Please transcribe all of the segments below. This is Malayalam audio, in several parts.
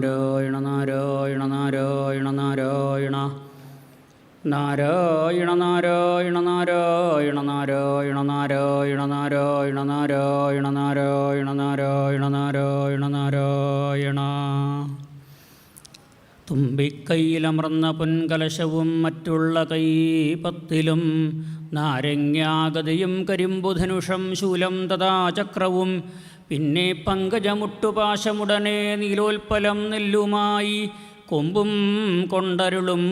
നാരായണ നാരായണ നാരായണ നാരായണ നാരായണ നാരായണ നാരായണ നാരായണ നാരായണ നാരായണ നാരായണ നാരായണ നാരായണ നാരായണ നാരായണ. തുമ്പിക്കൈയിലമർന്ന പൊൻകലശവും മറ്റുള്ള കൈപത്തിലും നാരങ്ങാഗതയും കരിമ്പുധനുഷം ശൂലം തഥാ ചക്രവും പിന്നെ പങ്കജമുട്ടുപാശമുടനെ നീലോൽപ്പലം നെല്ലുമായി കൊമ്പും കൊണ്ടരുളും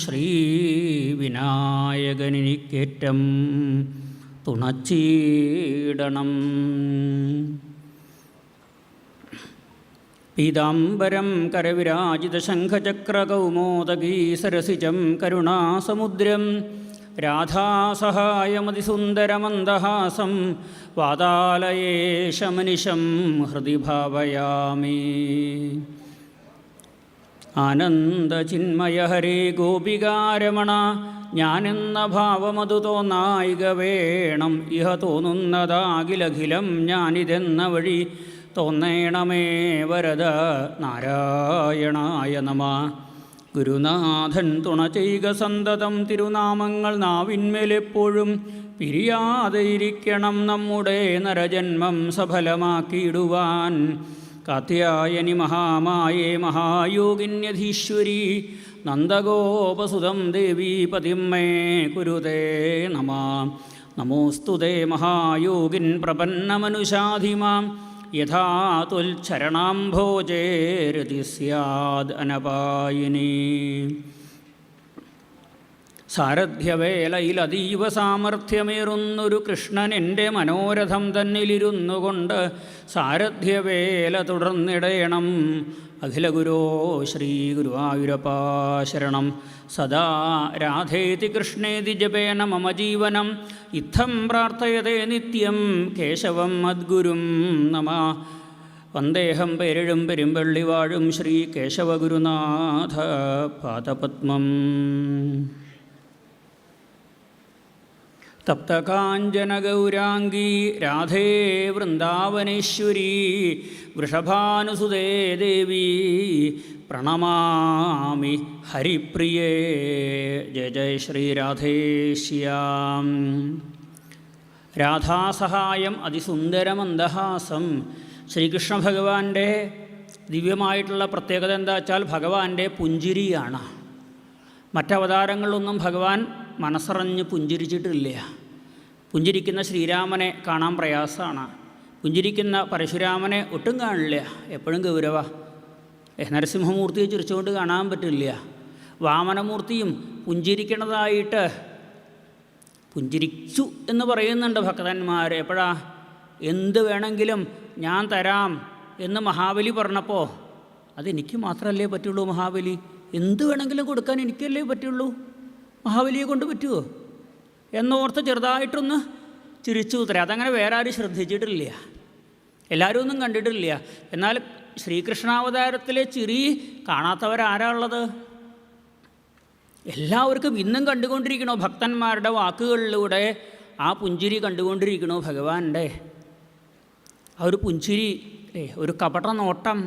ശ്രീ വിനായകനിക്കേറ്റം തുണച്ചീടണം. പീതാംബരം കരവിരാജിതശംഖചക്രകൗമോദഗീ സരസിജം കരുണാസമുദ്രം രാധാസഹായമതിസുന്ദരമന്ദഹാസം വാതാലയേശമനിശം ഹൃദി ഭാവയാമി. ആനന്ദചിന്മയ ഹരേ ഗോപികാരമണ ഞാനെന്ന ഭാവമതു തോന്നായിക വേണം. ഇഹ തോന്നുന്നതാകിലഖിലം ഞാനിതെന്ന വഴി തോന്നേണമേ വരദ നാരായണായ നമ. ഗുരുനാഥൻ തുണ ചെയ്യുക സന്തതം തിരുനാമങ്ങൾ നാവിന്മേലെപ്പോഴും പിരിയാതെയിരിക്കണം നമ്മുടെ നരജന്മം സഫലമാക്കിയിടുവാൻ. കാത്യായനി മഹാമായേ മഹായോഗിന്യധീശ്വരി നന്ദഗോപസുതം ദേവി പതിമ്മേ കുരുതേ നമ. നമോസ്തുതേ മഹായോഗിൻ പ്രപന്നമനുഷാധിമാം യഥാ തുൽച്ചരണാംഭോജേരതി സ്യാദ് അനപായിനി. സാരഥ്യവേളയിലതീവ സാമർഥ്യമേറുന്നൊരു കൃഷ്ണൻ എൻ്റെ മനോരഥം തന്നിലിരുന്നു കൊണ്ട് സാരഥ്യവേല തുടർന്നിടയണം. അഖിലഗുരോ ശ്രീ ഗുരുവായൂരപ്പാ ശരണം. സദാ രാധേതി കൃഷ്ണേതി ജപേന മമ ജീവനം ഇത്തം പ്രാർത്ഥയതേ നിത്യം കേശവം മദ്ഗുരും നമ. വന്ദേഹം പേരിഴും പെരുമ്പള്ളി വാഴും ശ്രീ കേശവഗുരുനാഥ പാദപത്മം. തപ്തകാഞ്ചനഗൗരാംഗീ രാധേ വൃന്ദാവനേശ്വരീ വൃഷഭാനുസുതേ ദേവി പ്രണമാമി ഹരിപ്രിയേ. ജയ ജയ ശ്രീ രാധേശ്യാം. രാധാസഹായം അതിസുന്ദരമന്ദഹാസം. ശ്രീകൃഷ്ണ ഭഗവാന്റെ ദിവ്യമായിട്ടുള്ള പ്രത്യേകത എന്താ വെച്ചാൽ ഭഗവാന്റെ പുഞ്ചിരിയാണ്. മറ്റവതാരങ്ങളിലൊന്നും ഭഗവാൻ മനസ്സറിഞ്ഞ് പുഞ്ചിരിച്ചിട്ടില്ല. പുഞ്ചിരിക്കുന്ന ശ്രീരാമനെ കാണാൻ പ്രയാസമാണ്. പുഞ്ചിരിക്കുന്ന പരശുരാമനെ ഒട്ടും കാണില്ല, എപ്പോഴും ഗൗരവ. നരസിംഹമൂർത്തിയെ ചിരിച്ചുകൊണ്ട് കാണാൻ പറ്റില്ല. വാമനമൂർത്തിയും പുഞ്ചിരിക്കണതായിട്ട് പുഞ്ചിരിച്ചു എന്ന് പറയുന്നുണ്ട് ഭക്തന്മാർ. എപ്പോഴാ? എന്ത് വേണമെങ്കിലും ഞാൻ തരാം എന്ന് മഹാബലി പറഞ്ഞപ്പോൾ അതെനിക്ക് മാത്രമല്ലേ പറ്റുള്ളൂ. മഹാബലി എന്ത് വേണമെങ്കിലും കൊടുക്കാൻ എനിക്കല്ലേ പറ്റുള്ളൂ, മഹാബലിയെ കൊണ്ട് പറ്റുമോ എന്നോർത്ത് ചെറുതായിട്ടൊന്ന് ചിരിച്ചു ഉത്തരം. അതങ്ങനെ വേറെ ആരും ശ്രദ്ധിച്ചിട്ടില്ല, എല്ലാവരും ഒന്നും കണ്ടിട്ടില്ല. എന്നാൽ ശ്രീകൃഷ്ണാവതാരത്തിലെ ചിരി കാണാത്തവരാരാ ഉള്ളത്? എല്ലാവർക്കും ഇന്നും കണ്ടുകൊണ്ടിരിക്കണോ? ഭക്തന്മാരുടെ വാക്കുകളിലൂടെ ആ പുഞ്ചിരി കണ്ടുകൊണ്ടിരിക്കണോ ഭഗവാന്റെ ആ ഒരു പുഞ്ചിരി, ഒരു കപട നോട്ടം.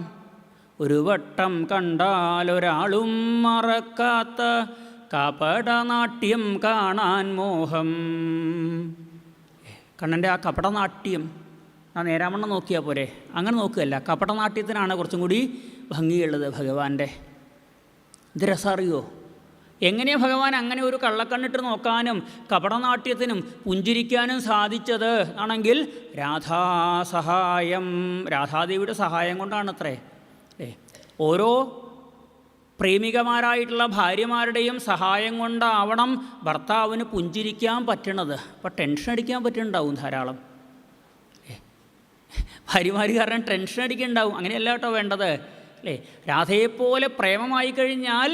ഒരു വട്ടം കണ്ടാലൊരാളും മറക്കാത്ത കപടനാട്യം കാണാൻ മോഹം. കണ്ണൻ്റെ ആ കപടനാട്യം ആ നേരാമണ്ണം നോക്കിയാൽ പോരെ, അങ്ങനെ നോക്കുകയല്ല. കപടനാട്യത്തിനാണ് കുറച്ചും കൂടി ഭംഗിയുള്ളത് ഭഗവാന്റെ. ഇത് രസറിയോ? എങ്ങനെയാണ് ഭഗവാൻ അങ്ങനെ ഒരു കള്ളക്കണ്ണിട്ട് നോക്കാനും കപടനാട്യത്തിനും പുഞ്ചിരിക്കാനും സാധിച്ചത് ആണെങ്കിൽ രാധാസഹായം, രാധാദേവിയുടെ സഹായം കൊണ്ടാണത്രേ. ഓരോ പ്രേമികമാരായിട്ടുള്ള ഭാര്യമാരുടെയും സഹായം കൊണ്ടാവണം ഭർത്താവിന് പുഞ്ചിരിക്കാൻ പറ്റണത്. അപ്പോൾ ടെൻഷൻ അടിക്കാൻ പറ്റുന്നുണ്ടാവും ധാരാളം. ഭാര്യമാർ കാരണം ടെൻഷൻ അടിക്കുന്നുണ്ടാവും. അങ്ങനെയല്ല കേട്ടോ വേണ്ടത്, അല്ലേ? രാധയെപ്പോലെ പ്രേമമായി കഴിഞ്ഞാൽ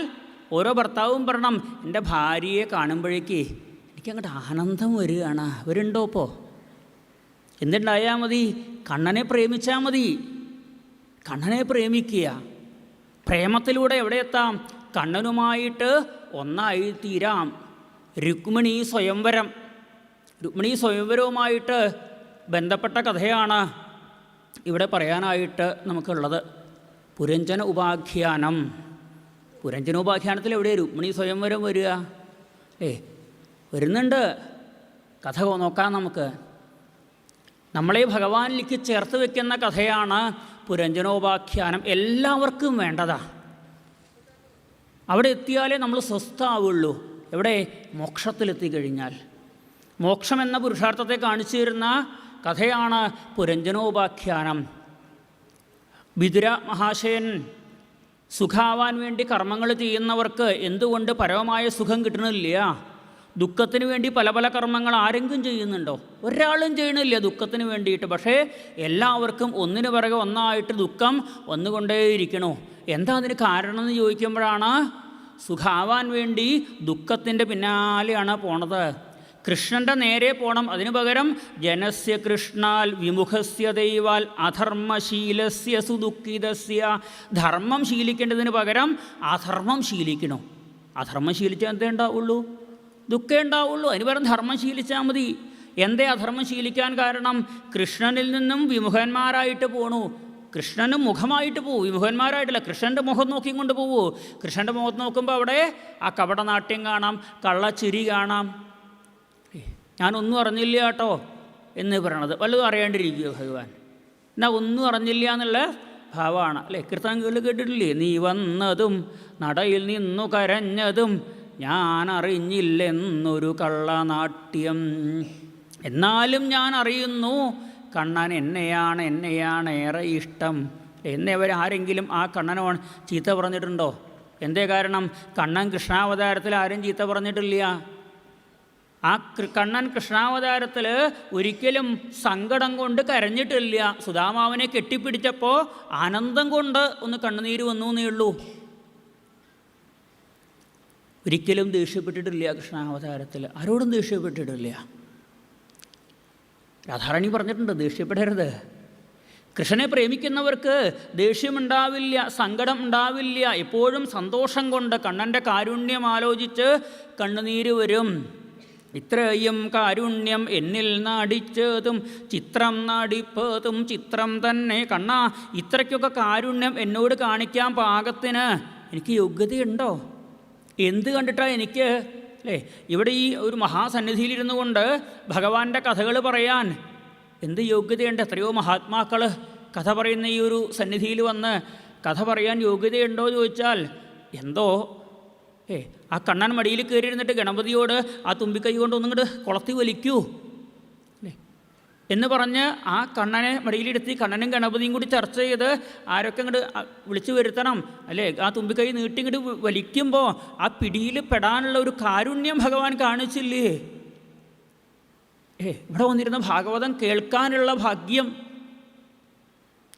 ഓരോ ഭർത്താവും പറയണം, എൻ്റെ ഭാര്യയെ കാണുമ്പോഴേക്ക് എനിക്കങ്ങോട്ട് ആനന്ദം വരികയാണ്. വരുന്നുണ്ടോ? ഇപ്പോൾ എന്തുണ്ടായാൽ മതി? കണ്ണനെ പ്രേമിച്ചാൽ മതി. കണ്ണനെ പ്രേമിക്കുക. പ്രേമത്തിലൂടെ എവിടെ എത്താം? കണ്ണനുമായിട്ട് ഒന്നായി തീരാം. രുക്മിണി സ്വയംവരവുമായിട്ട് ബന്ധപ്പെട്ട കഥയാണ് ഇവിടെ പറയാനായിട്ട് നമുക്കുള്ളത്. പുരഞ്ജന ഉപാഖ്യാനം. പുരഞ്ജനോപാഖ്യാനത്തിൽ എവിടെ രുക്മിണി സ്വയംവരം വരിക? വരുന്നുണ്ട്. കഥ നോക്കാം നമുക്ക്. നമ്മളെ ഭഗവാനിലേക്ക് ചേർത്ത് വയ്ക്കുന്ന കഥയാണ് പുരഞ്ജനോപാഖ്യാനം. എല്ലാവർക്കും വേണ്ടതാ. അവിടെ എത്തിയാലേ നമ്മൾ സ്വസ്ഥാവുള്ളൂ. എവിടെ? മോക്ഷത്തിലെത്തിക്കഴിഞ്ഞാൽ. മോക്ഷം എന്ന പുരുഷാർത്ഥത്തെ കാണിച്ചു തരുന്ന കഥയാണ് പുരഞ്ജനോപാഖ്യാനം. വിതുര മഹാശയൻ സുഖാവാൻ വേണ്ടി കർമ്മങ്ങൾ ചെയ്യുന്നവർക്ക് എന്തുകൊണ്ട് പരമമായ സുഖം കിട്ടണില്ല? ദുഃഖത്തിന് വേണ്ടി പല പല കർമ്മങ്ങൾ ആരെങ്കിലും ചെയ്യുന്നുണ്ടോ? ഒരാളും ചെയ്യണില്ല ദുഃഖത്തിന് വേണ്ടിയിട്ട്. പക്ഷേ എല്ലാവർക്കും ഒന്നിനു പിറകെ ഒന്നായിട്ട് ദുഃഖം വന്നുകൊണ്ടേയിരിക്കണു. എന്താ അതിന് കാരണം എന്ന് ചോദിക്കുമ്പോഴാണ് സുഖാവാൻ വേണ്ടി ദുഃഖത്തിൻ്റെ പിന്നാലെയാണ് പോണത്. കൃഷ്ണൻ്റെ നേരെ പോകണം. അതിനു പകരം ജനസ്യ കൃഷ്ണാൽ വിമുഖസ്യ ദൈവാൽ അധർമ്മശീലസ്യ സുദുഃഖിതസ്യ. ധർമ്മം ശീലിക്കേണ്ടതിന് പകരം അധർമ്മം ശീലിക്കണോ? അധർമ്മം ശീലിച്ചാൽ എന്തേ ഉണ്ടാവുള്ളൂ? ദുഃഖം ഉണ്ടാവുള്ളൂ. അതിന് പകരം ധർമ്മം ശീലിച്ചാൽ മതി. എന്തേ അധർമ്മം ശീലിക്കാൻ കാരണം? കൃഷ്ണനിൽ നിന്നും വിമുഖന്മാരായിട്ട് പോണു. കൃഷ്ണനും മുഖമായിട്ട് പോവൂ, വിമുഖന്മാരായിട്ടില്ല. കൃഷ്ണൻ്റെ മുഖം നോക്കിക്കൊണ്ട് പോവൂ. കൃഷ്ണൻ്റെ മുഖത്ത് നോക്കുമ്പോൾ അവിടെ ആ കപടനാട്യം കാണാം, കള്ളച്ചിരി കാണാം. ഞാനൊന്നും അറിഞ്ഞില്ല കേട്ടോ എന്ന് പറയണത് വല്ലതും അറിയാണ്ടിരിക്കുമോ ഭഗവാൻ? എന്നാൽ ഒന്നും അറിഞ്ഞില്ല എന്നുള്ള ഭാവമാണ് അല്ലേ? കീർത്തനങ്ങളിൽ കേട്ടിട്ടില്ലേ? നീ വന്നതും നടയിൽ നിന്നു കരഞ്ഞതും ഞാൻ അറിഞ്ഞില്ലെന്നൊരു കള്ളനാട്യം. എന്നാലും ഞാൻ അറിയുന്നു കണ്ണൻ എന്നെയാണ് ഏറെ ഇഷ്ടം എന്നവരാരെങ്കിലും ആ കണ്ണനോട് ചീത്ത പറഞ്ഞിട്ടുണ്ടോ? എന്തേ കാരണം? കണ്ണൻ കൃഷ്ണാവതാരത്തിൽ ആരും ചീത്ത പറഞ്ഞിട്ടില്ല. ആ കണ്ണൻ കൃഷ്ണാവതാരത്തിൽ ഒരിക്കലും സങ്കടം കൊണ്ട് കരഞ്ഞിട്ടില്ല. സുധാമാവിനെ കെട്ടിപ്പിടിച്ചപ്പോൾ ആനന്ദം കൊണ്ട് ഒന്ന് കണ്ണുനീര് വന്നു എന്നേ ഉള്ളൂ. ഒരിക്കലും ദേഷ്യപ്പെട്ടിട്ടില്ല കൃഷ്ണാവതാരത്തിൽ. ആരോടും ദേഷ്യപ്പെട്ടിട്ടില്ല. രാധാറാണി പറഞ്ഞിട്ടുണ്ട് ദേഷ്യപ്പെടരുത്. കൃഷ്ണനെ പ്രേമിക്കുന്നവർക്ക് ദേഷ്യമുണ്ടാവില്ല, സങ്കടം ഉണ്ടാവില്ല. എപ്പോഴും സന്തോഷം കൊണ്ട് കണ്ണൻ്റെ കാരുണ്യം ആലോചിച്ച് കണ്ണുനീര് വരും. ഇത്രയും കാരുണ്യം എന്നിൽ നടിച്ചതും ചിത്രം നടിപ്പതും ചിത്രം തന്നെ. കണ്ണ, ഇത്രയ്ക്കൊക്കെ കാരുണ്യം എന്നോട് കാണിക്കാൻ പാകത്തിന് എനിക്ക് യോഗ്യതയുണ്ടോ? എന്ത് കണ്ടിട്ടാണ് എനിക്ക് അല്ലേ ഇവിടെ ഈ ഒരു മഹാസന്നിധിയിലിരുന്നു കൊണ്ട് ഭഗവാന്റെ കഥകൾ പറയാൻ എന്ത് യോഗ്യതയുണ്ട്? എത്രയോ മഹാത്മാക്കൾ കഥ പറയുന്ന ഈ ഒരു സന്നിധിയിൽ വന്ന് കഥ പറയാൻ യോഗ്യതയുണ്ടോ ചോദിച്ചാൽ എന്തോ ആ കണ്ണൻ മടിയിൽ കയറിയിരുന്നിട്ട് ഗണപതിയോട് ആ തുമ്പിക്കൈ കൊണ്ട് ഒന്നിങ്ങോട്ട് കുളത്തി വലിക്കൂ അല്ലേ എന്ന് പറഞ്ഞ് ആ കണ്ണനെ മടിയിലിരുത്തി കണ്ണനും ഗണപതിയും കൂടി ചർച്ച ചെയ്ത് ആരൊക്കെ ഇങ്ങോട്ട് വിളിച്ചു വരുത്തണം അല്ലേ? ആ തുമ്പിക്കൈ നീട്ടി ഇങ്ങോട്ട് വലിക്കുമ്പോൾ ആ പിടിയിൽ പെടാനുള്ള ഒരു കാരുണ്യം ഭഗവാൻ കാണിച്ചില്ലേ? ഇവിടെ വന്നിരുന്ന ഭാഗവതം കേൾക്കാനുള്ള ഭാഗ്യം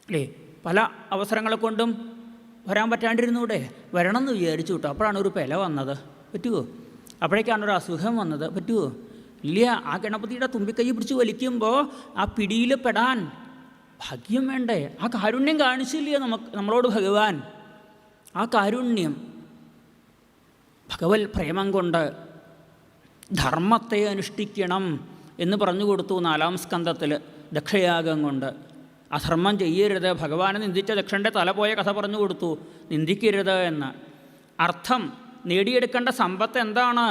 അല്ലേ? പല അവസരങ്ങളെ കൊണ്ടും വരാൻ പറ്റാണ്ടിരുന്നൂടെ? വരണം എന്ന് വിചാരിച്ചു കേട്ടോ. അപ്പോഴാണ് ഒരു പെല വന്നത്. പറ്റുമോ? അപ്പോഴേക്കാണ് ഒരു അസുഖം വന്നത്. പറ്റുമോ? ഇല്ല. ആ ഗണപതിയുടെ തുമ്പിക്കൈ പിടിച്ച് വലിക്കുമ്പോൾ ആ പിടിയിൽ പെടാൻ ഭാഗ്യം വേണ്ടേ? ആ കാരുണ്യം കാണിച്ചില്ലേ നമ്മളോട് ഭഗവാൻ? ആ കാരുണ്യം ഭഗവത് പ്രേമം കൊണ്ട് ധർമ്മത്തെ അനുഷ്ഠിക്കണം എന്ന് പറഞ്ഞു കൊടുത്തു 4-ാം സ്കന്ധത്തിൽ ദക്ഷയാഗം കൊണ്ട്. അധർമ്മം ചെയ്യരുത്. ഭഗവാനെ നിന്ദിച്ച ദക്ഷൻ്റെ തല പോയ കഥ പറഞ്ഞു കൊടുത്തു. നിന്ദിക്കരുത് എന്ന്. അർത്ഥം നേടിയെടുക്കേണ്ട സമ്പത്ത് എന്താണ്?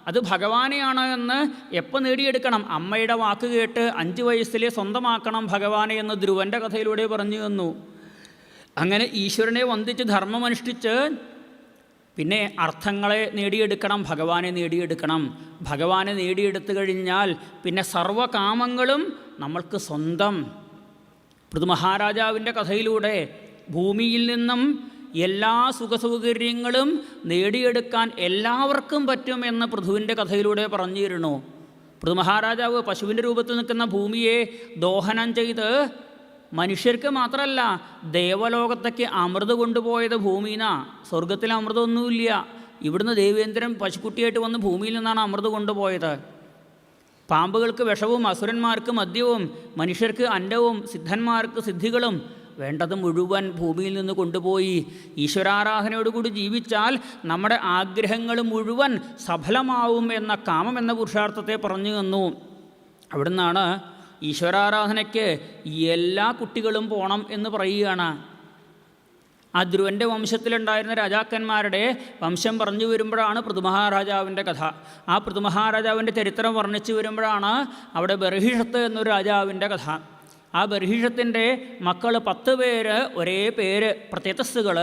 അത് ഭഗവാനെയാണ് എന്ന് എപ്പോൾ നേടിയെടുക്കണം? അമ്മയുടെ വാക്ക് കേട്ട് 5 വയസ്സിലെ സ്വന്തമാക്കണം ഭഗവാനെ എന്ന് ധ്രുവൻ്റെ കഥയിലൂടെ പറഞ്ഞു തന്നു. അങ്ങനെ ഈശ്വരനെ വന്ദിച്ച് ധർമ്മമനുഷ്ഠിച്ച് പിന്നെ അർത്ഥങ്ങളെ നേടിയെടുക്കണം, ഭഗവാനെ നേടിയെടുക്കണം. ഭഗവാനെ നേടിയെടുത്തു കഴിഞ്ഞാൽ പിന്നെ സർവ്വകാമങ്ങളും നമ്മൾക്ക് സ്വന്തം. പൃഥുമഹാരാജാവിൻ്റെ കഥയിലൂടെ ഭൂമിയിൽ നിന്നും എല്ലാ സുഖസൗകര്യങ്ങളും നേടിയെടുക്കാൻ എല്ലാവർക്കും പറ്റുമെന്ന് പൃഥുവിൻ്റെ കഥയിലൂടെ പറഞ്ഞിരുന്നു. പൃഥുമഹാരാജാവ് പശുവിൻ്റെ രൂപത്തിൽ നിൽക്കുന്ന ഭൂമിയെ ദോഹനം ചെയ്ത് മനുഷ്യർക്ക് മാത്രമല്ല ദേവലോകത്തേക്ക് അമൃത് കൊണ്ടുപോയത് ഭൂമിന്നാണ്. സ്വർഗത്തിൽ അമൃതമൊന്നുമില്ല. ഇവിടുന്ന് ദേവേന്ദ്രൻ പശുക്കുട്ടിയായിട്ട് വന്ന് ഭൂമിയിൽ നിന്നാണ് അമൃത് കൊണ്ടുപോയത്. പാമ്പുകൾക്ക് വിഷവും അസുരന്മാർക്ക് മദ്യവും മനുഷ്യർക്ക് അന്നവും സിദ്ധന്മാർക്ക് സിദ്ധികളും വേണ്ടത് മുഴുവൻ ഭൂമിയിൽ നിന്ന് കൊണ്ടുപോയി ഈശ്വരാരാധനയോടുകൂടി ജീവിച്ചാൽ നമ്മുടെ ആഗ്രഹങ്ങൾ മുഴുവൻ സഫലമാവും എന്ന കാമം എന്ന പുരുഷാർത്ഥത്തെ പറഞ്ഞു തന്നു. അവിടുന്നാണ് ഈശ്വരാരാധനയ്ക്ക് എല്ലാ കുട്ടികളും പോകണം എന്ന് പറയുകയാണ്. ആ ധ്രുവൻ്റെ വംശത്തിലുണ്ടായിരുന്ന രാജാക്കന്മാരുടെ വംശം പറഞ്ഞു വരുമ്പോഴാണ് പൃഥുമഹാരാജാവിൻ്റെ കഥ. ആ പൃഥുമഹാരാജാവിൻ്റെ ചരിത്രം വർണ്ണിച്ചു വരുമ്പോഴാണ് അവിടെ ബർഹിഷത്ത് എന്നൊരു രാജാവിൻ്റെ കഥ. ആ ബർഹിഷത്തിൻ്റെ മക്കൾ 10 പേര്, ഒരേ പേര്, പ്രത്യതസ്സുകൾ.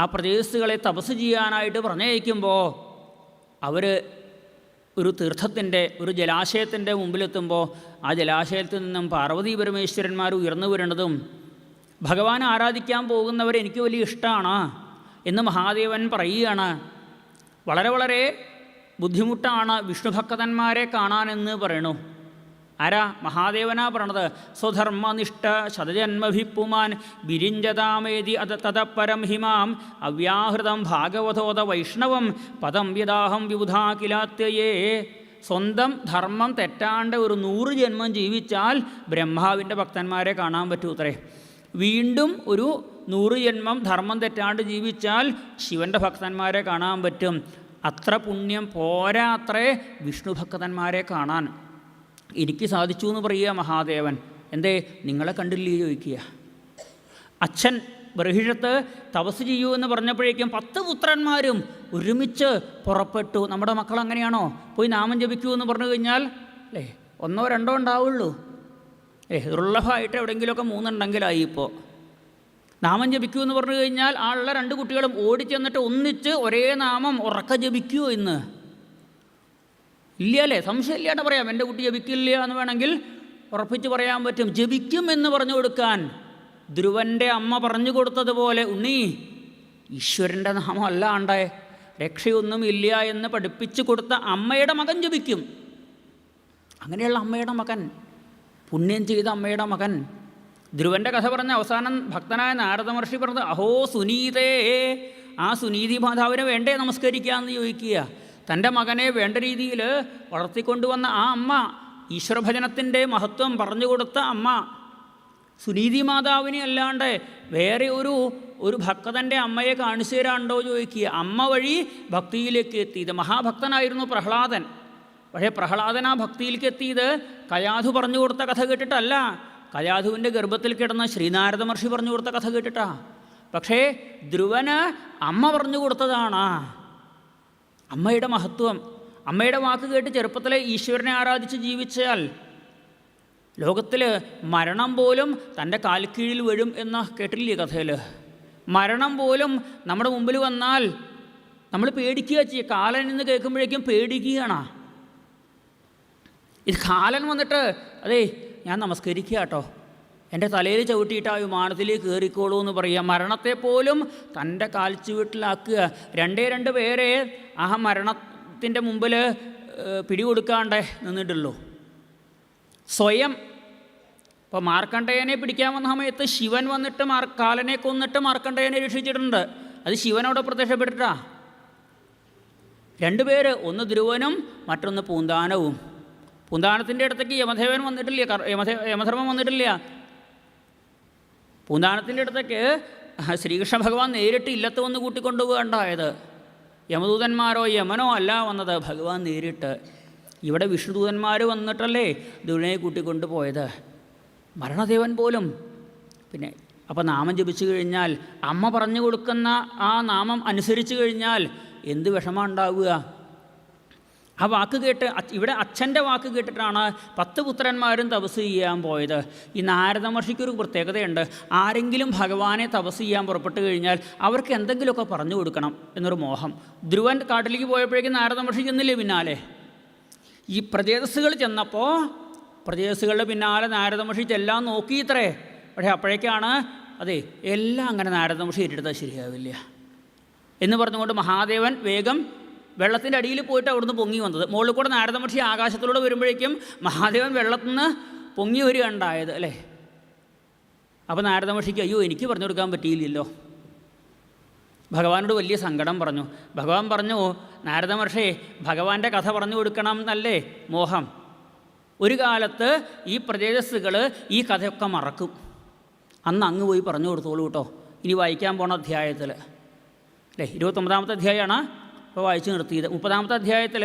ആ പ്രത്യതസ്സുകളെ തപസ് ചെയ്യാനായിട്ട് പറഞ്ഞയക്കുമ്പോൾ അവർ ഒരു തീർത്ഥത്തിൻ്റെ, ഒരു ജലാശയത്തിൻ്റെ മുമ്പിലെത്തുമ്പോൾ ആ ജലാശയത്തിൽ നിന്നും പാർവതീ പരമേശ്വരന്മാർ ഉയർന്നു വരുന്നതും ഭഗവാൻ ആരാധിക്കാൻ പോകുന്നവരെ എനിക്ക് വലിയ ഇഷ്ടമാണ് എന്ന് മഹാദേവൻ പറയുകയാണ്. വളരെ വളരെ ബുദ്ധിമുട്ടാണ് വിഷ്ണുഭക്തന്മാരെ കാണാനെന്ന് പറയണു. ആരാ? മഹാദേവനാ പറയണത്. സ്വധർമ്മനിഷ്ഠ ശതജന്മഭിപ്പുമാൻ വിരിഞ്ചതാമേതി തതപ്പരം ഹിമാം അവ്യാഹൃതം ഭാഗവതോത വൈഷ്ണവം പദം യദാഹം വിബുധാകിലാത്യയേ. സ്വന്തം ധർമ്മം തെറ്റാണ്ട് ഒരു 100 ജന്മം ജീവിച്ചാൽ ബ്രഹ്മാവിൻ്റെ ഭക്തന്മാരെ കാണാൻ പറ്റൂത്രേ. വീണ്ടും ഒരു 100 ജന്മം ധർമ്മം തെറ്റാണ്ട് ജീവിച്ചാൽ ശിവൻ്റെ ഭക്തന്മാരെ കാണാൻ പറ്റും. അത്ര പുണ്യം പോരാ അത്രേ വിഷ്ണു ഭക്തന്മാരെ കാണാൻ. എനിക്ക് സാധിച്ചു എന്ന് പറയുക മഹാദേവൻ. എന്തേ? നിങ്ങളെ കണ്ടില്ലേ ചോദിക്കുക. അച്ഛൻ ബർഹിഷത്ത് തപസ് ചെയ്യൂ എന്ന് പറഞ്ഞപ്പോഴേക്കും 10 പുത്രന്മാരും ഒരുമിച്ച് പുറപ്പെട്ടു. നമ്മുടെ മക്കൾ അങ്ങനെയാണോ? പോയി നാമം ജപിക്കൂ എന്ന് പറഞ്ഞു കഴിഞ്ഞാൽ അല്ലേ 1 2 ഉണ്ടാവുള്ളൂ. ദുർലഭമായിട്ട് എവിടെയെങ്കിലുമൊക്കെ 3 ഉണ്ടെങ്കിലായി. ഇപ്പോൾ നാമം ജപിക്കൂ എന്ന് പറഞ്ഞു കഴിഞ്ഞാൽ ആളുള്ള 2 കുട്ടികളും ഓടിച്ചെന്നിട്ട് ഒന്നിച്ച് ഒരേ നാമം ഉറക്ക ജപിക്കുമോ ഇന്ന്? ഇല്ല അല്ലേ? സംശയമില്ലാണ്ട് പറയാം. എൻ്റെ കുട്ടി ജപിക്കില്ല എന്ന് വേണമെങ്കിൽ ഉറപ്പിച്ച് പറയാൻ പറ്റും. ജപിക്കും എന്ന് പറഞ്ഞു കൊടുക്കാൻ ധ്രുവൻ്റെ അമ്മ പറഞ്ഞു കൊടുത്തതുപോലെ, ഉണ്ണി ഈശ്വരൻ്റെ നാമം അല്ലാണ്ട് രക്ഷയൊന്നും ഇല്ല എന്ന് പഠിപ്പിച്ചു കൊടുത്ത അമ്മയുടെ മകൻ ജപിക്കും. അങ്ങനെയുള്ള അമ്മയുടെ മകൻ, പുണ്യം ചെയ്ത അമ്മയുടെ മകൻ. ധ്രുവൻ്റെ കഥ പറഞ്ഞ അവസാനം ഭക്തനായ നാരദ മഹർഷി പറഞ്ഞത്, അഹോ സുനീതേ. ആ സുനീതി മാതാവിനെ വേണ്ടേ നമസ്കരിക്കാമെന്ന് ചോദിക്കുക. തൻ്റെ മകനെ വേണ്ട രീതിയിൽ വളർത്തിക്കൊണ്ടുവന്ന ആ അമ്മ, ഈശ്വരഭജനത്തിൻ്റെ മഹത്വം പറഞ്ഞു കൊടുത്ത അമ്മ, സുനീതി മാതാവിനെ അല്ലാണ്ട് വേറെ ഒരു ഭക്തൻ്റെ അമ്മയെ കാണിച്ചു തരാണ്ടോ ചോദിക്കുക. അമ്മ വഴി ഭക്തിയിലേക്ക് എത്തിയത് മഹാഭക്തനായിരുന്നു പ്രഹ്ലാദൻ. പക്ഷേ പ്രഹ്ലാദൻ ആ ഭക്തിയിലേക്ക് എത്തിയത് കയാധു പറഞ്ഞു കൊടുത്ത കഥ കേട്ടിട്ടല്ല, കയാധുവിൻ്റെ ഗർഭത്തിൽ കിടന്ന ശ്രീനാരദ മഹർഷി പറഞ്ഞു കൊടുത്ത കഥ കേട്ടിട്ടാ. പക്ഷേ ധ്രുവന് അമ്മ പറഞ്ഞു കൊടുത്തതാണ് അമ്മയുടെ മഹത്വം. അമ്മയുടെ വാക്ക് കേട്ട് ചെറുപ്പത്തിലെ ഈശ്വരനെ ആരാധിച്ച് ജീവിച്ചാൽ ലോകത്തിൽ മരണം പോലും തൻ്റെ കാൽക്കീഴിൽ വീഴും എന്ന് കേട്ടില്ലേ കഥയിൽ? മരണം പോലും നമ്മുടെ മുമ്പിൽ വന്നാൽ നമ്മൾ പേടിക്കുക ചെയ്യുക. കാലൻ എന്ന് കേൾക്കുമ്പോഴേക്കും പേടിക്കുകയാണ്. ഇത് കാലൻ വന്നിട്ട് അതേ ഞാൻ നമസ്കരിക്കുക കേട്ടോ, എൻ്റെ തലയിൽ ചവിട്ടിയിട്ട് ആ വിമാനത്തിലേക്ക് കയറിക്കോളൂ എന്ന് പറയുക. മരണത്തെ പോലും തൻ്റെ കാൽച്ചുവീട്ടിലാക്കുക. 2 പേരെ ആ മരണത്തിൻ്റെ മുമ്പിൽ പിടികൊടുക്കാണ്ടേ നിന്നിട്ടുള്ളൂ. സ്വയം ഇപ്പോൾ മാർക്കണ്ഡേയനെ പിടിക്കാൻ വന്ന സമയത്ത് ശിവൻ വന്നിട്ട് കാലനെ കൊന്നിട്ട് മാർക്കണ്ഡേയനെ രക്ഷിച്ചിട്ടുണ്ട്. അത് ശിവനോട് പ്രത്യക്ഷപ്പെട്ടിട്ടാ. 2 പേര്, ഒന്ന് ധ്രുവനും മറ്റൊന്ന് പൂന്താനവും. പൂന്താനത്തിൻ്റെ അടുത്തേക്ക് യമദേവൻ വന്നിട്ടില്ല, യമധർമ്മം വന്നിട്ടില്ല. പൂന്താനത്തിൻ്റെ അടുത്തേക്ക് ശ്രീകൃഷ്ണ ഭഗവാൻ നേരിട്ട് ഇല്ലത്ത് വന്ന് കൂട്ടിക്കൊണ്ടുപോകണ്ടായത്. യമദൂതന്മാരോ യമനോ അല്ല വന്നത്, ഭഗവാൻ നേരിട്ട്. ഇവിടെ വിഷ്ണുദൂതന്മാർ വന്നിട്ടല്ലേ ധ്രുവനെ കൂട്ടിക്കൊണ്ടു പോയത്. മരണദേവൻ പോലും. പിന്നെ അപ്പോൾ നാമം ജപിച്ചു കഴിഞ്ഞാൽ, അമ്മ പറഞ്ഞു കൊടുക്കുന്ന ആ നാമം അനുസരിച്ച് കഴിഞ്ഞാൽ എന്ത് വിഷമം ഉണ്ടാവുക? ആ വാക്ക് കേട്ട്, ഇവിടെ അച്ഛൻ്റെ വാക്ക് കേട്ടിട്ടാണ് 10 പുത്രന്മാരും തപസ് ചെയ്യാൻ പോയത്. ഈ നാരദ മഹർഷിക്കൊരു പ്രത്യേകതയുണ്ട്. ആരെങ്കിലും ഭഗവാനെ തപസ് ചെയ്യാൻ പുറപ്പെട്ട് കഴിഞ്ഞാൽ അവർക്ക് എന്തെങ്കിലുമൊക്കെ പറഞ്ഞു കൊടുക്കണം എന്നൊരു മോഹം. ധ്രുവൻ കാട്ടിലേക്ക് പോയപ്പോഴേക്കും നാരദ മഹർഷി ചെന്നില്ലേ പിന്നാലെ? ഈ പ്രജേതസ്സുകൾ ചെന്നപ്പോൾ പ്രജേതസ്സുകളുടെ പിന്നാലെ നാരദ മഹർഷി ചെല്ലാൻ നോക്കിയിത്രേ. പക്ഷേ അപ്പോഴേക്കാണ് അതെ എല്ലാം അങ്ങനെ നാരദ മഹർഷി ഏറ്റെടുത്താൽ ശരിയാവില്ല എന്ന് പറഞ്ഞുകൊണ്ട് മഹാദേവൻ വേഗം വെള്ളത്തിൻ്റെ അടിയിൽ പോയിട്ട് അവിടുന്ന് പൊങ്ങി വന്നത്. മുകളിൽ കൂടെ നാരദ മഹർഷി ആകാശത്തിലൂടെ വരുമ്പോഴേക്കും മഹാദേവൻ വെള്ളത്തിൽ നിന്ന് പൊങ്ങി വരികയുണ്ടായത് അല്ലേ. അപ്പോൾ നാരദ മഹർഷിക്ക് അയ്യോ എനിക്ക് പറഞ്ഞു കൊടുക്കാൻ പറ്റിയില്ലല്ലോ. ഭഗവാനോട് വലിയ സങ്കടം പറഞ്ഞു. ഭഗവാൻ പറഞ്ഞു, നാരദ മഹർഷി ഭഗവാന്റെ കഥ പറഞ്ഞു കൊടുക്കണം എന്നല്ലേ മോഹം. ഒരു കാലത്ത് ഈ പ്രജേതസ്സുകൾ ഈ കഥയൊക്കെ മറക്കും. അന്ന് അങ്ങ് പോയി പറഞ്ഞു കൊടുത്തോളൂ കേട്ടോ. ഇനി വായിക്കാൻ പോണ അധ്യായത്തിൽ അല്ലേ, 29ാമത്തെ അധ്യായമാണ് ഇപ്പോൾ വായിച്ചു നിർത്തിയത്. 30ാമത്തെ അധ്യായത്തിൽ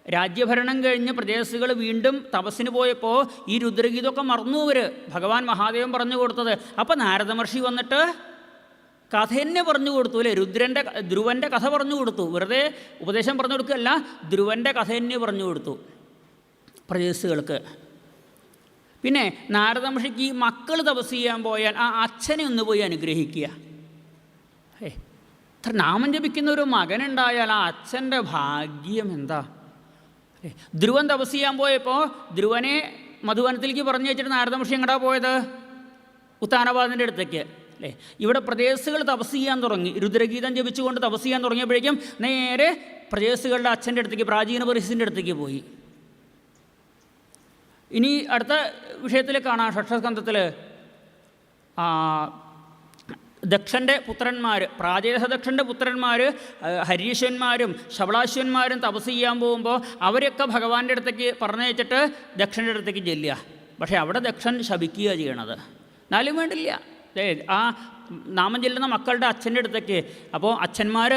രാജ്യഭരണം കഴിഞ്ഞ് പ്രജേതസ്സുകൾ വീണ്ടും തപസ്സിന് പോയപ്പോൾ ഈ രുദ്രഗീതമൊക്കെ മറന്നു അവർ. ഭഗവാൻ മഹാദേവൻ പറഞ്ഞു കൊടുത്തത്. അപ്പോൾ നാരദ മഹർഷി വന്നിട്ട് കഥ തന്നെ പറഞ്ഞു കൊടുത്തു അല്ലേ. ധ്രുവൻ്റെ കഥ പറഞ്ഞു കൊടുത്തു. വെറുതെ ഉപദേശം പറഞ്ഞു കൊടുക്കുകയല്ല, ധ്രുവൻ്റെ കഥ തന്നെ പറഞ്ഞു കൊടുത്തു പ്രജേസുകൾക്ക്. പിന്നെ നാരദ മഹർഷിക്ക് മക്കൾ തപസ് ചെയ്യാൻ പോയാൽ ആ അച്ഛനെ ഒന്ന് പോയി അനുഗ്രഹിക്കുക. ഇത്ര നാമം ജപിക്കുന്ന ഒരു മകനുണ്ടായാൽ ആ അച്ഛൻ്റെ ഭാഗ്യം എന്താ. ധ്രുവൻ തപസ് ചെയ്യാൻ പോയപ്പോൾ ധ്രുവനെ മധുവനത്തിലേക്ക് പറഞ്ഞു വെച്ചിട്ട് നാരദ മഹർഷി എങ്ങടാ പോയത്? ഉത്താനപാദൻ്റെ അടുത്തേക്ക് അല്ലേ. ഇവിടെ പ്രജേസുകൾ തപസ് ചെയ്യാൻ തുടങ്ങി. രുദ്രഗീതം ജപിച്ചുകൊണ്ട് തപസ് ചെയ്യാൻ തുടങ്ങിയപ്പോഴേക്കും നേരെ പ്രജേസുകളുടെ അച്ഛൻ്റെ അടുത്തേക്ക്, പ്രാചീന പരിസ്ഥിതിൻ്റെ അടുത്തേക്ക് പോയി. ഇനി അടുത്ത വിഷയത്തിൽ കാണാം, ഷഷ്ഠസ്കന്ധത്തിൽ ദക്ഷൻ്റെ പുത്രന്മാർ, പ്രാചേതസദക്ഷൻ്റെ പുത്രന്മാർ ഹരീശ്വന്മാരും ശബളാശ്വന്മാരും തപസ് ചെയ്യാൻ പോകുമ്പോൾ അവരൊക്കെ ഭഗവാന്റെ അടുത്തേക്ക് പറഞ്ഞയച്ചിട്ട് ദക്ഷൻ്റെ അടുത്തേക്ക് ചെല്ലുക. പക്ഷേ അവിടെ ദക്ഷൻ ശപിക്കുക ചെയ്യണത്. എന്നാലും വേണ്ടില്ല, ആ നാമം ചെല്ലുന്ന മക്കളുടെ അച്ഛൻ്റെ അടുത്തേക്ക്. അപ്പോൾ അച്ഛന്മാർ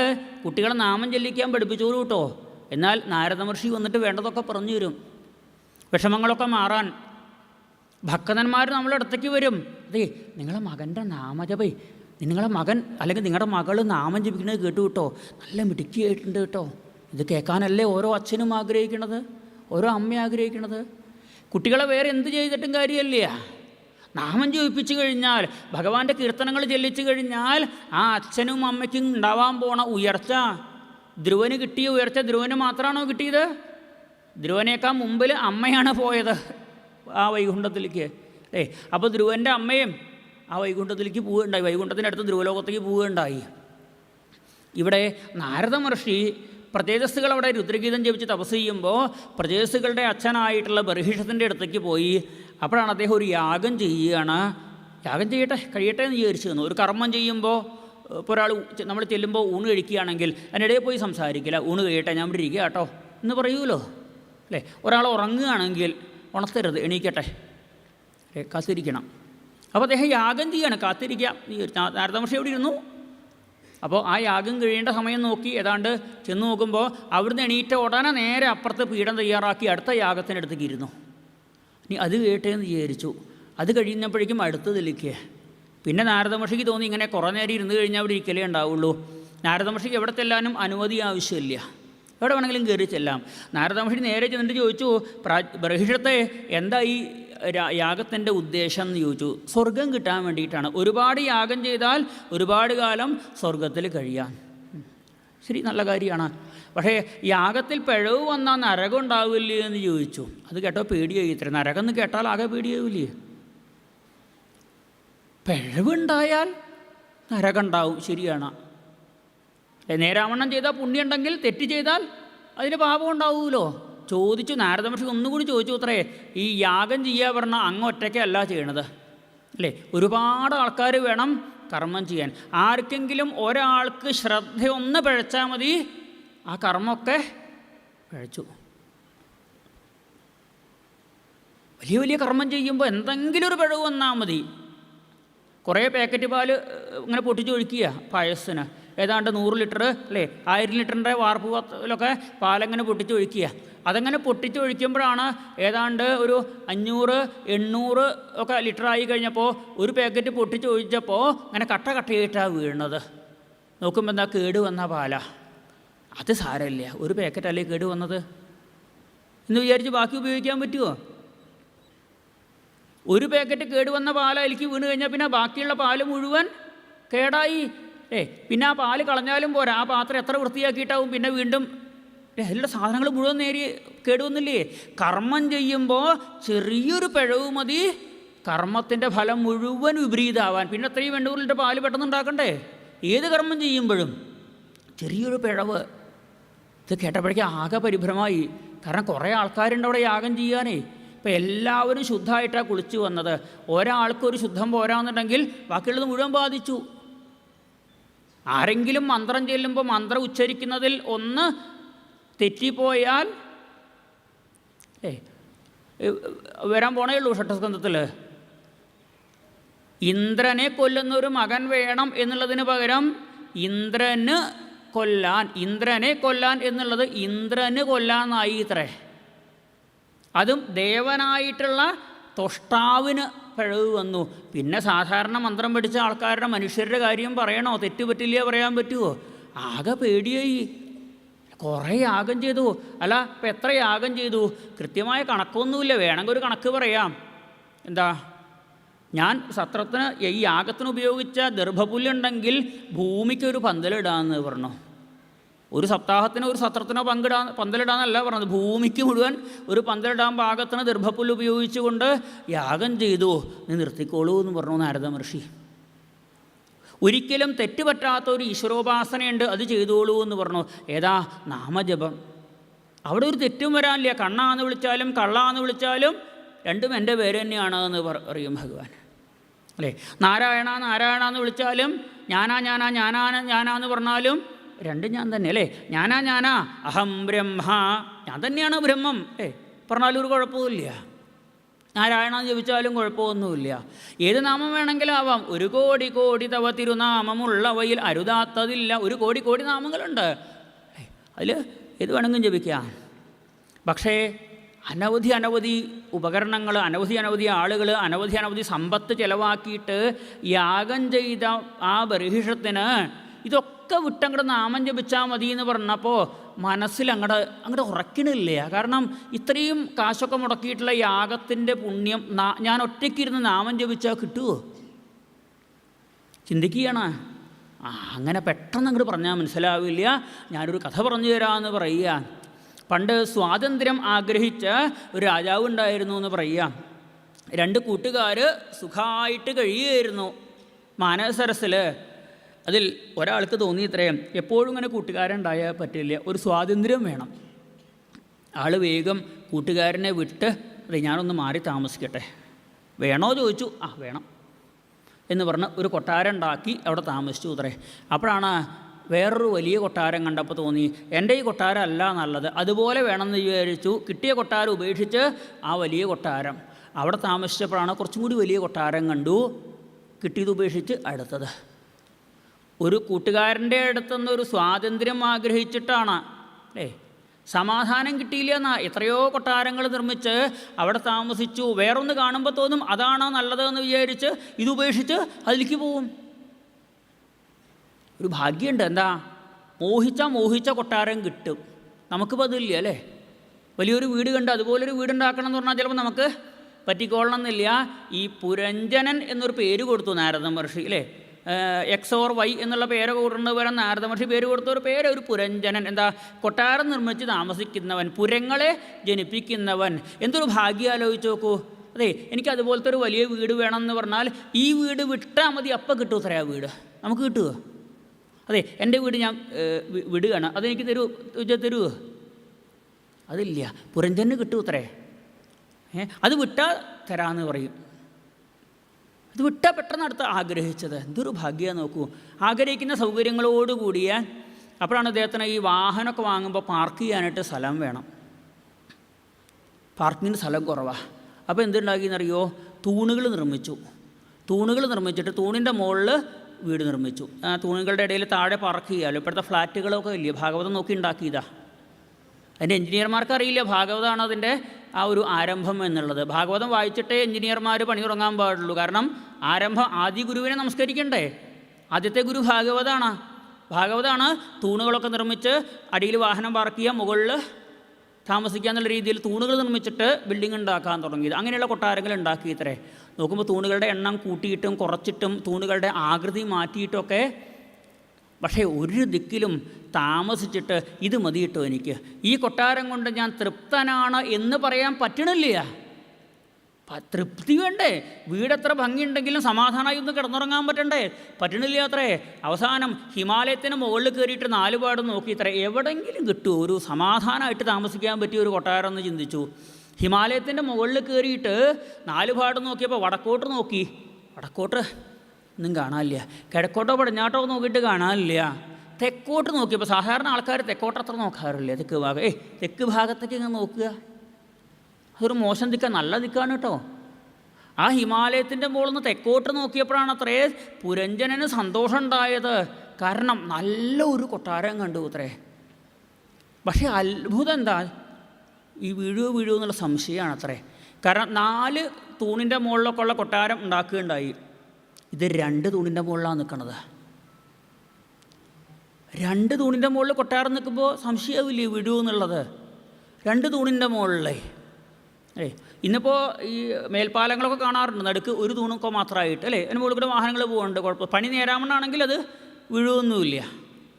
കുട്ടികളെ നാമം ചെല്ലിക്കാൻ പഠിപ്പിച്ചോളൂ കേട്ടോ. എന്നാൽ നാരദ മഹർഷി വന്നിട്ട് വേണ്ടതൊക്കെ പറഞ്ഞു തരും, വിഷമങ്ങളൊക്കെ മാറാൻ. ഭക്തന്മാർ നമ്മളെ അടുത്തേക്ക് വരും. അതെ, നിങ്ങളെ മകൻ്റെ നാമജപേ, നിങ്ങളെ മകൻ അല്ലെങ്കിൽ നിങ്ങളുടെ മകൾ നാമം ജപിക്കുന്നത് കേട്ടു കേട്ടോ, നല്ല മിടുക്കിയായിട്ടുണ്ട് കേട്ടോ. ഇത് കേൾക്കാനല്ലേ ഓരോ അച്ഛനും ആഗ്രഹിക്കണത്, ഓരോ അമ്മ ആഗ്രഹിക്കണത്. കുട്ടികളെ വേറെ എന്ത് ചെയ്തിട്ടും കാര്യമല്ല, നാമം ജപിപ്പിച്ചു കഴിഞ്ഞാൽ, ഭഗവാന്റെ കീർത്തനങ്ങൾ ചെല്ലിച്ചു കഴിഞ്ഞാൽ ആ അച്ഛനും അമ്മയ്ക്കും ഉണ്ടാവാൻ പോണ ഉയർച്ച, ധ്രുവന് കിട്ടിയ ഉയർച്ച ധ്രുവന് മാത്രമാണോ കിട്ടിയത്? ധ്രുവനേക്കാൾ മുമ്പിൽ അമ്മയാണ് പോയത് ആ വൈകുണ്ഠത്തിലേക്ക്. അപ്പോൾ ധ്രുവൻ്റെ അമ്മയും ആ വൈകുണ്ഠത്തിലേക്ക് പോവുകയുണ്ടായി, വൈകുണ്ഠത്തിനടുത്ത് ധ്രുവലോകത്തേക്ക് പോവുകയുണ്ടായി. ഇവിടെ നാരദ മഹർഷി പ്രജേതസ്സുകൾ അവിടെ രുദ്രഗീതം ജപിച്ച് തപസ് ചെയ്യുമ്പോൾ പ്രജേതസ്സുകളുടെ അച്ഛനായിട്ടുള്ള ബർഹിഷത്തിൻ്റെ അടുത്തേക്ക് പോയി. അപ്പോഴാണ് അദ്ദേഹം ഒരു യാഗം ചെയ്യുകയാണ്. യാഗം കഴിയട്ടെ എന്ന് വിചാരിച്ചു തന്നു. ഒരു കർമ്മം ചെയ്യുമ്പോൾ ഇപ്പോൾ ഒരാൾ നമ്മൾ ചെല്ലുമ്പോൾ ഊണ് കഴിക്കുകയാണെങ്കിൽ അതിനിടയിൽ പോയി സംസാരിക്കില്ല, ഊണ് കഴിയട്ടെ ഞാൻ ഇവിടെ ഇരിക്കുക കേട്ടോ എന്ന് പറയൂലോ അല്ലേ. ഒരാൾ ഉറങ്ങുകയാണെങ്കിൽ ഉണർത്തരുത്, എണീക്കട്ടെ, കാത്തിരിക്കണം. അപ്പോൾ അദ്ദേഹം യാഗം ചെയ്യാണ്, കാത്തിരിക്കുക. നാരദ മഹർഷി എവിടെ ഇരുന്നു. അപ്പോൾ ആ യാഗം കഴിയേണ്ട സമയം നോക്കി ഏതാണ്ട് ചെന്ന് നോക്കുമ്പോൾ അവിടുന്ന് എണീറ്റ ഉടനെ നേരെ അപ്പുറത്ത് പീഠം തയ്യാറാക്കി അടുത്ത യാഗത്തിനടുത്തേക്ക് ഇരുന്നു. ഇനി അത് കേട്ടേന്ന് വിചാരിച്ചു. അത് കഴിയുന്നപ്പോഴേക്കും അടുത്തതിലേക്ക്. പിന്നെ നാരദ മഹർഷിക്ക് തോന്നി ഇങ്ങനെ കുറേ നേരം ഇരുന്ന് കഴിഞ്ഞാൽ അവിടെ ഇരിക്കലേ ഉണ്ടാവുള്ളൂ. നാരദ മഹർഷിക്ക് എവിടെ ചെല്ലാനും അനുമതി ആവശ്യമില്ല, എവിടെ വേണമെങ്കിലും കയറി ചെല്ലാം. നാരദ മഹർഷി നേരെ ചെന്നിട്ട് ചോദിച്ചു, ബർഹിഷത്തെ എന്താ ഈ യാഗത്തിൻ്റെ ഉദ്ദേശം എന്ന് ചോദിച്ചു. സ്വർഗം കിട്ടാൻ വേണ്ടിയിട്ടാണ്. ഒരുപാട് യാഗം ചെയ്താൽ ഒരുപാട് കാലം സ്വർഗത്തിൽ കഴിയാൻ. ശരി, നല്ല കാര്യമാണ്. പക്ഷേ യാഗത്തിൽ പിഴവ് വന്നാൽ നരകം ഉണ്ടാവില്ലേ എന്ന് ചോദിച്ചു. അത് കേട്ടോ പേടിയായി. ഇത്ര നരകം എന്ന് കേട്ടാൽ ആകെ പേടിയാവില്ലേ. പിഴവുണ്ടായാൽ നരകം ഉണ്ടാവും, ശരിയാണ്. നേരാവണ്ണം ചെയ്താൽ പുണ്യം ഉണ്ടെങ്കിൽ, തെറ്റ് ചെയ്താൽ അതിന് പാപം ഉണ്ടാവുമല്ലോ. ചോദിച്ചു നാരദ മഹർഷി ഒന്നുകൂടി ചോദിച്ചു അത്രേ, ഈ യാഗം ചെയ്യുക പറഞ്ഞാൽ അങ്ങ് ഒറ്റയ്ക്കല്ല ചെയ്യണത് അല്ലേ, ഒരുപാട് ആൾക്കാർ വേണം കർമ്മം ചെയ്യാൻ. ആർക്കെങ്കിലും ഒരാൾക്ക് ശ്രദ്ധയൊന്ന് പിഴച്ചാൽ മതി, ആ കർമ്മമൊക്കെ പിഴച്ചു. വലിയ വലിയ കർമ്മം ചെയ്യുമ്പോൾ എന്തെങ്കിലും ഒരു പിഴവ് വന്നാൽ മതി. കുറേ പാക്കറ്റ് പാൽ ഇങ്ങനെ പൊട്ടിച്ചൊഴിക്കുക പായസത്തിന്, ഏതാണ്ട് 100 ലിറ്റർ അല്ലേ 1000 ലിറ്ററിൻ്റെ വാർപ്പ് പത്തിലൊക്കെ പാലങ്ങനെ പൊട്ടിച്ചൊഴിക്കുക. അതങ്ങനെ പൊട്ടിച്ചൊഴിക്കുമ്പോഴാണ് ഏതാണ്ട് ഒരു 500-800 ഒക്കെ ലിറ്ററായി കഴിഞ്ഞപ്പോൾ ഒരു പാക്കറ്റ് പൊട്ടിച്ചൊഴിച്ചപ്പോൾ അങ്ങനെ കട്ടയായിട്ടാണ് വീഴുന്നത്. നോക്കുമ്പോൾ എന്താ, കേട് വന്ന പാലാ. അത് സാരമില്ല, ഒരു പാക്കറ്റല്ലേ കേട് വന്നത് എന്ന് വിചാരിച്ച് ബാക്കി ഉപയോഗിക്കാൻ പറ്റുമോ? ഒരു പാക്കറ്റ് കേട് വന്ന പാലയിലേക്ക് വീണ് കഴിഞ്ഞാൽ പിന്നെ ബാക്കിയുള്ള പാല് മുഴുവൻ കേടായി. പിന്നെ ആ പാല് കളഞ്ഞാലും പോരാ, ആ പാത്രം എത്ര വൃത്തിയാക്കിയിട്ടാവും പിന്നെ വീണ്ടും അതിലുള്ള സാധനങ്ങൾ മുഴുവൻ നേരി കേടുവന്നില്ലേ. കർമ്മം ചെയ്യുമ്പോൾ ചെറിയൊരു പിഴവ് മതി കർമ്മത്തിൻ്റെ ഫലം മുഴുവൻ വിപരീതമാവാൻ. പിന്നെ അത്രയും 800 ലിറ്റർ പാല് പെട്ടെന്ന് ഉണ്ടാക്കണ്ടേ. ഏത് കർമ്മം ചെയ്യുമ്പോഴും ചെറിയൊരു പിഴവ്. ഇത് കേട്ടപ്പോഴേക്കും ആകെ പരിഭ്രമായി. കാരണം കുറേ ആൾക്കാരുണ്ട് അവിടെ യാഗം ചെയ്യാനേ. ഇപ്പം എല്ലാവരും ശുദ്ധമായിട്ടാണ് കുളിച്ചു വന്നത്. ഒരാൾക്കൊരു ശുദ്ധം പോരാന്നുണ്ടെങ്കിൽ ബാക്കിയുള്ളത് മുഴുവൻ ബാധിച്ചു. ആരെങ്കിലും മന്ത്രം ചെല്ലുമ്പോൾ മന്ത്രം ഉച്ചരിക്കുന്നതിൽ ഒന്ന് തെറ്റിപ്പോയാൽ വരാൻ പോണേ ഉള്ളൂ ഷഷ്ഠസ്കന്ധത്തിൽ. ഇന്ദ്രനെ കൊല്ലുന്നൊരു മകൻ വേണം എന്നുള്ളതിന് പകരം ഇന്ദ്രനെ കൊല്ലാൻ എന്നുള്ളത് ഇന്ദ്രന് കൊല്ലാന്നായി ഇത്രേ. അതും ദേവനായിട്ടുള്ള തൊഷ്ടാവിന് പിഴവ് വന്നു. പിന്നെ സാധാരണ മന്ത്രം പഠിച്ച ആൾക്കാരുടെ മനുഷ്യരുടെ കാര്യം പറയണോ? തെറ്റുപറ്റില്ല പറയാൻ പറ്റുമോ? ആകെ പേടിയായി. കുറേ യാഗം ചെയ്തു. അല്ല, ഇപ്പം എത്ര യാഗം ചെയ്തു? കൃത്യമായ കണക്കൊന്നുമില്ല. വേണമെങ്കിൽ ഒരു കണക്ക് പറയാം. എന്താ, ഞാൻ സത്രത്തിന് ഈ യാഗത്തിന് ഉപയോഗിച്ച ദർഭപുല്ലുണ്ടെങ്കിൽ ഭൂമിക്കൊരു പന്തലിടാമെന്ന് പറഞ്ഞു. ഒരു സപ്താഹത്തിനോ ഒരു സത്രത്തിനോ പന്തലിടാന്നല്ല പറഞ്ഞത്, ഭൂമിക്ക് മുഴുവൻ ഒരു പന്തലിടാൻ പാകത്തിന് ദർഭപ്പുല്ല് ഉപയോഗിച്ചുകൊണ്ട് യാഗം ചെയ്തു. നീ നിർത്തിക്കോളൂ എന്ന് പറഞ്ഞു നാരദ മഹർഷി. ഒരിക്കലും തെറ്റുപറ്റാത്ത ഒരു ഈശ്വരോപാസനയുണ്ട്, അത് ചെയ്തോളൂ എന്ന് പറഞ്ഞു. ഏതാ? നാമജപം. അവിടെ ഒരു തെറ്റും വരാനില്ല. കണ്ണാന്ന് വിളിച്ചാലും കള്ളാന്ന് വിളിച്ചാലും രണ്ടും എൻ്റെ പേര് തന്നെയാണ് എന്ന് പറയും ഭഗവാൻ, അല്ലേ? നാരായണ നാരായണ എന്ന് വിളിച്ചാലും ഞാനാന്ന് പറഞ്ഞാലും രണ്ടും ഞാൻ തന്നെ, അല്ലേ? ഞാനാ അഹം ബ്രഹ്മ, ഞാൻ തന്നെയാണ് ബ്രഹ്മം പറഞ്ഞാലും ഒരു കുഴപ്പമില്ല. നാരായണ എന്ന് ജപിച്ചാലും കുഴപ്പമൊന്നുമില്ല. ഏത് നാമം വേണമെങ്കിലും ആവാം. 1,000,000,000 തവ തിരുനാമമുള്ളവയിൽ അരുതാത്തതില്ല. 1,000,000,000 നാമങ്ങളുണ്ട്. അതിൽ ഏത് വേണമെങ്കിലും ജപിക്കാം. പക്ഷേ അനവധി ഉപകരണങ്ങൾ, അനവധി ആളുകൾ, അനവധി സമ്പത്ത് ചിലവാക്കിയിട്ട് യാഗം ചെയ്ത ആ ബർഹിഷത്തിന് ഇതൊക്കെ വിട്ടങ്ങോട്ട് നാമം ജപിച്ചാൽ മതി എന്ന് പറഞ്ഞപ്പോൾ മനസ്സിൽ അങ്ങോട്ട് ഉറക്കണില്ല. കാരണം ഇത്രയും കാശൊക്കെ മുടക്കിയിട്ടുള്ള യാഗത്തിൻ്റെ പുണ്യം ഞാൻ ഒറ്റയ്ക്കിരുന്ന് നാമം ജപിച്ചാൽ കിട്ടുമോ? ചിന്തിക്കുകയാണ്. അങ്ങനെ പെട്ടെന്ന് അങ്ങോട്ട് പറഞ്ഞാൽ മനസ്സിലാവില്ല. ഞാനൊരു കഥ പറഞ്ഞു തരാമെന്ന് പറയുക. പണ്ട് സ്വാതന്ത്ര്യം ആഗ്രഹിച്ച ഒരു രാജാവ് ഉണ്ടായിരുന്നു എന്ന് പറയുക. 2 കൂട്ടുകാർ സുഖമായിട്ട് കഴിയുമായിരുന്നു മാനസരസിൽ. അതിൽ ഒരാൾക്ക് തോന്നി ഇത്രയും, എപ്പോഴും ഇങ്ങനെ കൂട്ടുകാരുണ്ടായാൽ പറ്റില്ല, ഒരു സ്വാതന്ത്ര്യം വേണം. ആൾ വേഗം കൂട്ടുകാരനെ വിട്ട് ഞാനൊന്ന് മാറി താമസിക്കട്ടെ. വേണോ ചോദിച്ചു. വേണം എന്ന് പറഞ്ഞ് ഒരു കൊട്ടാരം ഉണ്ടാക്കി അവിടെ താമസിച്ചു അത്രേ. അപ്പോഴാണ് വേറൊരു വലിയ കൊട്ടാരം കണ്ടപ്പോൾ തോന്നി, എൻ്റെ ഈ കൊട്ടാരം അല്ല നല്ലത്, അതുപോലെ വേണമെന്ന് വിചാരിച്ചു. കിട്ടിയ കൊട്ടാരം ഉപേക്ഷിച്ച് ആ വലിയ കൊട്ടാരം അവിടെ താമസിച്ചപ്പോഴാണ് കുറച്ചും കൂടി വലിയ കൊട്ടാരം കണ്ടു. കിട്ടിയത് ഉപേക്ഷിച്ച് അടുത്തത്. ഒരു കൂട്ടുകാരൻ്റെ അടുത്തുനിന്ന് ഒരു സ്വാതന്ത്ര്യം ആഗ്രഹിച്ചിട്ടാണ്, സമാധാനം കിട്ടിയില്ല എന്നാ എത്രയോ കൊട്ടാരങ്ങൾ നിർമ്മിച്ച് അവിടെ താമസിച്ചു. വേറൊന്ന് കാണുമ്പോൾ തോന്നും അതാണ് നല്ലതെന്ന് വിചാരിച്ച് ഇതുപേക്ഷിച്ച് അതിലേക്ക് പോവും. ഒരു ഭാഗ്യമുണ്ട്. എന്താ? മോഹിച്ച കൊട്ടാരം കിട്ടും. നമുക്കിപ്പോൾ അതില്ല, അല്ലേ? വലിയൊരു വീട് കണ്ട് അതുപോലൊരു വീടുണ്ടാക്കണം എന്ന് പറഞ്ഞാൽ ചിലപ്പോൾ നമുക്ക് പറ്റിക്കോളണം എന്നില്ല. ഈ പുരഞ്ജനൻ എന്നൊരു പേര് കൊടുത്തു നാരദ മഹർഷി, അല്ലേ? X/Y എന്നുള്ള പേര് കൂടുന്നവരെ നാരദ മഹർഷി പേര് കൊടുത്ത ഒരു പേര് ഒരു പുരഞ്ജനൻ. എന്താ? കൊട്ടാരം നിർമ്മിച്ച് താമസിക്കുന്നവൻ, പുരങ്ങളെ ജനിപ്പിക്കുന്നവൻ. എന്തൊരു ഭാഗ്യം ആലോചിച്ച് നോക്കൂ. അതെ, എനിക്ക് അതുപോലത്തെ ഒരു വലിയ വീട് വേണമെന്ന് പറഞ്ഞാൽ ഈ വീട് വിട്ടാൽ മതി, അപ്പം കിട്ടുമോ അത്രയാ വീട്? നമുക്ക് കിട്ടുമോ? അതെ, എൻ്റെ വീട് ഞാൻ വിടുകയാണ്, അതെനിക്ക് തരുമോ? അതില്ല. പുരഞ്ജന് കിട്ടും അത്രേ. അത് വിട്ടാൽ തരാമെന്ന് പറയും. അത് വിട്ടാൽ പെട്ടെന്ന് അടുത്ത് ആഗ്രഹിച്ചത്. എന്തൊരു ഭാഗ്യം നോക്കൂ. ആഗ്രഹിക്കുന്ന സൗകര്യങ്ങളോടുകൂടിയ. അപ്പോഴാണ് അദ്ദേഹത്തിന് ഈ വാഹനമൊക്കെ വാങ്ങുമ്പോൾ പാർക്ക് ചെയ്യാനായിട്ട് സ്ഥലം വേണം. പാർക്കിങ്ങിന് സ്ഥലം കുറവാണ്. അപ്പോൾ എന്തുണ്ടാക്കിയെന്നറിയോ? തൂണുകൾ നിർമ്മിച്ചിട്ട് തൂണിൻ്റെ മുകളിൽ വീട് നിർമ്മിച്ചു. ആ തൂണുകളുടെ ഇടയിൽ താഴെ പാർക്ക് ചെയ്യാമല്ലോ. ഇപ്പോഴത്തെ ഫ്ലാറ്റുകളൊക്കെ ഇല്ലേ, ഭാഗവതം നോക്കി ഉണ്ടാക്കിയതാണ്. അതിൻ്റെ എഞ്ചിനീയർമാർക്ക് അറിയില്ല ഭാഗവതമാണ് അതിൻ്റെ ആ ഒരു ആരംഭം എന്നുള്ളത്. ഭാഗവതം വായിച്ചിട്ടേ എഞ്ചിനീയർമാർ പണി തുടങ്ങാൻ പാടുള്ളൂ. കാരണം ആദ്യ ഗുരുവിനെ നമസ്കരിക്കണ്ടേ. ആദ്യത്തെ ഗുരു ഭാഗവതമാണ് തൂണുകളൊക്കെ നിർമ്മിച്ച് അടിയിൽ വാഹനം പാർക്ക് ചെയ്യുക, മുകളിൽ താമസിക്കുക എന്നുള്ള രീതിയിൽ തൂണുകൾ നിർമ്മിച്ചിട്ട് ബിൽഡിംഗ് ഉണ്ടാക്കാൻ തുടങ്ങിയത്. അങ്ങനെയുള്ള കൊട്ടാരങ്ങൾ ഉണ്ടാക്കിയിത്രേ. നോക്കുമ്പോൾ തൂണുകളുടെ എണ്ണം കൂട്ടിയിട്ടും കുറച്ചിട്ടും തൂണുകളുടെ ആകൃതി മാറ്റിയിട്ടൊക്കെ. പക്ഷേ ഒരു ദിക്കിലും താമസിച്ചിട്ട് ഇത് മതിയിട്ടോ എനിക്ക്, ഈ കൊട്ടാരം കൊണ്ട് ഞാൻ തൃപ്തനാണ് എന്ന് പറയാൻ പറ്റണില്ല. തൃപ്തി വേണ്ടേ? വീടെത്ര ഭംഗിയുണ്ടെങ്കിലും സമാധാനമായി ഒന്ന് കിടന്നുറങ്ങാൻ പറ്റണില്ല അത്രേ. അവസാനം ഹിമാലയത്തിന് മുകളിൽ കയറിയിട്ട് 4 പാടും നോക്കി ഇത്രേ, എവിടെയെങ്കിലും കിട്ടുമോ ഒരു സമാധാനമായിട്ട് താമസിക്കാൻ പറ്റിയ ഒരു കൊട്ടാരം എന്ന് ചിന്തിച്ചു. ഹിമാലയത്തിൻ്റെ മുകളിൽ കയറിയിട്ട് 4 പാടും നോക്കിയപ്പോൾ വടക്കോട്ട് നോക്കി, വടക്കോട്ട് ഒന്നും കാണാനില്ല. കിഴക്കോട്ടോ പടിഞ്ഞാട്ടോ നോക്കിയിട്ട് കാണാനില്ല. തെക്കോട്ട് നോക്കിയപ്പോൾ സാധാരണ ആൾക്കാർ തെക്കോട്ട് അത്ര നോക്കാറില്ല. തെക്ക് ഭാഗത്തേക്ക് ഇങ്ങനെ നോക്കുക, അതൊരു മോശം ദിക്കാണ്, നല്ല ദിക്കാണ് കേട്ടോ. ആ ഹിമാലയത്തിൻ്റെ മുകളിൽ നിന്ന് തെക്കോട്ട് നോക്കിയപ്പോഴാണ് അത്രേ പുരഞ്ജനന് സന്തോഷം ഉണ്ടായത്. കാരണം നല്ല ഒരു കൊട്ടാരം കണ്ടു അത്രേ. പക്ഷേ അത്ഭുതം എന്താ? ഈ വീഴുമോ എന്നുള്ള സംശയമാണ് അത്രേ. കാരണം 4 തൂണിൻ്റെ മുകളിലൊക്കെ ഉള്ള കൊട്ടാരം ഉണ്ടാക്കുകയുണ്ടായി. ഇത് 2 തൂണിൻ്റെ മുകളിലാണ് നിൽക്കുന്നത്. 2 തൂണിൻ്റെ മുകളിൽ കൊട്ടാരം നിൽക്കുമ്പോൾ സംശയമില്ലേ വിടുമെന്നുള്ളത്? 2 തൂണിൻ്റെ മുകളിലേ ഇന്നിപ്പോൾ ഈ മേൽപ്പാലങ്ങളൊക്കെ കാണാറുണ്ട്, നടുക്ക് ഒരു തൂണൊക്കെ മാത്രമായിട്ട് അല്ലേ. അതിന് മുകളിൽ കൂടെ വാഹനങ്ങൾ പോകുന്നുണ്ട്. കുഴപ്പം പണി നേരാവണ്ണമാണെങ്കിൽ അത് വീഴുമൊന്നുമില്ല.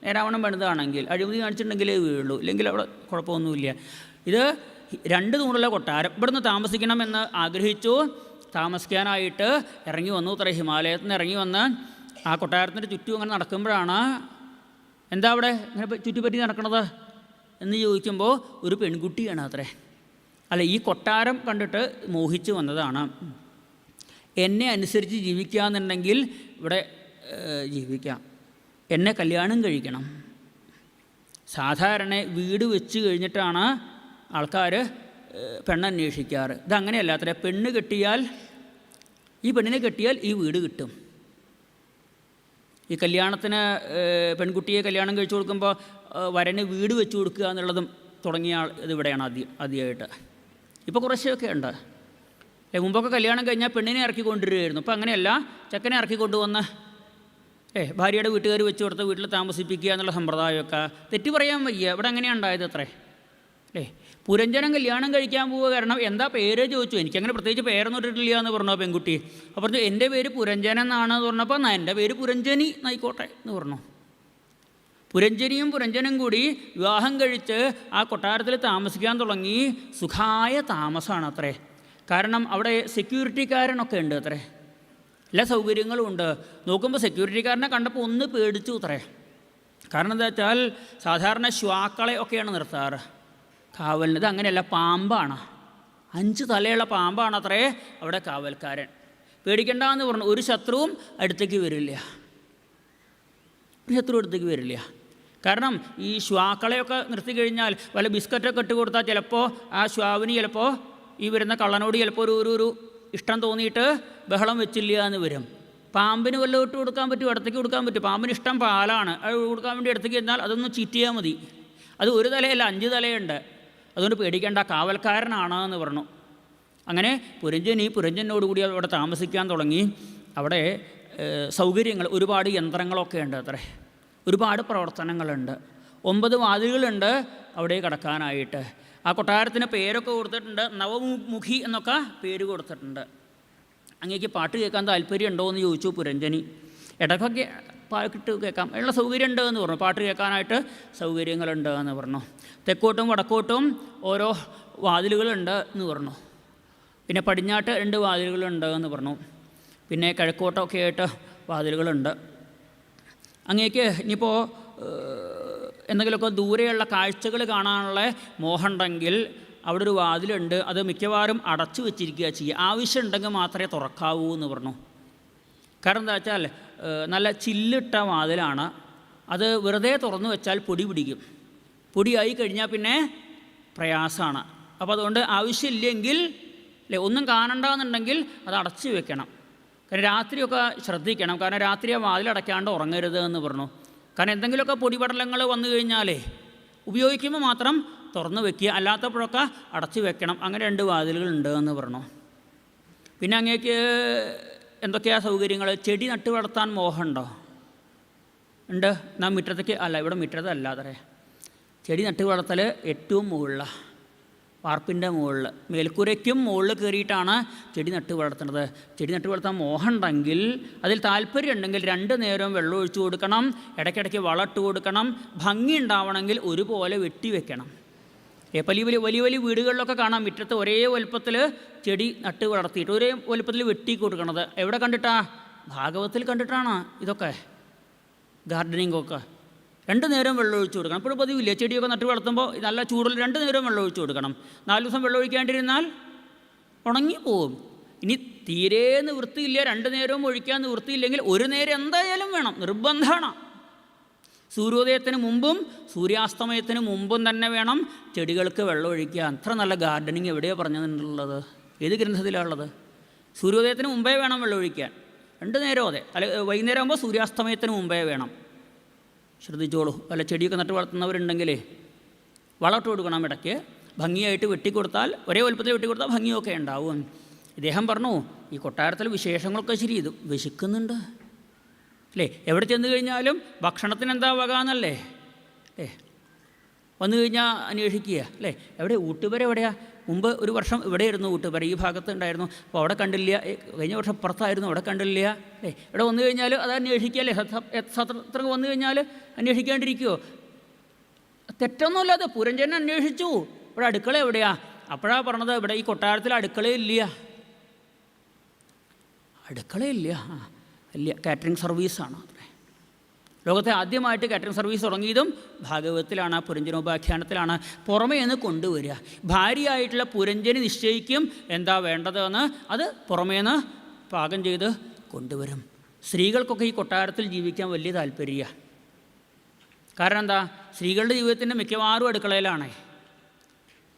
നേരാവണ്ണം പണിതാണെങ്കിൽ അഴിമതി കാണിച്ചിട്ടുണ്ടെങ്കിലേ വീഴുള്ളൂ, ഇല്ലെങ്കിൽ അവിടെ കുഴപ്പമൊന്നുമില്ല. ഇത് 2 തൂണുള്ള കൊട്ടാരം. ഇവിടുന്ന് താമസിക്കണമെന്ന് ആഗ്രഹിച്ചു. താമസിക്കാനായിട്ട് ഇറങ്ങി വന്നു. അത്ര ഹിമാലയത്തിൽ നിന്ന് ഇറങ്ങി വന്ന് ആ കൊട്ടാരത്തിൻ്റെ ചുറ്റും അങ്ങനെ നടക്കുമ്പോഴാണ് എന്താ അവിടെ ഇങ്ങനെ ചുറ്റിപ്പറ്റി നടക്കണത് എന്ന് ചോദിക്കുമ്പോൾ ഒരു പെൺകുട്ടിയാണ് അത്രേ. അല്ല, ഈ കൊട്ടാരം കണ്ടിട്ട് മോഹിച്ച് വന്നതാണ്. എന്നെ അനുസരിച്ച് ജീവിക്കാമെന്നുണ്ടെങ്കിൽ ഇവിടെ ജീവിക്കാം, എന്നെ കല്യാണം കഴിക്കണം. സാധാരണ വീട് വെച്ച് കഴിഞ്ഞിട്ടാണ് ആൾക്കാർ പെണ്ണന്വേഷിക്കാറ്. ഇതങ്ങനെയല്ല അത്ര. ഈ പെണ്ണിനെ കെട്ടിയാൽ ഈ വീട് കിട്ടും. ഈ കല്യാണത്തിന് പെൺകുട്ടിയെ കല്യാണം കഴിച്ചു കൊടുക്കുമ്പോൾ വരന് വീട് വെച്ച് കൊടുക്കുക എന്നുള്ളതും തുടങ്ങിയ ഇതിവിടെയാണ് ആദ്യമായിട്ട്. ഇപ്പോൾ കുറച്ചൊക്കെ ഉണ്ട്. മുമ്പൊക്കെ കല്യാണം കഴിഞ്ഞാൽ പെണ്ണിനെ ഇറക്കി കൊണ്ടുവരികയായിരുന്നു. ഇപ്പോൾ അങ്ങനെയല്ല, ചെക്കനെ ഇറക്കി കൊണ്ടുവന്ന് ഭാര്യയുടെ വീട്ടുകാർ വെച്ച് കൊടുത്ത് വീട്ടിൽ താമസിപ്പിക്കുക എന്നുള്ള സമ്പ്രദായമൊക്കെ തെറ്റി പറയാൻ വയ്യ. ഇവിടെ അങ്ങനെയാണ് ഉണ്ടായത് അത്രേ. പുരഞ്ജനം കല്യാണം കഴിക്കാൻ പോവുക. കാരണം എന്താ പേര് ചോദിച്ചു. എനിക്കങ്ങനെ പ്രത്യേകിച്ച് പേരൊന്നും ഇട്ടിട്ടില്ല എന്ന് പറഞ്ഞു പെൺകുട്ടി. അപ്പോൾ പറഞ്ഞു എൻ്റെ പേര് പുരഞ്ജനൻ എന്നാണെന്ന് പറഞ്ഞപ്പോൾ എൻ്റെ പേര് പുരഞ്ജനി എന്നായിക്കോട്ടെ എന്ന് പറഞ്ഞു. പുരഞ്ജനിയും പുരഞ്ജനും കൂടി വിവാഹം കഴിച്ച് ആ കൊട്ടാരത്തിൽ താമസിക്കാൻ തുടങ്ങി. സുഖമായ താമസമാണ് അത്രേ. കാരണം അവിടെ സെക്യൂരിറ്റിക്കാരനൊക്കെ ഉണ്ട് അത്രേ, എല്ലാ സൗകര്യങ്ങളും ഉണ്ട്. നോക്കുമ്പോൾ സെക്യൂരിറ്റിക്കാരനെ കണ്ടപ്പോൾ ഒന്ന് പേടിച്ചു അത്രേ. കാരണം എന്താ വെച്ചാൽ സാധാരണ ശ്വാക്കളെ ഒക്കെയാണ് നിർത്താറ് കാവലിന്. ഇത് അങ്ങനെയല്ല, പാമ്പാണ്. 5 തലയുള്ള പാമ്പാണ് അത്രേ അവിടെ കാവൽക്കാരൻ. പേടിക്കണ്ടെന്ന് പറഞ്ഞു. ഒരു ശത്രുവും അടുത്തേക്ക് വരില്ല. കാരണം ഈ ശ്വാക്കളെയൊക്കെ നിർത്തി കഴിഞ്ഞാൽ വല്ല ബിസ്ക്കറ്റൊക്കെ ഇട്ട് കൊടുത്താൽ ചിലപ്പോൾ ആ ശ്വാവിന് ചിലപ്പോൾ ഈ വരുന്ന കള്ളനോട് ചിലപ്പോൾ ഒരു ഇഷ്ടം തോന്നിയിട്ട് ബഹളം വെച്ചില്ല എന്ന് വരും. പാമ്പിന് വല്ലതും ഇട്ട് കൊടുക്കാൻ പറ്റും, അടുത്തേക്ക് കൊടുക്കാൻ പറ്റും. പാമ്പിന് ഇഷ്ടം പാലാണ്. അത് കൊടുക്കാൻ വേണ്ടി അടുത്തേക്ക് ചെന്നാൽ അതൊന്ന് ചീറ്റിയാൽ മതി. അത് 1 തലയല്ല 5 തലയുണ്ട്. അതുകൊണ്ട് പേടിക്കേണ്ട, കാവൽക്കാരനാണ് എന്ന് പറഞ്ഞു. അങ്ങനെ പുരഞ്ജനോടുകൂടി അവിടെ താമസിക്കാൻ തുടങ്ങി. അവിടെ സൗകര്യങ്ങൾ, ഒരുപാട് യന്ത്രങ്ങളൊക്കെ ഉണ്ട് അത്രേ, ഒരുപാട് പ്രവർത്തനങ്ങളുണ്ട്. 9 വാതിലുകളുണ്ട് അവിടെ കടക്കാനായിട്ട്. ആ കൊട്ടാരത്തിന് പേരൊക്കെ കൊടുത്തിട്ടുണ്ട്. നവമുഖി എന്നൊക്കെ പേര് കൊടുത്തിട്ടുണ്ട്. അങ്ങേക്ക് പാട്ട് കേൾക്കാൻ താല്പര്യം ഉണ്ടോ എന്ന് ചോദിച്ചു പുരഞ്ജനി. ഇടയ്ക്കൊക്കെ പാട്ട് കേൾക്കാം, ഉള്ള സൗകര്യം ഉണ്ട് എന്ന് പറഞ്ഞു. പാട്ട് കേൾക്കാനായിട്ട് സൗകര്യങ്ങളുണ്ട് എന്ന് പറഞ്ഞു. തെക്കോട്ടും വടക്കോട്ടും ഓരോ വാതിലുകളുണ്ട് എന്ന് പറഞ്ഞു. പിന്നെ പടിഞ്ഞാട്ട് 2 വാതിലുകളുണ്ട് എന്ന് പറഞ്ഞു. പിന്നെ കിഴക്കോട്ടൊക്കെ ആയിട്ട് വാതിലുകളുണ്ട്. അങ്ങേക്ക് ഇനിയിപ്പോൾ എന്തെങ്കിലുമൊക്കെ ദൂരെയുള്ള കാഴ്ചകൾ കാണാനുള്ള മോഹമുണ്ടെങ്കിൽ അവിടെ ഒരു വാതിലുണ്ട്. അത് മിക്കവാറും അടച്ചു വെച്ചിരിക്കുക ചെയ്യുക. ആവശ്യമുണ്ടെങ്കിൽ മാത്രമേ തുറക്കാവൂ എന്ന് പറഞ്ഞു. കാരണം എന്താ വെച്ചാൽ നല്ല ചില്ലിട്ട വാതിലാണ്. അത് വെറുതെ തുറന്നു വെച്ചാൽ പൊടി പിടിക്കും. പൊടിയായി കഴിഞ്ഞാൽ പിന്നെ പ്രയാസമാണ്. അപ്പോൾ അതുകൊണ്ട് ആവശ്യമില്ലെങ്കിൽ ഒന്നും കാണണ്ടെന്നുണ്ടെങ്കിൽ അത് അടച്ചു വെക്കണം. കാരണം രാത്രിയൊക്കെ ശ്രദ്ധിക്കണം. കാരണം രാത്രി ആ വാതിലടയ്ക്കാണ്ട് ഉറങ്ങരുത് എന്ന് പറഞ്ഞു. കാരണം എന്തെങ്കിലുമൊക്കെ പൊടിപടലങ്ങൾ വന്നു കഴിഞ്ഞാലേ ഉപയോഗിക്കുമ്പോൾ മാത്രം തുറന്നു വെക്കുക, അല്ലാത്തപ്പോഴൊക്കെ അടച്ചു വെക്കണം. അങ്ങനെ 2 വാതിലുകളുണ്ട് എന്ന് പറഞ്ഞു. പിന്നെ അങ്ങേക്ക് എന്തൊക്കെയാണ് സൗകര്യങ്ങൾ? ചെടി നട്ട് വളർത്താൻ മോഹമുണ്ടോ? ഉണ്ട്. എന്നാൽ മുറ്റത്തേക്ക് അല്ല, ഇവിടെ മുറ്റത്തല്ല അത്രേ. ചെടി നട്ട് വളർത്തൽ ഏറ്റവും മുകളിലാണ്, വാർപ്പിൻ്റെ മുകളിൽ, മേൽക്കൂരയ്ക്കും മുകളിൽ കയറിയിട്ടാണ് ചെടി നട്ട് വളർത്തുന്നത്. ചെടി നട്ട് വളർത്താൻ മോഹമുണ്ടെങ്കിൽ, അതിൽ താല്പര്യം ഉണ്ടെങ്കിൽ 2 നേരവും വെള്ളം ഒഴിച്ചു കൊടുക്കണം, ഇടയ്ക്കിടയ്ക്ക് വളമിട്ട് കൊടുക്കണം. ഭംഗി ഉണ്ടാവണമെങ്കിൽ ഒരുപോലെ വെട്ടി വെക്കണം. വലിയ വലിയ വീടുകളിലൊക്കെ കാണാം മുറ്റത്ത് ഒരേ വലുപ്പത്തിൽ ചെടി നട്ട് വളർത്തിയിട്ട് ഒരേ വലുപ്പത്തിൽ വെട്ടി കൊടുക്കണത്. എവിടെ കണ്ടിട്ടാ? ഭാഗവത്തിൽ കണ്ടിട്ടാണ് ഇതൊക്കെ. ഗാർഡനിങ്ങൊക്കെ 2 നേരം വെള്ളം ഒഴിച്ചു കൊടുക്കണം. ഇപ്പോഴും പതിവില്ല. ചെടിയൊക്കെ നട്ട് വളർത്തുമ്പോൾ നല്ല ചൂടിൽ 2 നേരം വെള്ളം ഒഴിച്ചു കൊടുക്കണം. 4 ദിവസം വെള്ളം ഒഴിക്കാണ്ടിരുന്നാൽ ഉണങ്ങിപ്പോവും. ഇനി തീരെ നിവൃത്തിയില്ല, 2 നേരവും ഒഴിക്കാൻ നിവൃത്തിയില്ലെങ്കിൽ 1 നേരം എന്തായാലും വേണം, നിർബന്ധമാണ്. സൂര്യോദയത്തിന് മുമ്പും സൂര്യാസ്തമയത്തിന് മുമ്പും തന്നെ വേണം ചെടികൾക്ക് വെള്ളം ഒഴിക്കുക. അത്ര നല്ല ഗാർഡനിങ് എവിടെയാണ് പറഞ്ഞിട്ടുള്ളത്? ഏത് ഗ്രന്ഥത്തിലാണുള്ളത്? സൂര്യോദയത്തിന് മുമ്പേ വേണം വെള്ളം ഒഴിക്കാൻ, 2 നേരം. അതെ, അല്ല വൈകുന്നേരം ആകുമ്പോൾ സൂര്യാസ്തമയത്തിന് മുമ്പേ വേണം. ശ്രദ്ധിച്ചോളൂ. അല്ല ചെടിയൊക്കെ നട്ട് വളർത്തുന്നവരുണ്ടെങ്കിലേ വളമിട്ട് കൊടുക്കണം ഇടയ്ക്ക്. ഭംഗിയായിട്ട് വെട്ടിക്കൊടുത്താൽ, ഒരേ വലുപ്പത്തിൽ വെട്ടിക്കൊടുത്താൽ ഭംഗിയൊക്കെ ഉണ്ടാവും. ഇദ്ദേഹം പറഞ്ഞു, ഈ കൊട്ടാരത്തിലെ വിശേഷങ്ങളൊക്കെ ശരി, ഇത് വിശക്കുന്നുണ്ട് അല്ലേ, എവിടെ ചെന്ന് കഴിഞ്ഞാലും ഭക്ഷണത്തിന് എന്താ വകാന്നല്ലേ അല്ലേ, വന്നു കഴിഞ്ഞാൽ അന്വേഷിക്കുക അല്ലേ, എവിടെ ഊട്ടുപുര എവിടെയാണ്, മുമ്പ് ഒരു വർഷം ഇവിടെയായിരുന്നു ഊട്ടുപുര, ഈ ഭാഗത്ത് ഉണ്ടായിരുന്നു, അപ്പോൾ അവിടെ കണ്ടില്ല, കഴിഞ്ഞ വർഷം പുറത്തായിരുന്നു, അവിടെ കണ്ടില്ല അല്ലേ, ഇവിടെ വന്നു കഴിഞ്ഞാൽ അത് അന്വേഷിക്കുക അല്ലേ, സത്രത്തിൽ വന്നു കഴിഞ്ഞാൽ അന്വേഷിക്കാണ്ടിരിക്കുമോ? തെറ്റൊന്നുമില്ലാതെ പുരഞ്ജനെ അന്വേഷിച്ചു, ഇവിടെ അടുക്കള എവിടെയാ, അപ്പോഴാണ് പറഞ്ഞത് ഇവിടെ ഈ കൊട്ടാരത്തിൽ അടുക്കളയില്ല. അടുക്കളയില്ല, ഇല്ല, കാറ്ററിംഗ് സർവീസാണ് അത്രേ. ലോകത്തെ ആദ്യമായിട്ട് കാറ്ററിംഗ് സർവീസ് തുടങ്ങിയതും ഭാഗവതത്തിലാണ്, പുരഞ്ജനോപാഖ്യാനത്തിലാണ്. പുറമേ നിന്ന് കൊണ്ടുവരിക, ഭാര്യയായിട്ടുള്ള പുരഞ്ജനി നിശ്ചയിക്കും എന്താ വേണ്ടതെന്ന്, അത് പുറമേന്ന് പാകം ചെയ്ത് കൊണ്ടുവരും. സ്ത്രീകൾക്കൊക്കെ ഈ കൊട്ടാരത്തിൽ ജീവിക്കാൻ വലിയ താല്പര്യമാണ്. കാരണം എന്താ, സ്ത്രീകളുടെ ജീവിതത്തിൻ്റെ മിക്കവാറും അടുക്കളയിലാണ്.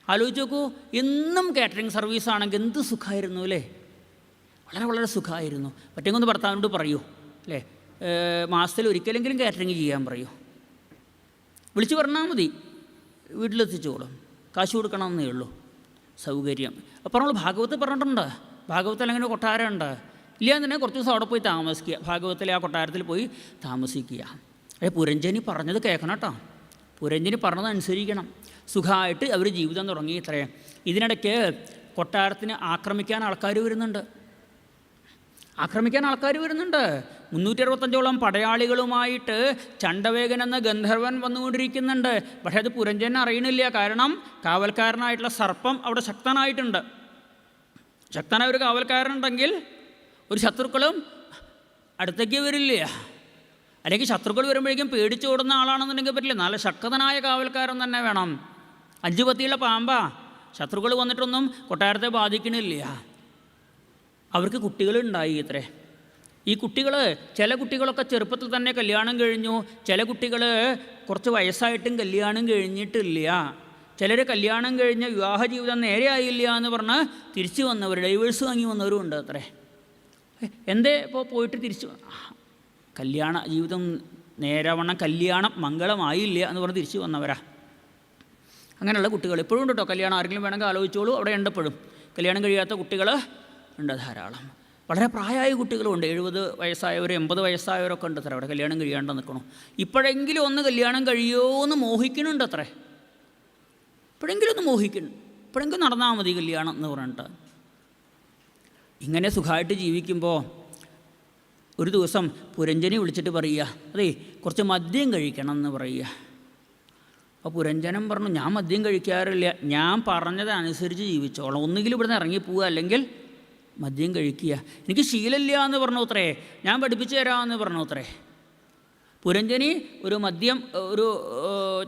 ആലോചിച്ച് നോക്കൂ, എന്നും കാറ്ററിംഗ് സർവീസാണെങ്കിൽ എന്ത് സുഖമായിരുന്നു അല്ലേ, വളരെ വളരെ സുഖമായിരുന്നു. പറ്റെങ്കിൽ ഭർത്താവിനോട് പറയൂ അല്ലേ, മാസത്തിൽ ഒരിക്കലെങ്കിലും കാറ്ററിങ് ചെയ്യാൻ പറയൂ, വിളിച്ച് പറഞ്ഞാൽ മതി, വീട്ടിലെത്തിച്ചോളും, കാശ് കൊടുക്കണമെന്നേ ഉള്ളൂ, സൗകര്യം. അപ്പോൾ നമ്മൾ ഭാഗവത്തിൽ പറഞ്ഞിട്ടുണ്ട്, ഭാഗവത്തിൽ അങ്ങനെ കൊട്ടാരമുണ്ട്, ഇല്ല എന്ന് തന്നെ കുറച്ച് ദിവസം അവിടെ പോയി താമസിക്കുക, ഭാഗവത്തിലെ ആ കൊട്ടാരത്തിൽ പോയി താമസിക്കുക. പുരഞ്ജനി പറഞ്ഞത് കേൾക്കണം കേട്ടോ, പുരഞ്ജനി പറഞ്ഞത് അനുസരിക്കണം. സുഖമായിട്ട് അവർ ജീവിതം തുടങ്ങി ഇത്രേ. ഇതിനിടയ്ക്ക് കൊട്ടാരത്തിന് ആക്രമിക്കാൻ ആൾക്കാർ വരുന്നുണ്ട്. 365 പടയാളികളുമായിട്ട് ചണ്ഡവേഗൻ എന്ന ഗന്ധർവൻ വന്നുകൊണ്ടിരിക്കുന്നുണ്ട്. പക്ഷേ അത് പുരഞ്ജൻ അറിയണില്ല. കാരണം കാവൽക്കാരനായിട്ടുള്ള സർപ്പം അവിടെ ശക്തനായിട്ടുണ്ട്. ശക്തനായ ഒരു കാവൽക്കാരനുണ്ടെങ്കിൽ ഒരു ശത്രുക്കളും അടുത്തേക്ക് വരില്ല. അല്ലെങ്കിൽ ശത്രുക്കൾ വരുമ്പോഴേക്കും പേടിച്ചോടുന്ന ആളാണെന്നുണ്ടെങ്കിൽ പറ്റില്ല. നല്ല ശക്തനായ കാവൽക്കാരൻ തന്നെ വേണം. 5 പത്തിയുള്ള പാമ്പാ, ശത്രുക്കൾ വന്നിട്ടൊന്നും കൊട്ടാരത്തെ ബാധിക്കണില്ല. അവർക്ക് കുട്ടികളുണ്ടായി ഇത്രേ. ഈ കുട്ടികൾ, ചില കുട്ടികളൊക്കെ ചെറുപ്പത്തിൽ തന്നെ കല്യാണം കഴിഞ്ഞു, ചില കുട്ടികൾ കുറച്ച് വയസ്സായിട്ടും കല്യാണം കഴിഞ്ഞിട്ടില്ല, ചിലർ കല്യാണം കഴിഞ്ഞ് വിവാഹ ജീവിതം നേരെ ആയില്ല എന്ന് പറഞ്ഞ് തിരിച്ചു വന്നവർ, ഡൈവേഴ്സ് വാങ്ങി വന്നവരും ഉണ്ട് അത്രേ. എന്തേ ഇപ്പോൾ പോയിട്ട് തിരിച്ചു, കല്യാണ ജീവിതം നേരവണ്ണം കല്യാണം മംഗളമായില്ല എന്ന് പറഞ്ഞ് തിരിച്ചു വന്നവരാ. അങ്ങനെയുള്ള കുട്ടികൾ ഇപ്പോഴും ഉണ്ട് കേട്ടോ. കല്യാണം ആരെങ്കിലും വേണമെങ്കിൽ ആലോചിച്ചോളൂ, അവിടെ ഉണ്ട്. എപ്പോഴും കല്യാണം കഴിയാത്ത കുട്ടികൾ ഉണ്ട് ധാരാളം. വളരെ പ്രായമായ കുട്ടികളുണ്ട്, 70 വയസ്സായവർ, 80 വയസ്സായവരൊക്കെ ഉണ്ട് അത്ര അവിടെ കല്യാണം കഴിയാണ്ട് നിൽക്കണു. ഇപ്പോഴെങ്കിലും ഒന്ന് കല്യാണം കഴിയുമോ എന്ന് മോഹിക്കുന്നുണ്ട് അത്രേ. ഇപ്പോഴെങ്കിലും ഒന്ന് മോഹിക്കുന്നു, ഇപ്പോഴെങ്കിലും നടന്നാൽ മതി കല്യാണം എന്ന് പറഞ്ഞിട്ട്. ഇങ്ങനെ സുഖമായിട്ട് ജീവിക്കുമ്പോൾ ഒരു ദിവസം പുരഞ്ജനി വിളിച്ചിട്ട് പറയുക, അതേ കുറച്ച് മദ്യം കഴിക്കണം എന്ന് പറയുക. അപ്പോൾ പുരഞ്ജനം പറഞ്ഞു, ഞാൻ മദ്യം കഴിക്കാറില്ല, ഞാൻ പറഞ്ഞതനുസരിച്ച് ജീവിച്ചോളാം, ഒന്നുകിൽ ഇവിടുന്ന് ഇറങ്ങിപ്പോവുക അല്ലെങ്കിൽ മദ്യം കഴിക്കുക, എനിക്ക് ശീലമില്ല എന്ന് പറഞ്ഞു അത്രേ, ഞാൻ പഠിപ്പിച്ചു തരാമെന്ന് പറഞ്ഞു അത്രേ. പുരഞ്ജനി ഒരു മദ്യം ഒരു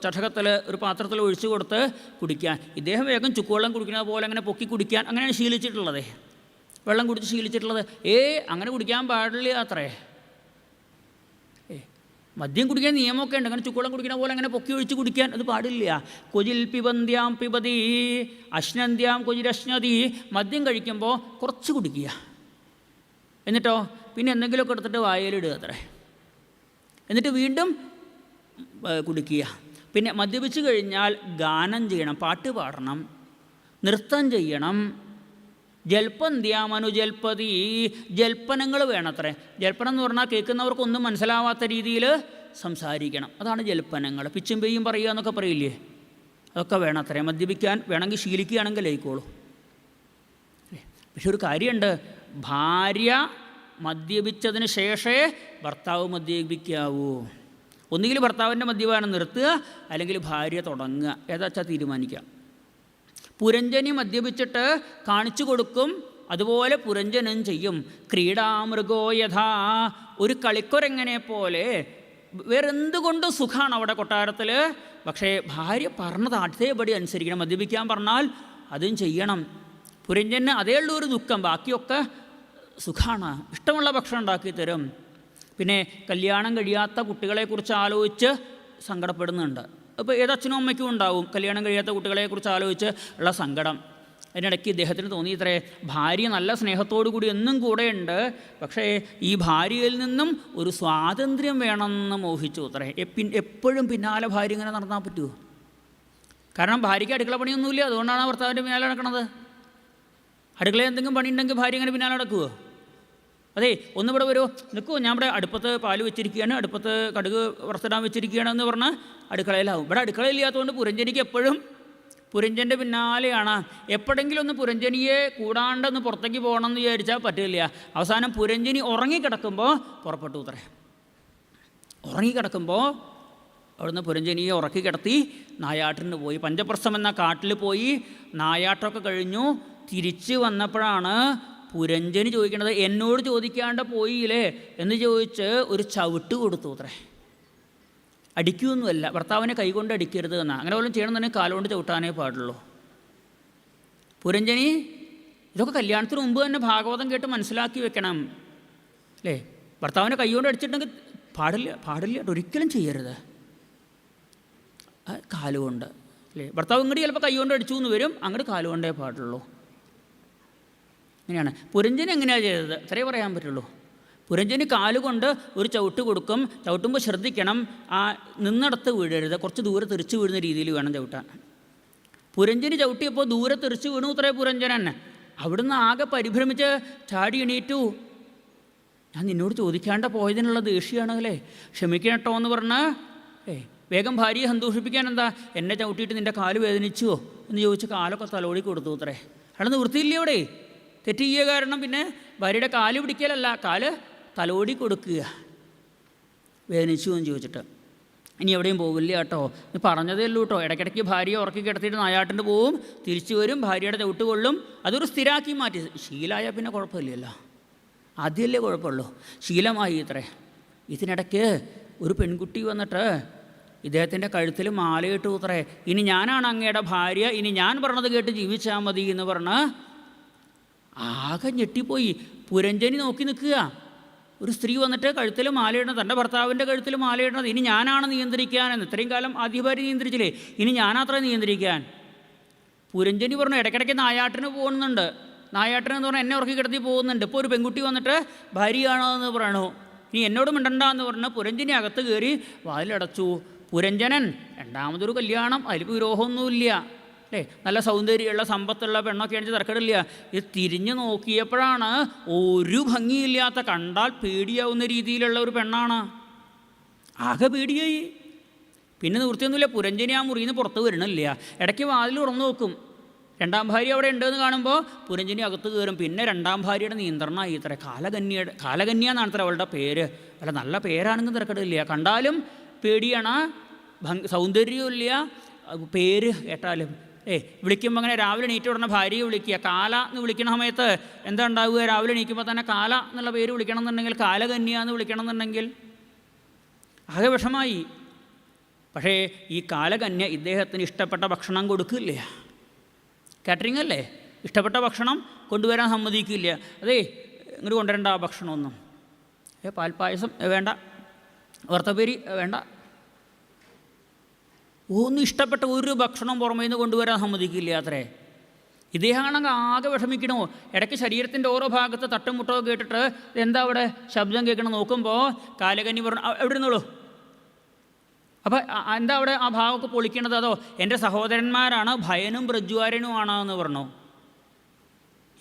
ചഷകത്തിൽ, ഒരു പാത്രത്തിൽ ഒഴിച്ചു കൊടുത്ത് കുടിക്കാൻ. ഇദ്ദേഹം വേഗം ചുക്കുവെള്ളം കുടിക്കുന്ന പോലെ അങ്ങനെ പൊക്കി കുടിക്കാൻ അങ്ങനെയാണ് ശീലിച്ചിട്ടുള്ളത്, വെള്ളം കുടിച്ച് ശീലിച്ചിട്ടുള്ളത്. അങ്ങനെ കുടിക്കാൻ പാടില്ല അത്രേ. മദ്യം കുടിക്കാൻ നിയമമൊക്കെ ഉണ്ട്, അങ്ങനെ ചുക്കുവെള്ളം കുടിക്കുന്ന പോലെ അങ്ങനെ പൊക്കി ഒഴിച്ച് കുടിക്കാൻ അത് പാടില്ല. കൊജിൽ പിബന്ധ്യാം പിബതി അശ്നന്ധ്യാം കൊജിരശ്നതി. മദ്യം കഴിക്കുമ്പോൾ കുറച്ച് കുടിക്കുക, എന്നിട്ടോ പിന്നെ എന്തെങ്കിലുമൊക്കെ എടുത്തിട്ട് വായലിടുക അത്രേ, എന്നിട്ട് വീണ്ടും കുടിക്കുക. പിന്നെ മദ്യപിച്ച് കഴിഞ്ഞാൽ ഗാനം ചെയ്യണം, പാട്ട് പാടണം, നൃത്തം ചെയ്യണം. ജൽപ്പന്ത്യാമനുജൽപ്പതി, ജൽപ്പനങ്ങൾ വേണത്രേ. ജൽപ്പനം എന്ന് പറഞ്ഞാൽ കേൾക്കുന്നവർക്കൊന്നും മനസ്സിലാവാത്ത രീതിയിൽ സംസാരിക്കണം, അതാണ് ജൽപ്പനങ്ങൾ. പിച്ചും പെയ്യും പറയുക എന്നൊക്കെ പറയില്ലേ, അതൊക്കെ വേണത്രേ. മദ്യപിക്കാൻ വേണമെങ്കിൽ ശീലിക്കുകയാണെങ്കിൽ ആയിക്കോളൂ. പക്ഷെ ഒരു കാര്യമുണ്ട്, ഭാര്യ മദ്യപിച്ചതിന് ശേഷമേ ഭർത്താവ് മദ്യപിക്കാവൂ. ഒന്നുകിൽ ഭർത്താവിൻ്റെ മദ്യപാനം നിർത്തുക, അല്ലെങ്കിൽ ഭാര്യ തുടങ്ങുക, ഏതാച്ചാൽ തീരുമാനിക്കാം. പുരഞ്ജനി മദ്യപിച്ചിട്ട് കാണിച്ചു കൊടുക്കും, അതുപോലെ പുരഞ്ജനം ചെയ്യും. ക്രീഡാമൃഗോ യഥാ, ഒരു കളിക്കുരങ്ങനെ പോലെ. വേറെന്തുകൊണ്ടും സുഖമാണ് അവിടെ കൊട്ടാരത്തിൽ. പക്ഷേ ഭാര്യ പറഞ്ഞത് അതേപടി അനുസരിക്കണം. മദ്യപിക്കാൻ പറഞ്ഞാൽ അതും ചെയ്യണം. പുരഞ്ജന് അതേ ഉള്ളൊരു ദുഃഖം, ബാക്കിയൊക്കെ സുഖമാണ്, ഇഷ്ടമുള്ള ഭക്ഷണം ഉണ്ടാക്കി തരും. പിന്നെ കല്യാണം കഴിയാത്ത കുട്ടികളെക്കുറിച്ച് ആലോചിച്ച് സങ്കടപ്പെടുന്നുണ്ട്. അപ്പോൾ ഏതച്ഛനും അമ്മയ്ക്കും ഉണ്ടാവും കല്യാണം കഴിയാത്ത കുട്ടികളെക്കുറിച്ച് ആലോചിച്ച് ഉള്ള സങ്കടം. അതിനിടയ്ക്ക് ഇദ്ദേഹത്തിന് തോന്നി ഇത്രേ, ഭാര്യ നല്ല സ്നേഹത്തോടു കൂടി എന്നും കൂടെയുണ്ട്, പക്ഷേ ഈ ഭാര്യയിൽ നിന്നും ഒരു സ്വാതന്ത്ര്യം വേണമെന്ന് മോഹിച്ചു അത്രേ. എപ്പോഴും പിന്നാലെ ഭാര്യ ഇങ്ങനെ നടന്നാൽ പറ്റുമോ? കാരണം ഭാര്യയ്ക്ക് അടുക്കള പണിയൊന്നുമില്ല, അതുകൊണ്ടാണ് ഭർത്താവിൻ്റെ പിന്നാലെ നടക്കണത്. അടുക്കളയിൽ എന്തെങ്കിലും പണിയുണ്ടെങ്കിൽ ഭാര്യ ഇങ്ങനെ പിന്നാലെ നടക്കുമോ? അതെ, ഒന്നിവിടെ വരുമോ, നിൽക്കുമോ, ഞാൻ ഇവിടെ അടുപ്പത്ത് പാല് വെച്ചിരിക്കുകയാണ്, അടുപ്പത്ത് കടുക് വറുത്തിടാൻ വെച്ചിരിക്കുകയാണെന്ന് പറഞ്ഞാൽ അടുക്കളയിലാവും. ഇവിടെ അടുക്കളയില്ലാത്തതുകൊണ്ട് പുരഞ്ജനിക്ക് എപ്പോഴും പുരഞ്ജൻ്റെ പിന്നാലെയാണ്. എപ്പോഴെങ്കിലും ഒന്ന് പുരഞ്ജനിയെ കൂടാണ്ടൊന്ന് പുറത്തേക്ക് പോകണമെന്ന് വിചാരിച്ചാൽ പറ്റില്ല. അവസാനം പുരഞ്ജനി ഉറങ്ങിക്കിടക്കുമ്പോൾ പുറപ്പെട്ടു ഉത്തരേ. ഉറങ്ങിക്കിടക്കുമ്പോൾ അവിടുന്ന് പുരഞ്ജനിയെ ഉറക്കി കിടത്തി നായാട്ടിന് പോയി. പഞ്ചപ്രസ്ഥം എന്ന കാട്ടിൽ പോയി നായാട്ടമൊക്കെ കഴിഞ്ഞു തിരിച്ച് വന്നപ്പോഴാണ് പുരഞ്ജനി ചോദിക്കണത്, എന്നോട് ചോദിക്കാണ്ട് പോയില്ലേ എന്ന് ചോദിച്ച് ഒരു ചവിട്ട് കൊടുത്തു അത്രേ. അടിക്കുകയൊന്നുമല്ല, ഭർത്താവിനെ കൈകൊണ്ട് അടിക്കരുത് എന്നാണ്. അങ്ങനെ പോലും ചെയ്യണമെന്നുണ്ടെങ്കിൽ കാലുകൊണ്ട് ചവിട്ടാനേ പാടുള്ളൂ. പുരഞ്ജനി ഇതൊക്കെ കല്യാണത്തിന് മുമ്പ് തന്നെ ഭാഗവതം കേട്ട് മനസ്സിലാക്കി വെക്കണം അല്ലേ. ഭർത്താവിനെ കൈകൊണ്ട് അടിച്ചിട്ടുണ്ടെങ്കിൽ പാടില്ല ഒരിക്കലും ചെയ്യരുത്. കാലുകൊണ്ട് അല്ലേ. ഭർത്താവ് ഇങ്ങോട്ട് ചിലപ്പോൾ കൈകൊണ്ട് അടിച്ചു എന്ന് വരും, അങ്ങോട്ട് കാലുകൊണ്ടേ പാടുള്ളൂ. അങ്ങനെയാണ്. പുരഞ്ജനി എങ്ങനെയാണ് ചെയ്തത് അത്രേ പറയാൻ പറ്റുള്ളൂ. പുരഞ്ജനി കാലുകൊണ്ട് ഒരു ചവിട്ട് കൊടുക്കും. ചവിട്ടുമ്പോൾ ശ്രദ്ധിക്കണം, ആ നിന്നിടത്ത് വീഴരുത്, കുറച്ച് ദൂരെ തെറിച്ച് വീഴുന്ന രീതിയിൽ വേണം ചവിട്ടാൻ. പുരഞ്ജനി ചവിട്ടിയപ്പോൾ ദൂരെ തെറിച്ച് വീണു ഇത്രേ പുരഞ്ജനൻ. അവിടുന്ന് ആകെ പരിഭ്രമിച്ച് ചാടി എണീറ്റു. ഞാൻ നിന്നോട് ചോദിക്കാണ്ട പോയതിനുള്ള ദേഷ്യമാണല്ലേ, ക്ഷമിക്കണം കേട്ടോ എന്ന് പറഞ്ഞ് വേഗം ഭാര്യയെ സന്തോഷിപ്പിക്കാൻ എന്താ, എന്നെ ചവിട്ടിയിട്ട് നിൻ്റെ കാല് വേദനിച്ചുവോ എന്ന് ചോദിച്ച് കാലൊക്കെ തലോടി കൊടുത്തു അത്രേ. അവിടെ നിവൃത്തിയില്ലേ, അവിടെ തെറ്റ് ചെയ്യുക. കാരണം പിന്നെ ഭാര്യയുടെ കാല് പിടിക്കലല്ല, കാല് തലോടി കൊടുക്കുക, വേദനിച്ചു എന്ന് ചോദിച്ചിട്ട്. ഇനി എവിടെയും പോകില്ല കേട്ടോ, നീ പറഞ്ഞതേ ഉള്ളൂ കേട്ടോ. ഇടയ്ക്കിടയ്ക്ക് ഭാര്യയെ ഉറക്കി കിടത്തിയിട്ട് നായാട്ടിന് പോവും, തിരിച്ചു വരും, ഭാര്യയുടെ ചവിട്ട് കൊള്ളും. അതൊരു സ്ഥിരാക്കി മാറ്റി. ശീലമായാൽ പിന്നെ കുഴപ്പമില്ലല്ലോ, ആദ്യമല്ലേ കുഴപ്പമുള്ളൂ, ശീലമായി ഇത്രേ. ഇതിനിടയ്ക്ക് ഒരു പെൺകുട്ടി വന്നിട്ട് ഇദ്ദേഹത്തിൻ്റെ കഴുത്തിൽ മാലയിട്ട് ഉത്രേ, ഇനി ഞാനാണ് അങ്ങയുടെ ഭാര്യ, ഇനി ഞാൻ പറഞ്ഞത് കേട്ട് ജീവിച്ചാൽ മതി എന്ന് പറഞ്ഞ് ആകെ ഞെട്ടിപ്പോയി. പുരഞ്ജനി നോക്കി നിൽക്കുക. ഒരു സ്ത്രീ വന്നിട്ട് കഴുത്തിൽ മാലയിടണം, തൻ്റെ ഭർത്താവിൻ്റെ കഴുത്തിൽ മാലയിടണത് ഇനി ഞാനാണ് നിയന്ത്രിക്കാനെന്ന്. ഇത്രയും കാലം ആദ്യ ഭാര്യ നിയന്ത്രിച്ചില്ലേ, ഇനി ഞാനത്ര നിയന്ത്രിക്കാൻ. പുരഞ്ജനി പറഞ്ഞു, ഇടയ്ക്കിടയ്ക്ക് നായാട്ടിന് പോകുന്നുണ്ട്, നായാട്ടിന് എന്ന് പറഞ്ഞാൽ എന്നെ ഉറക്കി കിടത്തി പോകുന്നുണ്ട്. ഇപ്പോൾ ഒരു പെൺകുട്ടി വന്നിട്ട് ഭാര്യയാണോ എന്ന് പറയണു, ഇനി എന്നോട് മിണ്ടണ്ട എന്ന് പറഞ്ഞ് പുരഞ്ജനി അകത്ത് കയറി വാതിലടച്ചു. പുരഞ്ജനൻ രണ്ടാമതൊരു കല്യാണം, അതിൽ വിരോഹമൊന്നുമില്ല അല്ലേ, നല്ല സൗന്ദര്യമുള്ള സമ്പത്തുള്ള പെണ്ണൊക്കെ ആണെങ്കിൽ തിരക്കിടില്ല. ഇത് തിരിഞ്ഞു നോക്കിയപ്പോഴാണ് ഒരു ഭംഗിയില്ലാത്ത, കണ്ടാൽ പേടിയാവുന്ന രീതിയിലുള്ള ഒരു പെണ്ണാണ്. ആകെ പേടിയായി. പിന്നെ നിവൃത്തിയൊന്നുമില്ല, പുരഞ്ജനി ആ മുറിയിൽ നിന്ന് പുറത്ത് വരണില്ല. ഇടയ്ക്ക് വാതിൽ തുറന്നു നോക്കും, രണ്ടാം ഭാര്യ അവിടെ ഉണ്ടെന്ന് കാണുമ്പോൾ പുരഞ്ജനി അകത്ത് കയറും. പിന്നെ രണ്ടാം ഭാര്യയുടെ നിയന്ത്രണമായി ഇത്ര. കാലകന്യ എന്നാണ് ഇത്ര അവളുടെ പേര്. അല്ല, നല്ല പേരാണെങ്കിലും തിരക്കിടില്ല, കണ്ടാലും പേടിയാണ്, സൗന്ദര്യമില്ല, പേര് കേട്ടാലും വിളിക്കുമ്പോൾ അങ്ങനെ രാവിലെ എണീറ്റ് ഉടനെ ഭാര്യയെ വിളിക്കുക. കാല എന്ന് വിളിക്കണ സമയത്ത് എന്താ ഉണ്ടാവുക, രാവിലെ എണീക്കുമ്പോൾ തന്നെ കാല എന്നുള്ള പേര് വിളിക്കണം എന്നുണ്ടെങ്കിൽ, കാലകന്യ എന്ന് വിളിക്കണം എന്നുണ്ടെങ്കിൽ ആകെ വിഷമായി. പക്ഷേ ഈ കാലകന്യ ഇദ്ദേഹത്തിന് ഇഷ്ടപ്പെട്ട ഭക്ഷണം കൊടുക്കില്ല. കാറ്ററിംഗ് അല്ലേ, ഇഷ്ടപ്പെട്ട ഭക്ഷണം കൊണ്ടുവരാൻ സമ്മതിക്കില്ല. അതേ ഇങ്ങോട്ട് കൊണ്ടുവരേണ്ട ആ ഭക്ഷണമൊന്നും, പാൽപ്പായസം വേണ്ട, വറുത്തപ്പേരി വേണ്ട, ഒന്നും ഇഷ്ടപ്പെട്ട ഒരു ഭക്ഷണം പുറമേ നിന്ന് കൊണ്ടുവരാൻ സമ്മതിക്കില്ല അത്രേ. ഇദ്ദേഹമാണെങ്കിൽ ആകെ വിഷമിക്കണോ. ഇടയ്ക്ക് ശരീരത്തിൻ്റെ ഓരോ ഭാഗത്ത് തട്ടും മുട്ടോ കേട്ടിട്ട് എന്താ അവിടെ ശബ്ദം കേൾക്കണം നോക്കുമ്പോൾ കാലകന്നി പറഞ്ഞു, എവിടെ ഇരുന്നോളൂ. അപ്പോൾ എന്താ അവിടെ ആ ഭാഗമൊക്കെ പൊളിക്കണത്, അതോ എൻ്റെ സഹോദരന്മാരാണ്, ഭയനും ബ്രജ്വാരനുമാണ് എന്ന് പറഞ്ഞു.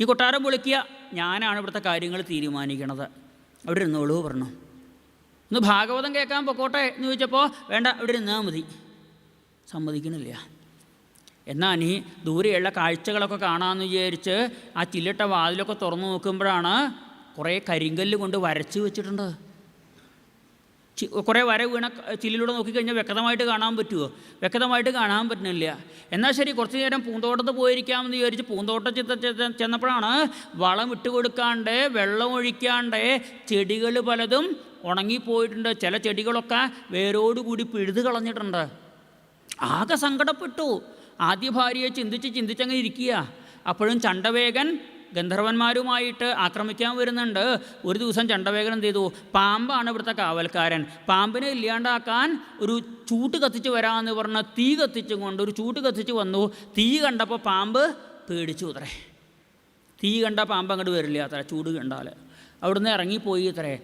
ഈ കൊട്ടാരം പൊളിക്കുക, ഞാനാണ് ഇവിടുത്തെ കാര്യങ്ങൾ തീരുമാനിക്കണത്, അവിടെ ഇരുന്നോളൂ പറഞ്ഞു. ഒന്ന് ഭാഗവതം കേൾക്കാൻ പൊക്കോട്ടെ എന്ന് ചോദിച്ചപ്പോൾ വേണ്ട, ഇവിടെ ഇരുന്നാൽ മതി, സമ്മതിക്കണില്ല. എന്നാൽ നീ ദൂരെയുള്ള കാഴ്ചകളൊക്കെ കാണാമെന്ന് വിചാരിച്ച് ആ ചില്ലിട്ട വാതിലൊക്കെ തുറന്നു നോക്കുമ്പോഴാണ് കുറേ കരിങ്കല്ല് കൊണ്ട് വരച്ച് വെച്ചിട്ടുണ്ട്. കുറേ വര വീണ ചില്ലിലൂടെ നോക്കിക്കഴിഞ്ഞാൽ വ്യക്തമായിട്ട് കാണാൻ പറ്റുമോ? വ്യക്തമായിട്ട് കാണാൻ പറ്റുന്നില്ല. എന്നാൽ ശരി, കുറച്ച് നേരം പൂന്തോട്ടത്ത് പോയിരിക്കാമെന്ന് വിചാരിച്ച് പൂന്തോട്ടത്തിൽ ചെന്നപ്പോഴാണ് വളം ഇട്ട് കൊടുക്കാണ്ട്, വെള്ളം ഒഴിക്കാണ്ട് ചെടികൾ പലതും ഉണങ്ങിപ്പോയിട്ടുണ്ട്. ചില ചെടികളൊക്കെ വേരോടുകൂടി പിഴുത് കളഞ്ഞിട്ടുണ്ട്. ആകെ സങ്കടപ്പെട്ടു. ആദ്യ ഭാര്യയെ ചിന്തിച്ചങ്ങ് ഇരിക്കുക. അപ്പോഴും ചണ്ഡവേഗൻ ഗന്ധർവന്മാരുമായിട്ട് ആക്രമിക്കാൻ വരുന്നുണ്ട്. ഒരു ദിവസം ചണ്ഡവേഗൻ എന്ത് ചെയ്തു, പാമ്പാണ് ഇവിടുത്തെ കാവൽക്കാരൻ, പാമ്പിനെ ഇല്ലാണ്ടാക്കാൻ ഒരു ചൂട്ട് കത്തിച്ച് വരാമെന്ന് പറഞ്ഞ് തീ കത്തിച്ചും കൊണ്ട് ഒരു ചൂട്ട് കത്തിച്ച് വന്നു. തീ കണ്ടപ്പോൾ പാമ്പ് പേടിച്ചു അത്രേ. തീ കണ്ട പാമ്പ് അങ്ങോട്ട് വരില്ല അത്ര, ചൂട് കണ്ടാൽ. അവിടുന്ന് ഇറങ്ങിപ്പോയി അത്രേ.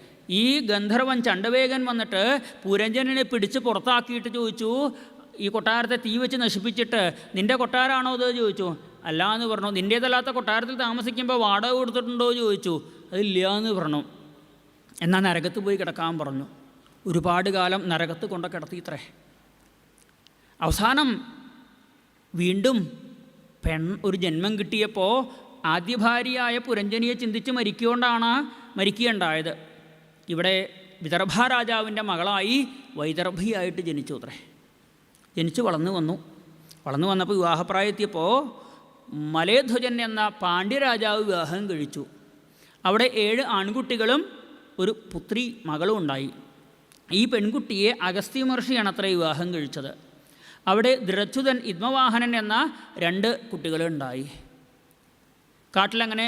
ഈ ഗന്ധർവൻ ചണ്ഡവേഗൻ വന്നിട്ട് പുരഞ്ജനനെ പിടിച്ച് പുറത്താക്കിയിട്ട് ചോദിച്ചു, ഈ കൊട്ടാരത്തെ തീ വെച്ച് നശിപ്പിച്ചിട്ട് നിൻ്റെ കൊട്ടാരമാണോ ഇത് ചോദിച്ചു. അല്ല എന്ന് പറഞ്ഞു. നിൻ്റേതല്ലാത്ത കൊട്ടാരത്തിൽ താമസിക്കുമ്പോൾ വാടക കൊടുത്തിട്ടുണ്ടോ ചോദിച്ചു. അതില്ല എന്ന് പറഞ്ഞു. എന്നാൽ നരകത്ത് പോയി കിടക്കാൻ പറഞ്ഞു. ഒരുപാട് കാലം നരകത്ത് കൊണ്ട് കിടത്തിയിത്രേ. അവസാനം വീണ്ടും ഒരു ജന്മം കിട്ടിയപ്പോൾ ആദ്യ ഭാര്യയായ പുരഞ്ജനിയെ ചിന്തിച്ച് മരിക്കുകയുണ്ടായത്. ഇവിടെ വിദർഭ രാജാവിൻ്റെ മകളായി വൈദർഭിയായിട്ട് ജനിച്ചു അത്രേ. ജനിച്ച് വളർന്നു വന്നപ്പോൾ വിവാഹപ്രായത്തിയപ്പോൾ മലയധ്വജൻ എന്ന പാണ്ഡ്യരാജാവ് വിവാഹം കഴിച്ചു. അവിടെ 7 ആൺകുട്ടികളും ഒരു പുത്രി മകളും ഉണ്ടായി. ഈ പെൺകുട്ടിയെ അഗസ്ത്യ മഹർഷിയാണ് അത്ര വിവാഹം കഴിച്ചത്. അവിടെ ദ്രച്യുതൻ ഇദ്മവാഹനൻ എന്ന 2 കുട്ടികളുണ്ടായി. കാട്ടിലങ്ങനെ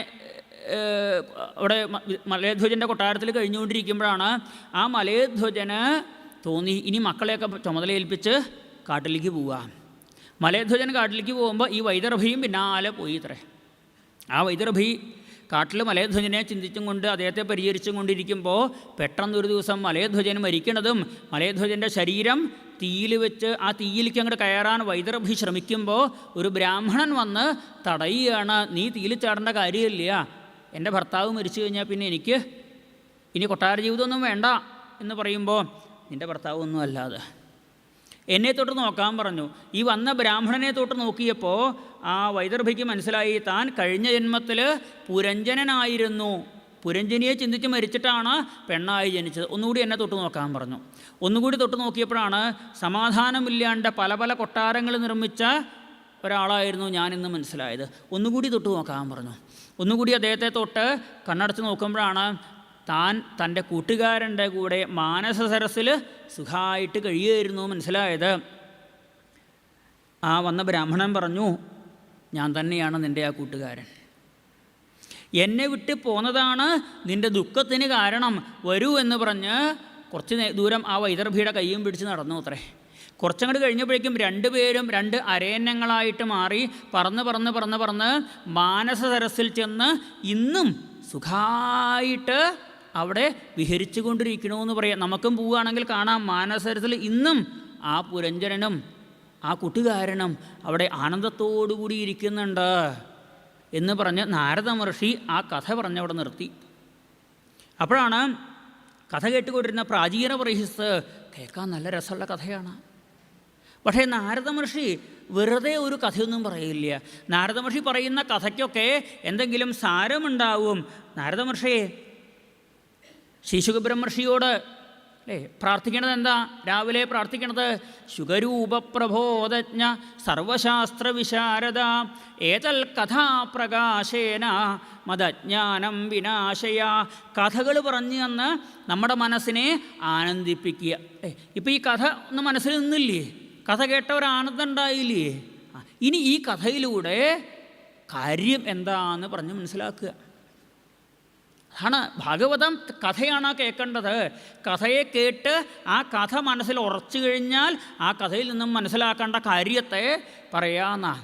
അവിടെ മലയധ്വജൻ്റെ കൊട്ടാരത്തിൽ കഴിഞ്ഞുകൊണ്ടിരിക്കുമ്പോഴാണ് ആ മലയധ്വജന് തോന്നി ഇനി മക്കളെയൊക്കെ ചുമതലയേൽപ്പിച്ച് കാട്ടിലേക്ക് പോവുക. മലയധ്വജൻ കാട്ടിലേക്ക് പോകുമ്പോൾ ഈ വൈദർഭിയും പിന്നാലെ പോയി ഇത്രേ. ആ വൈദർഭി കാട്ടിൽ മലയധ്വജനെ ചിന്തിച്ചും കൊണ്ട് അദ്ദേഹത്തെ പരിചരിച്ചും കൊണ്ടിരിക്കുമ്പോൾ പെട്ടെന്നൊരു ദിവസം മലയധ്വജൻ മരിക്കണതും മലയധ്വജൻ്റെ ശരീരം തീയിൽ വെച്ച് ആ തീയിലേക്ക് അങ്ങോട്ട് കയറാൻ വൈദർഭി ശ്രമിക്കുമ്പോൾ ഒരു ബ്രാഹ്മണൻ വന്ന് തടയുകയാണ്. നീ തീയിൽ ചാടേണ്ട കാര്യമില്ല, എൻ്റെ ഭർത്താവ് മരിച്ചു കഴിഞ്ഞാൽ പിന്നെ എനിക്ക് ഇനി കൊട്ടാര ജീവിതമൊന്നും വേണ്ട എന്ന് പറയുമ്പോൾ നിൻ്റെ ഭർത്താവ് ഒന്നും അല്ലാതെ എന്നെ തൊട്ട് നോക്കാൻ പറഞ്ഞു. ഈ വന്ന ബ്രാഹ്മണനെ തൊട്ട് നോക്കിയപ്പോൾ ആ വൈദർഭിക്ക് മനസ്സിലായി താൻ കഴിഞ്ഞ ജന്മത്തിൽ പുരഞ്ജനനായിരുന്നു. പുരഞ്ജനിയെ ചിന്തിച്ച് മരിച്ചിട്ടാണ് പെണ്ണായി ജനിച്ചത്. ഒന്നുകൂടി എന്നെ തൊട്ട് നോക്കാൻ പറഞ്ഞു. ഒന്നുകൂടി തൊട്ട് നോക്കിയപ്പോഴാണ് സമാധാനമില്ലാണ്ട് പല പല കൊട്ടാരങ്ങൾ നിർമ്മിച്ച ഒരാളായിരുന്നു ഞാനിന്ന് മനസ്സിലായത്. ഒന്നുകൂടി തൊട്ട് നോക്കാൻ പറഞ്ഞു. ഒന്നുകൂടി അദ്ദേഹത്തെ തൊട്ട് കണ്ണടച്ച് നോക്കുമ്പോഴാണ് താൻ തൻ്റെ കൂട്ടുകാരൻ്റെ കൂടെ മാനസ സരസിൽ സുഖമായിട്ട് കഴിയുമായിരുന്നു മനസ്സിലായത്. ആ വന്ന ബ്രാഹ്മണൻ പറഞ്ഞു, ഞാൻ തന്നെയാണ് നിൻ്റെ ആ കൂട്ടുകാരൻ. എന്നെ വിട്ട് പോന്നതാണ് നിൻ്റെ ദുഃഖത്തിന് കാരണം, വരൂ എന്ന് പറഞ്ഞ് കുറച്ച് ദൂരം ആ വൈദർഭിയുടെ കയ്യും പിടിച്ച് നടന്നു അത്രേ. കുറച്ചങ്ങോട്ട് കഴിഞ്ഞപ്പോഴേക്കും 2 പേരും 2 അരയന്നങ്ങളായിട്ട് മാറി പറന്ന് മാനസ സരസിൽ ചെന്ന് ഇന്നും സുഖമായിട്ട് അവിടെ വിഹരിച്ചു കൊണ്ടിരിക്കണമെന്ന് പറയാം. നമുക്കും പോവുകയാണെങ്കിൽ കാണാം മാനസരസിൽ ഇന്നും ആ പുരഞ്ജനനും ആ കൂട്ടുകാരനും അവിടെ ആനന്ദത്തോടു കൂടി ഇരിക്കുന്നുണ്ട് എന്ന് പറഞ്ഞ് നാരദ മഹർഷി ആ കഥ പറഞ്ഞവിടെ നിർത്തി. അപ്പോഴാണ് കഥ കേട്ടുകൊണ്ടിരുന്ന പ്രാചീന പ്രഹിസ് കേൾക്കാൻ നല്ല രസമുള്ള കഥയാണ്. പക്ഷേ നാരദ മഹർഷി വെറുതെ ഒരു കഥയൊന്നും പറയില്ല. നാരദ മഹർഷി പറയുന്ന കഥയ്ക്കൊക്കെ എന്തെങ്കിലും സാരമുണ്ടാവും. നാരദ മഹർഷിയെ ശുകബ്രഹ്മർഷിയോട് പ്രാർത്ഥിക്കണത് എന്താ? രാവിലെ പ്രാർത്ഥിക്കണത് ശുഗരൂപപ്രബോധജ്ഞ സർവശാസ്ത്ര വിശാരദ ഏതൽ കഥാപ്രകാശേന മദജ്ഞാനം വിനാശയ. കഥകൾ പറഞ്ഞു തന്ന് നമ്മുടെ മനസ്സിനെ ആനന്ദിപ്പിക്കുക. ഇപ്പം ഈ കഥ ഒന്ന് മനസ്സിൽ നിന്നില്ലേ? കഥ കേട്ട ഒരാനന്ദം ഉണ്ടായില്ലേ? ഇനി ഈ കഥയിലൂടെ കാര്യം എന്താന്ന് പറഞ്ഞ് മനസ്സിലാക്കുക ആണ്. ഭാഗവതം കഥയാണ് കേൾക്കേണ്ടത്. കഥയെ കേട്ട് ആ കഥ മനസ്സിൽ ഉറച്ചു കഴിഞ്ഞാൽ ആ കഥയിൽ നിന്നും മനസ്സിലാക്കേണ്ട കാര്യത്തെ പറയാമെന്നാ.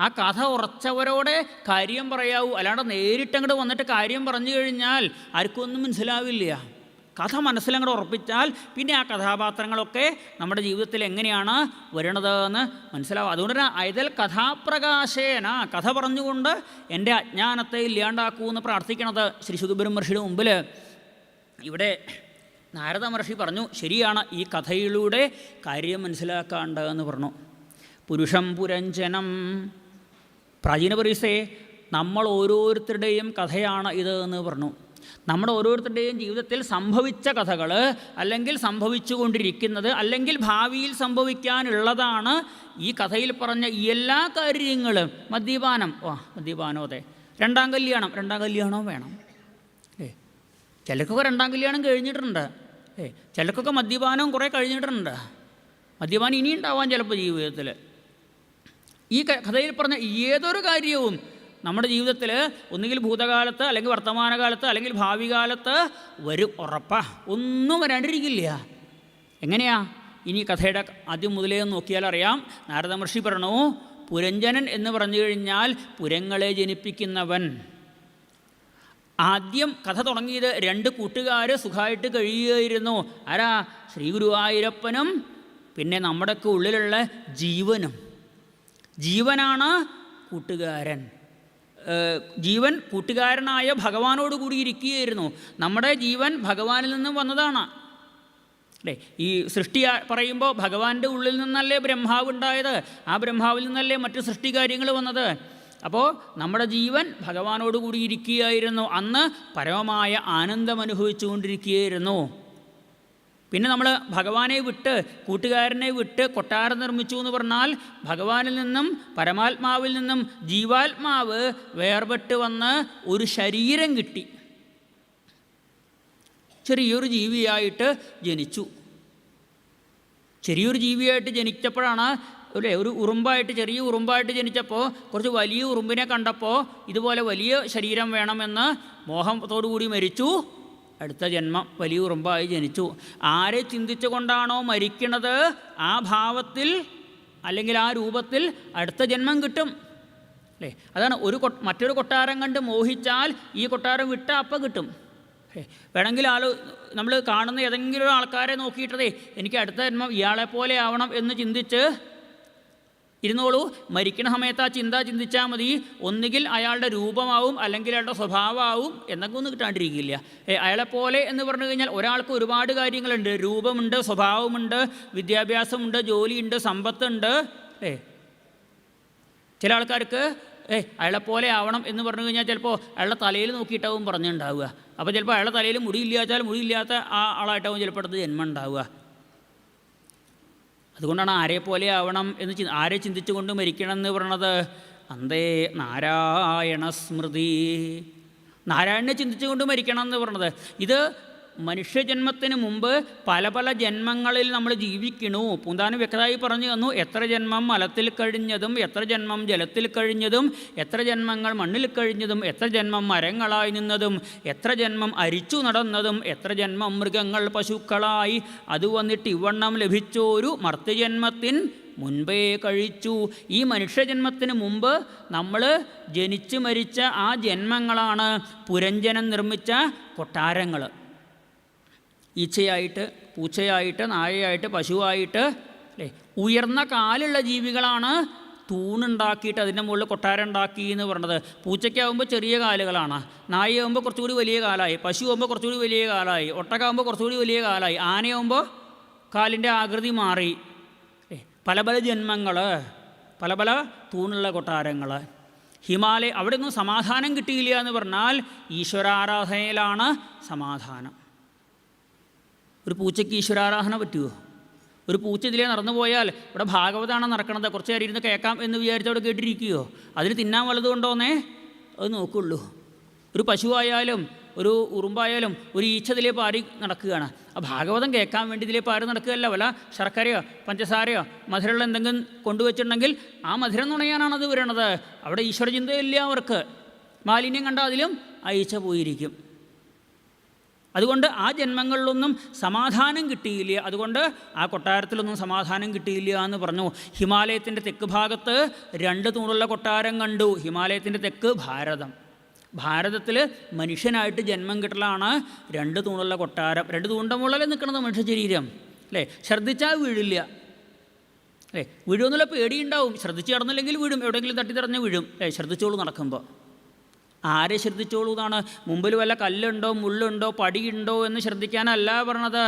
ആ കഥ ഉറച്ചവരോടെ കാര്യം പറയാവൂ. അല്ലാണ്ട് നേരിട്ടങ്ങോട്ട് വന്നിട്ട് കാര്യം പറഞ്ഞു കഴിഞ്ഞാൽ ആർക്കും ഒന്നും മനസ്സിലാവില്ല. കഥ മനസ്സിലങ്ങോട്ട് ഉറപ്പിച്ചാൽ പിന്നെ ആ കഥാപാത്രങ്ങളൊക്കെ നമ്മുടെ ജീവിതത്തിൽ എങ്ങനെയാണ് വരണതെന്ന് മനസ്സിലാവും. അതുകൊണ്ട് തന്നെ അയതൽ കഥാപ്രകാശേന, കഥ പറഞ്ഞുകൊണ്ട് എൻ്റെ അജ്ഞാനത്തെ ഇല്ലാണ്ടാക്കൂ എന്ന് പ്രാർത്ഥിക്കണത് ശ്രീ ശുകബ്രഹ്മർഷിയുടെ മുമ്പിൽ. ഇവിടെ നാരദ മഹർഷി പറഞ്ഞു, ശരിയാണ്, ഈ കഥയിലൂടെ കാര്യം മനസ്സിലാക്കാണ്ടെന്ന് പറഞ്ഞു. പുരുഷം പുരഞ്ജനം. പ്രാചീന പരീസേ നമ്മൾ ഓരോരുത്തരുടെയും കഥയാണ് ഇത് എന്ന് പറഞ്ഞു. നമ്മുടെ ഓരോരുത്തരുടെയും ജീവിതത്തിൽ സംഭവിച്ച കഥകൾ, അല്ലെങ്കിൽ സംഭവിച്ചു കൊണ്ടിരിക്കുന്നത്, അല്ലെങ്കിൽ ഭാവിയിൽ സംഭവിക്കാനുള്ളതാണ് ഈ കഥയിൽ പറഞ്ഞ എല്ലാ കാര്യങ്ങളും. മദ്യപാനം അതെ. രണ്ടാം കല്യാണം വേണം. ചിലർക്കൊക്കെ രണ്ടാം കല്യാണം കഴിഞ്ഞിട്ടുണ്ട്. ചിലർക്കൊക്കെ മദ്യപാനവും കുറേ കഴിഞ്ഞിട്ടുണ്ട്. മദ്യപാനം ഇനി ഉണ്ടാവാൻ ചിലപ്പോൾ ജീവിതത്തിൽ. ഈ കഥയിൽ പറഞ്ഞ ഏതൊരു കാര്യവും നമ്മുടെ ജീവിതത്തിൽ ഒന്നുകിൽ ഭൂതകാലത്ത്, അല്ലെങ്കിൽ വർത്തമാനകാലത്ത്, അല്ലെങ്കിൽ ഭാവി കാലത്ത് വരും. ഉറപ്പാ, ഒന്നും വരാണ്ടിരിക്കില്ല. എങ്ങനെയാ? ഇനി കഥയുടെ ആദ്യം മുതലേ നോക്കിയാൽ അറിയാം. നാരദ മഹർഷി പറഞ്ഞു, പുരഞ്ജനൻ എന്ന് പറഞ്ഞു കഴിഞ്ഞാൽ പുരങ്ങളെ ജനിപ്പിക്കുന്നവൻ. ആദ്യം കഥ തുടങ്ങിയത് 2 കൂട്ടുകാർ സുഖമായിട്ട് കഴിയുകയായിരുന്നു. ആരാ? ശ്രീ ഗുരുവായൂരപ്പനും പിന്നെ നമ്മുടെയൊക്കെ ഉള്ളിലുള്ള ജീവനാണ് കൂട്ടുകാരൻ. ജീവൻ കൂട്ടുകാരനായ ഭഗവാനോട് കൂടി ഇരിക്കുകയായിരുന്നു. നമ്മുടെ ജീവൻ ഭഗവാനിൽ നിന്നും വന്നതാണ് അല്ലേ? ഈ സൃഷ്ടി പറയുമ്പോൾ ഭഗവാന്റെ ഉള്ളിൽ നിന്നല്ലേ ബ്രഹ്മാവ് ഉണ്ടായത്, ആ ബ്രഹ്മാവിൽ നിന്നല്ലേ മറ്റ് സൃഷ്ടികാര്യങ്ങൾ വന്നത്. അപ്പോൾ നമ്മുടെ ജീവൻ ഭഗവാനോട് കൂടി ഇരിക്കുകയായിരുന്നു. അന്ന് പരമമായ ആനന്ദം അനുഭവിച്ചു കൊണ്ടിരിക്കുകയായിരുന്നു. പിന്നെ നമ്മൾ ഭഗവാനെ വിട്ട്, കൂട്ടുകാരനെ വിട്ട് കൊട്ടാരം നിർമ്മിച്ചു എന്ന് പറഞ്ഞാൽ ഭഗവാനിൽ നിന്നും പരമാത്മാവിൽ നിന്നും ജീവാത്മാവ് വേർപെട്ട് വന്ന് ഒരു ശരീരം കിട്ടി, ചെറിയൊരു ജീവിയായിട്ട് ജനിച്ചു. ചെറിയൊരു ജീവിയായിട്ട് ജനിച്ചപ്പോഴാണ് ഒരു ഉറുമ്പായിട്ട്, ചെറിയ ഉറുമ്പായിട്ട് ജനിച്ചപ്പോൾ കുറച്ച് വലിയ ഉറുമ്പിനെ കണ്ടപ്പോൾ ഇതുപോലെ വലിയ ശരീരം വേണമെന്ന് മോഹത്തോടു കൂടി മരിച്ചു. അടുത്ത ജന്മം വലിയ ഉറുമ്പായി ജനിച്ചു. ആരെ ചിന്തിച്ചുകൊണ്ടാണോ മരിക്കണത് ആ ഭാവത്തിൽ അല്ലെങ്കിൽ ആ രൂപത്തിൽ അടുത്ത ജന്മം കിട്ടും അല്ലേ? അതാണ് മറ്റൊരു കൊട്ടാരം കണ്ട് മോഹിച്ചാൽ ഈ കൊട്ടാരം വിട്ടാൽ അപ്പം കിട്ടും. വേണമെങ്കിൽ നമ്മൾ കാണുന്ന ഏതെങ്കിലും ഒരു ആൾക്കാരെ നോക്കിയിട്ടതേ എനിക്ക് അടുത്ത ജന്മം ഇയാളെപ്പോലെ ആവണം എന്ന് ചിന്തിച്ച് ഇരുന്നോളൂ. മരിക്കുന്ന സമയത്ത് ആ ചിന്തിച്ചാൽ മതി. ഒന്നുകിൽ അയാളുടെ രൂപമാവും അല്ലെങ്കിൽ അയാളുടെ സ്വഭാവമാവും, എന്നൊക്കെ ഒന്നും കിട്ടാണ്ടിരിക്കില്ല. അയാളെപ്പോലെ എന്ന് പറഞ്ഞു കഴിഞ്ഞാൽ ഒരാൾക്ക് ഒരുപാട് കാര്യങ്ങളുണ്ട്. രൂപമുണ്ട്, സ്വഭാവമുണ്ട്, വിദ്യാഭ്യാസമുണ്ട്, ജോലിയുണ്ട്, സമ്പത്തുണ്ട്. ചില ആൾക്കാർക്ക് അയാളെപ്പോലെ ആവണം എന്ന് പറഞ്ഞു കഴിഞ്ഞാൽ ചിലപ്പോൾ അയാളുടെ തലയിൽ നോക്കിയിട്ടാവും പറഞ്ഞുണ്ടാവുക. അപ്പോൾ ചിലപ്പോൾ അയാളുടെ തലയിൽ മുടിയില്ലാച്ചാൽ മുടിയില്ലാത്ത ആ ആളായിട്ടാവും ചിലപ്പോൾ അടുത്ത് ജന്മം ഉണ്ടാവുക. അതുകൊണ്ടാണ് ആരെപ്പോലെ ആവണം എന്ന് ആരെ ചിന്തിച്ചുകൊണ്ട് മരിക്കണം എന്ന് പറയണത്. അന്തേ നാരായണ സ്മൃതി, നാരായണനെ ചിന്തിച്ചുകൊണ്ട് മരിക്കണം എന്ന് പറയണത്. ഇത് മനുഷ്യജന്മത്തിന് മുമ്പ് പല പല ജന്മങ്ങളിൽ നമ്മൾ ജീവിക്കണു. പൂന്താനം വ്യക്തമായി പറഞ്ഞു തന്നു. എത്ര ജന്മം മലത്തിൽ കഴിഞ്ഞതും, എത്ര ജന്മം ജലത്തിൽ കഴിഞ്ഞതും, എത്ര ജന്മങ്ങൾ മണ്ണിൽ കഴിഞ്ഞതും, എത്ര ജന്മം മരങ്ങളായി നിന്നതും, എത്ര ജന്മം അരിച്ചു നടന്നതും, എത്ര ജന്മം മൃഗങ്ങൾ പശുക്കളായി, അത് വന്നിട്ട് ഇവണ്ണം ലഭിച്ചൊരു മർത്യജന്മത്തിൻ മുൻപേ കഴിച്ചു. ഈ മനുഷ്യജന്മത്തിന് മുമ്പ് നമ്മൾ ജനിച്ചു മരിച്ച ആ ജന്മങ്ങളാണ് പുരഞ്ജനം നിർമ്മിച്ച കൊട്ടാരങ്ങൾ. ഈച്ചയായിട്ട്, പൂച്ചയായിട്ട്, നായയായിട്ട്, പശുവായിട്ട് അല്ലേ? ഉയർന്ന കാലുള്ള ജീവികളാണ് തൂണുണ്ടാക്കിയിട്ട് അതിൻ്റെ മുകളിൽ കൊട്ടാരം ഉണ്ടാക്കി എന്ന് പറഞ്ഞത്. പൂച്ചയ്ക്കാവുമ്പോൾ ചെറിയ കാലുകളാണ്, നായയാകുമ്പോൾ കുറച്ചുകൂടി വലിയ കാലായി, പശു ആകുമ്പോൾ കുറച്ചുകൂടി വലിയ കാലായി, ഒട്ടകാവുമ്പോൾ കുറച്ചുകൂടി വലിയ കാലായി, ആനയാകുമ്പോൾ കാലിൻ്റെ ആകൃതി മാറി. പല പല ജന്മങ്ങൾ, പല പല തൂണുള്ള കൊട്ടാരങ്ങൾ. ഹിമാലയ അവിടെ ഒന്നും സമാധാനം കിട്ടിയില്ല എന്ന് പറഞ്ഞാൽ ഈശ്വരാരാധനയിലാണ് സമാധാനം. ഒരു പൂച്ചയ്ക്ക് ഈശ്വരാരാധന പറ്റുമോ? ഒരു പൂച്ച ഇതിലേ നടന്നു പോയാൽ ഇവിടെ ഭാഗവതമാണ് നടക്കണത്, കുറച്ച് നേരം ഇരുന്ന് കേൾക്കാം എന്ന് വിചാരിച്ച് അവിടെ കേട്ടിരിക്കുകയോ? അതിന് തിന്നാൻ വല്ലതുകൊണ്ടോന്നേ അത് നോക്കുള്ളൂ. ഒരു പശുവായാലും ഒരു ഉറുമ്പായാലും ഒരു ഈച്ച ഇതിലേ പാരി നടക്കുകയാണ്. ആ ഭാഗവതം കേൾക്കാൻ വേണ്ടി ഇതിലേ പാരി നടക്കുകയല്ല. വല്ല ശർക്കരയോ പഞ്ചസാരയോ മധുരമുള്ള എന്തെങ്കിലും കൊണ്ടുവച്ചിട്ടുണ്ടെങ്കിൽ ആ മധുരം നുണയാനാണത് വരണത്. അവിടെ ഈശ്വരചിന്തയില്ല അവർക്ക്. മാലിന്യം കണ്ടാൽ അതിലും ആ ഈച്ച പോയിരിക്കും. അതുകൊണ്ട് ആ ജന്മങ്ങളിലൊന്നും സമാധാനം കിട്ടിയില്ല. അതുകൊണ്ട് ആ കൊട്ടാരത്തിലൊന്നും സമാധാനം കിട്ടിയില്ല എന്ന് പറഞ്ഞു. ഹിമാലയത്തിൻ്റെ തെക്ക് ഭാഗത്ത് 2 തൂണുള്ള കൊട്ടാരം കണ്ടു. ഹിമാലയത്തിൻ്റെ തെക്ക് ഭാരതത്തിൽ മനുഷ്യനായിട്ട് ജന്മം കിട്ടലാണ് 2 തൂണുള്ള കൊട്ടാരം. 2 തൂണിൻ്റെ മുകളിൽ നിൽക്കുന്നത് മനുഷ്യ ശരീരം അല്ലേ? ശ്രദ്ധിച്ചാൽ വീഴില്ല അല്ലേ? വീഴുമെന്നുള്ള പേടിയുണ്ടാവും. ശ്രദ്ധിച്ച് നടന്നില്ലെങ്കിൽ വീഴും, എവിടെയെങ്കിലും തട്ടിത്തടഞ്ഞ് വീഴും. ശ്രദ്ധിച്ചോളൂ നടക്കുമ്പോൾ. ആരെ ശ്രദ്ധിച്ചോളൂ എന്നാണ്. മുമ്പിൽ വല്ല കല്ലുണ്ടോ മുള്ളുണ്ടോ പടിയുണ്ടോ എന്ന് ശ്രദ്ധിക്കാനല്ല പറഞ്ഞത്.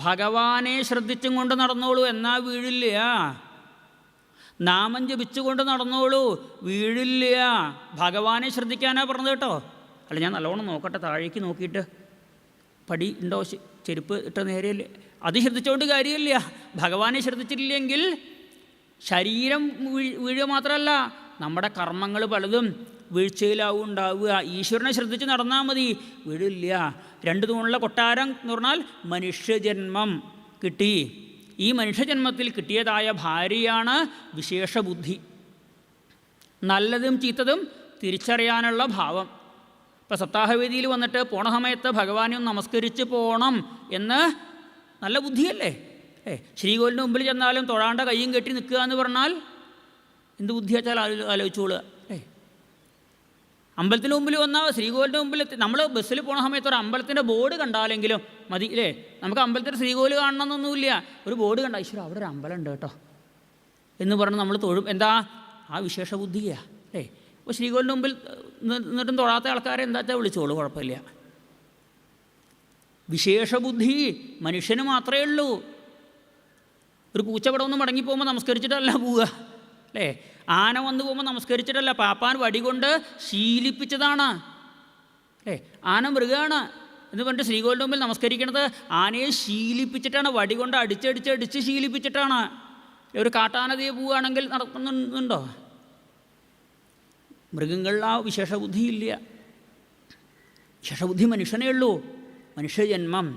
ഭഗവാനെ ശ്രദ്ധിച്ചും കൊണ്ട് നടന്നോളൂ, എന്നാ വീഴില്ല. നാമം ജപിച്ചുകൊണ്ട് നടന്നോളൂ, വീഴില്ല. ഭഗവാനെ ശ്രദ്ധിക്കാനാ പറഞ്ഞത് കേട്ടോ. അല്ല, ഞാൻ നല്ലോണം നോക്കട്ടെ, താഴേക്ക് നോക്കിയിട്ട് പടി ഉണ്ടോ, ചെരുപ്പ് ഇട്ട നേരെയല്ലേ, അത് ശ്രദ്ധിച്ചുകൊണ്ട് കാര്യമില്ല. ഭഗവാനെ ശ്രദ്ധിച്ചില്ലെങ്കിൽ ശരീരം വീഴുക മാത്രമല്ല, നമ്മുടെ കർമ്മങ്ങൾ പലതും വീഴ്ചയിലാവും ഉണ്ടാവുക. ഈശ്വരനെ ശ്രദ്ധിച്ച് നടന്നാൽ മതി, വീഴില്ല. 2 തൂണുള്ള കൊട്ടാരം എന്ന് പറഞ്ഞാൽ മനുഷ്യജന്മം കിട്ടി. ഈ മനുഷ്യജന്മത്തിൽ കിട്ടിയതായ ഭാര്യയാണ് വിശേഷബുദ്ധി, നല്ലതും ചീത്തതും തിരിച്ചറിയാനുള്ള ഭാവം. ഇപ്പോൾ സപ്താഹവേദിയിൽ വന്നിട്ട് പോണ സമയത്ത് ഭഗവാനെ നമസ്കരിച്ച് പോകണം എന്ന് നല്ല ബുദ്ധിയല്ലേ? ശ്രീകോവിലിൻ്റെ മുമ്പിൽ ചെന്നാലും തൊഴാണ്ട കയ്യും കെട്ടി നിൽക്കുക എന്ന് പറഞ്ഞാൽ എന്ത് ബുദ്ധിയാച്ചാൽ ആലോചിച്ചോളുക. അമ്പലത്തിന് മുമ്പിൽ വന്നാൽ ശ്രീകോവിലിൻ്റെ മുമ്പിൽ നമ്മൾ ബസ്സിൽ പോണ സമയത്ത് ഒരു അമ്പലത്തിൻ്റെ ബോർഡ് കണ്ടാലെങ്കിലും മതി അല്ലേ? നമുക്ക് അമ്പലത്തിൻ്റെ ശ്രീകോവിൽ കാണണമെന്നൊന്നുമില്ല, ഒരു ബോർഡ് കണ്ടാൽ ഈശ്വര അവിടെ ഒരു അമ്പലം ഉണ്ട് കേട്ടോ എന്ന് പറഞ്ഞ് നമ്മൾ തൊഴും. എന്താ? ആ വിശേഷ ബുദ്ധിയാണ് അല്ലേ? അപ്പോൾ ശ്രീകോവിലിൻ്റെ മുമ്പിൽ നിന്നിട്ടും തൊഴാത്ത ആൾക്കാരെ എന്താ വെച്ചാൽ വിളിച്ചോളൂ, കുഴപ്പമില്ല. വിശേഷബുദ്ധി മനുഷ്യന് മാത്രമേ ഉള്ളൂ. ഒരു പൂച്ചവിടെ ഒന്ന് മടങ്ങിപ്പോകുമ്പോൾ നമസ്കരിച്ചിട്ടല്ല പോവുക അല്ലേ? ആന വന്നു പോകുമ്പോൾ നമസ്കരിച്ചിട്ടല്ല, പാപ്പാൻ വടികൊണ്ട് ശീലിപ്പിച്ചതാണ് അല്ലേ? ആന മൃഗമാണ് എന്ന് പറഞ്ഞിട്ട് ശ്രീകോവിലിൻ്റെ മുമ്പിൽ നമസ്കരിക്കണത് ആനയെ ശീലിപ്പിച്ചിട്ടാണ്, വടികൊണ്ട് അടിച്ചടിച്ച് ശീലിപ്പിച്ചിട്ടാണ്. ഒരു കാട്ടാനതയെ പോവുകയാണെങ്കിൽ നടക്കുന്നുണ്ടോ? മൃഗങ്ങളിൽ ആ വിശേഷബുദ്ധിയില്ല. വിശേഷബുദ്ധി മനുഷ്യനേ ഉള്ളൂ. മനുഷ്യജന്മം.